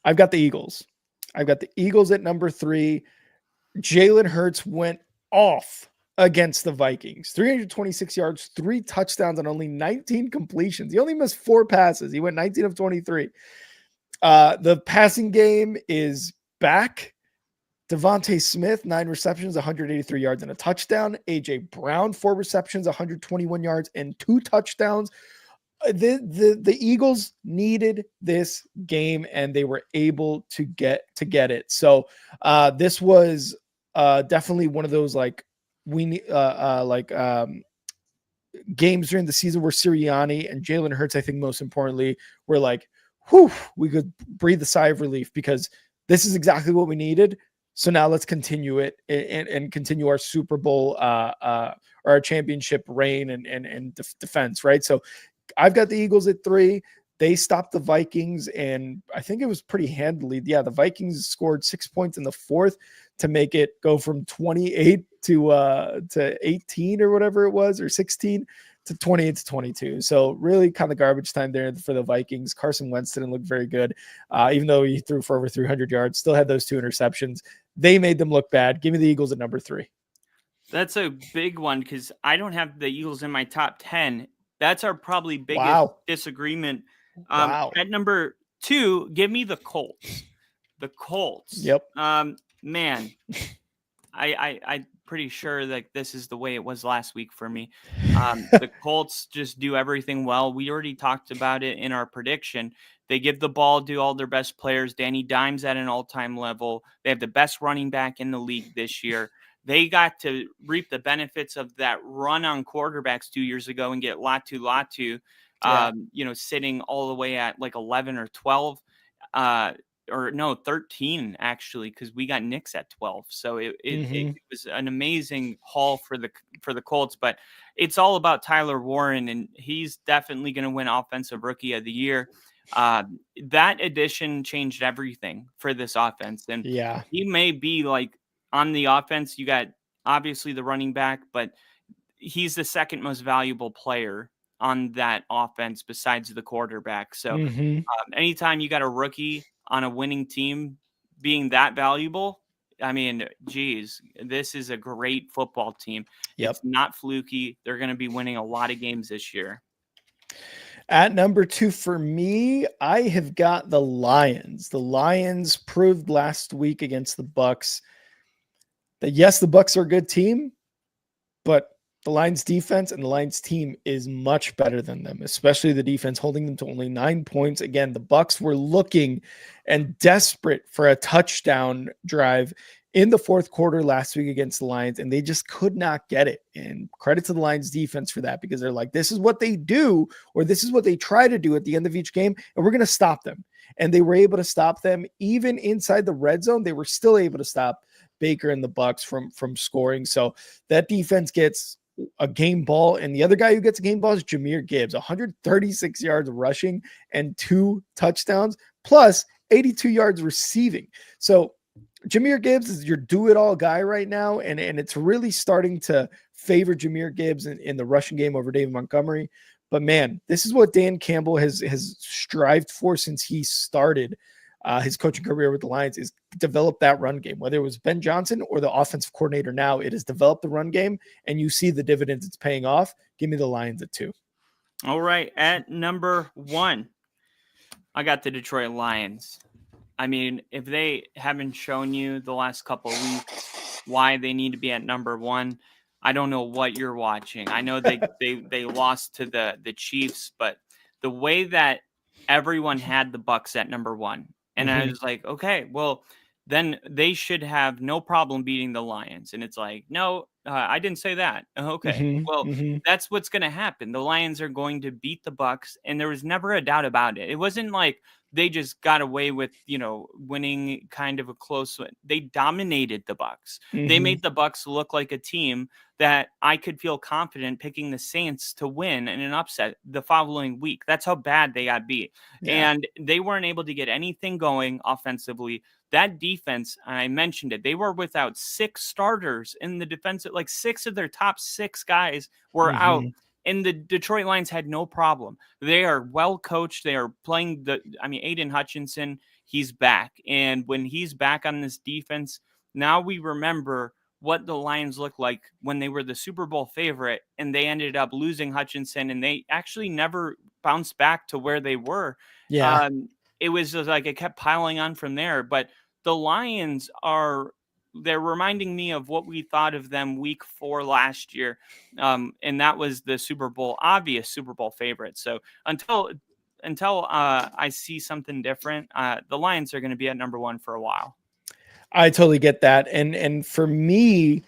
I've got the Eagles. I've got the Eagles at number 3. Jalen Hurts went off against the Vikings. 326 yards, 3 touchdowns on only 19 completions. He only missed 4 passes. He went 19 of 23. The passing game is back. Devontae Smith, 9 receptions, 183 yards and a touchdown. AJ Brown, 4 receptions, 121 yards and 2 touchdowns. The Eagles needed this game and they were able to get it. So this was definitely one of those games during the season where Sirianni and Jalen Hurts, I think most importantly, were like, whew, we could breathe a sigh of relief because this is exactly what we needed. So now let's continue it and continue our Super Bowl or our championship reign and defense, right? So I've got the Eagles at 3. they stopped the Vikings, and I think it was pretty handily. Yeah, the Vikings scored 6 points in the fourth to make it go from 28 to 18 or whatever it was, or 16 to 28 to 22. So really kind of garbage time there for the Vikings. Carson Wentz didn't look very good, even though he threw for over 300 yards, still had those 2 interceptions. They made them look bad. Give me the Eagles at number 3. That's a big one because I don't have the Eagles in my top 10. That's our probably biggest disagreement. At number 2, give me the Colts. The Colts. Yep. Man, I'm pretty sure that this is the way it was last week for me. The Colts just do everything well. We already talked about it in our prediction. They give the ball to all their best players. Danny Dimes at an all-time level. They have the best running back in the league this year. They got to reap the benefits of that run on quarterbacks 2 years ago and get Latu, sitting all the way at like 11 or 12, or no, 13 actually, because we got Knicks at 12. So it was an amazing haul for the Colts. But it's all about Tyler Warren, and he's definitely going to win Offensive Rookie of the Year. That addition changed everything for this offense, and he may be like. On the offense, you got obviously the running back, but he's the second most valuable player on that offense besides the quarterback. So anytime you got a rookie on a winning team being that valuable, I mean, geez, this is a great football team. Yep. It's not fluky. They're going to be winning a lot of games this year. At number 2 for me, I have got the Lions. The Lions proved last week against the Bucs that yes, the Bucs are a good team, but the Lions defense and the Lions team is much better than them, especially the defense holding them to only 9 points. Again, the Bucs were looking and desperate for a touchdown drive in the fourth quarter last week against the Lions, and they just could not get it. And credit to the Lions defense for that, because they're like, this is what they do, or this is what they try to do at the end of each game, and we're going to stop them. And they were able to stop them even inside the red zone. They were still able to stop Baker and the Bucs from scoring. So that defense gets a game ball, and the other guy who gets a game ball is Jahmyr Gibbs, 136 yards rushing and 2 touchdowns, plus 82 yards receiving. So Jahmyr Gibbs is your do-it-all guy right now, and it's really starting to favor Jahmyr Gibbs in the rushing game over David Montgomery. But man, this is what Dan Campbell has strived for since he started his coaching career with the Lions, is develop that run game. Whether it was Ben Johnson or the offensive coordinator now, it has developed the run game, and you see the dividends it's paying off. Give me the Lions at 2. All right, at number 1, I got the Detroit Lions. I mean, if they haven't shown you the last couple of weeks why they need to be at number 1, I don't know what you're watching. I know they lost to the Chiefs, but the way that everyone had the Bucs at number 1, and I was like, okay, well, then they should have no problem beating the Lions. And it's like, no, I didn't say that. Okay, that's what's going to happen. The Lions are going to beat the Bucs, and there was never a doubt about it. It wasn't like they just got away with, winning kind of a close one. They dominated the Bucs. They made the Bucs look like a team that I could feel confident picking the Saints to win in an upset the following week. That's how bad they got beat. Yeah. And they weren't able to get anything going offensively. That defense, and I mentioned it, they were without 6 starters in the defensive, like 6 of their top 6 guys were out. And the Detroit Lions had no problem. They are well coached. They are playing Aiden Hutchinson, he's back. And when he's back on this defense, now we remember what the Lions looked like when they were the Super Bowl favorite, and they ended up losing Hutchinson, and they actually never bounced back to where they were. Yeah. It was just like it kept piling on from there. But the Lions they're reminding me of what we thought of them week 4 last year. And that was the obvious Super Bowl favorite. So until I see something different, the Lions are going to be at number 1 for a while. I totally get that. And for me,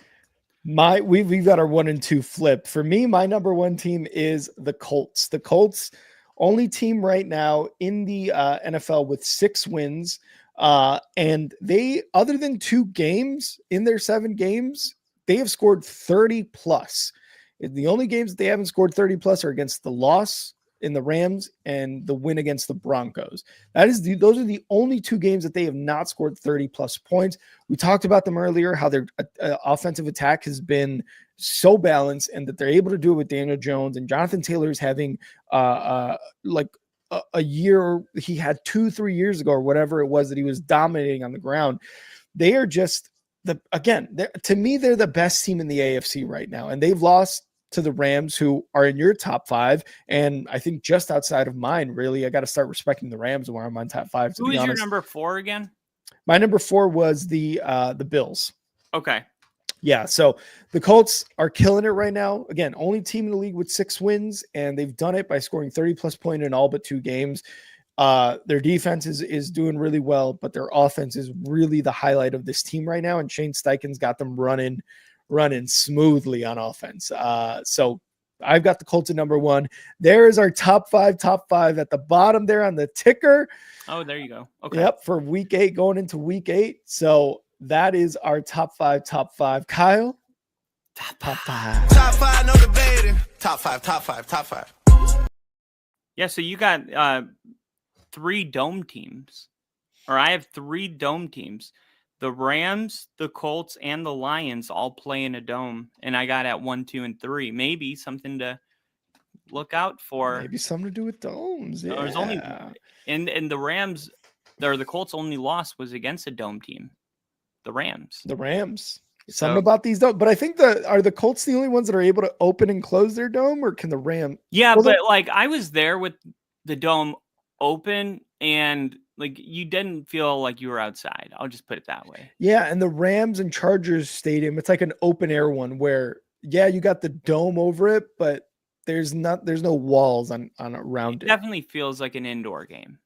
we've got our 1 and 2 flip. For me, my number 1 team is the Colts. The Colts, only team right now in the NFL with 6 wins. And they, other than 2 games in their 7 games, they have scored 30 plus. The only games that they haven't scored 30 plus are against the loss in the Rams and the win against the Broncos. Those are the only 2 games that they have not scored 30 plus points. We talked about them earlier, how their offensive attack has been so balanced and that they're able to do it with Daniel Jones, and Jonathan Taylor is having like a year he had 2-3 years ago or whatever it was that he was dominating on the ground. They are just to me, they're the best team in the AFC right now, and they've lost to the Rams, who are in your top 5, and I think just outside of mine. Really, I got to start respecting the Rams where I'm on top 5. Who is your number 4 again? My number 4 was the Bills. Okay. Yeah, so the Colts are killing it right now. Again, only team in the league with 6 wins, and they've done it by scoring 30-plus points in all but 2 games. Their defense is doing really well, but their offense is really the highlight of this team right now, and Shane Steichen's got them running smoothly on offense. So I've got the Colts at number 1. There is our top five at the bottom there on the ticker. Oh, there you go. Okay. Yep, for week 8, going into week 8. So that is our top 5. Kyle? Top 5. Top 5, no debating. Top 5. Yeah, so you got 3 dome teams. Or I have 3 dome teams. The Rams, the Colts, and the Lions all play in a dome, and I got at 1, 2, and 3. Maybe something to look out for. Maybe something to do with domes. Yeah. There's only and the Rams, or the Colts' only loss was against a dome team. The Rams. Something about these domes, but I think are the Colts the only ones that are able to open and close their dome, or can the Rams? Yeah, but like I was there with the dome open, and like you didn't feel like you were outside. I'll just put it that way. Yeah, and the Rams and Chargers stadium, it's like an open air one where you got the dome over it, but there's no walls on around it. Definitely feels like an indoor game.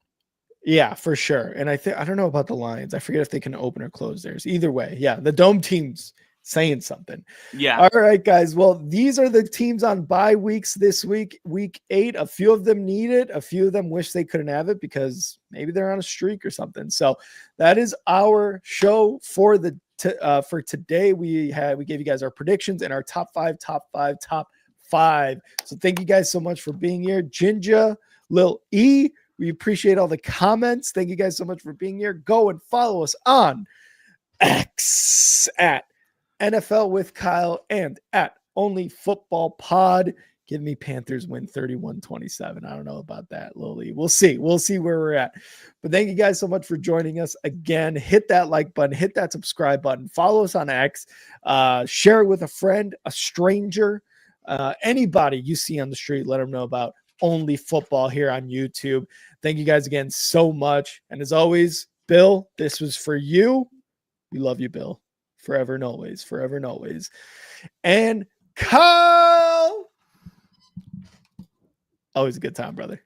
Yeah, for sure. And I don't know about the Lions. I forget if they can open or close theirs. Either way, yeah, the dome team's saying something. Yeah. All right, guys. Well, these are the teams on bye weeks this week, week 8. A few of them need it. A few of them wish they couldn't have it because maybe they're on a streak or something. So that is our show for for today. We gave you guys our predictions and our top 5. So thank you guys so much for being here. Jinja, Lil E, we appreciate all the comments. Thank you guys so much for being here. Go and follow us on X at NFL with Kyle and at Only Football Pod. Give me Panthers win 31-27. I don't know about that, Lily. We'll see where we're at. But thank you guys so much for joining us again. Hit that like button, hit that subscribe button, follow us on X, share it with a friend, a stranger, anybody you see on the street. Let them know about Only Football here on YouTube. Thank you guys again so much. And as always, Bill, this was for you. We love you, Bill. Forever and always. And Kyle. Always a good time, brother.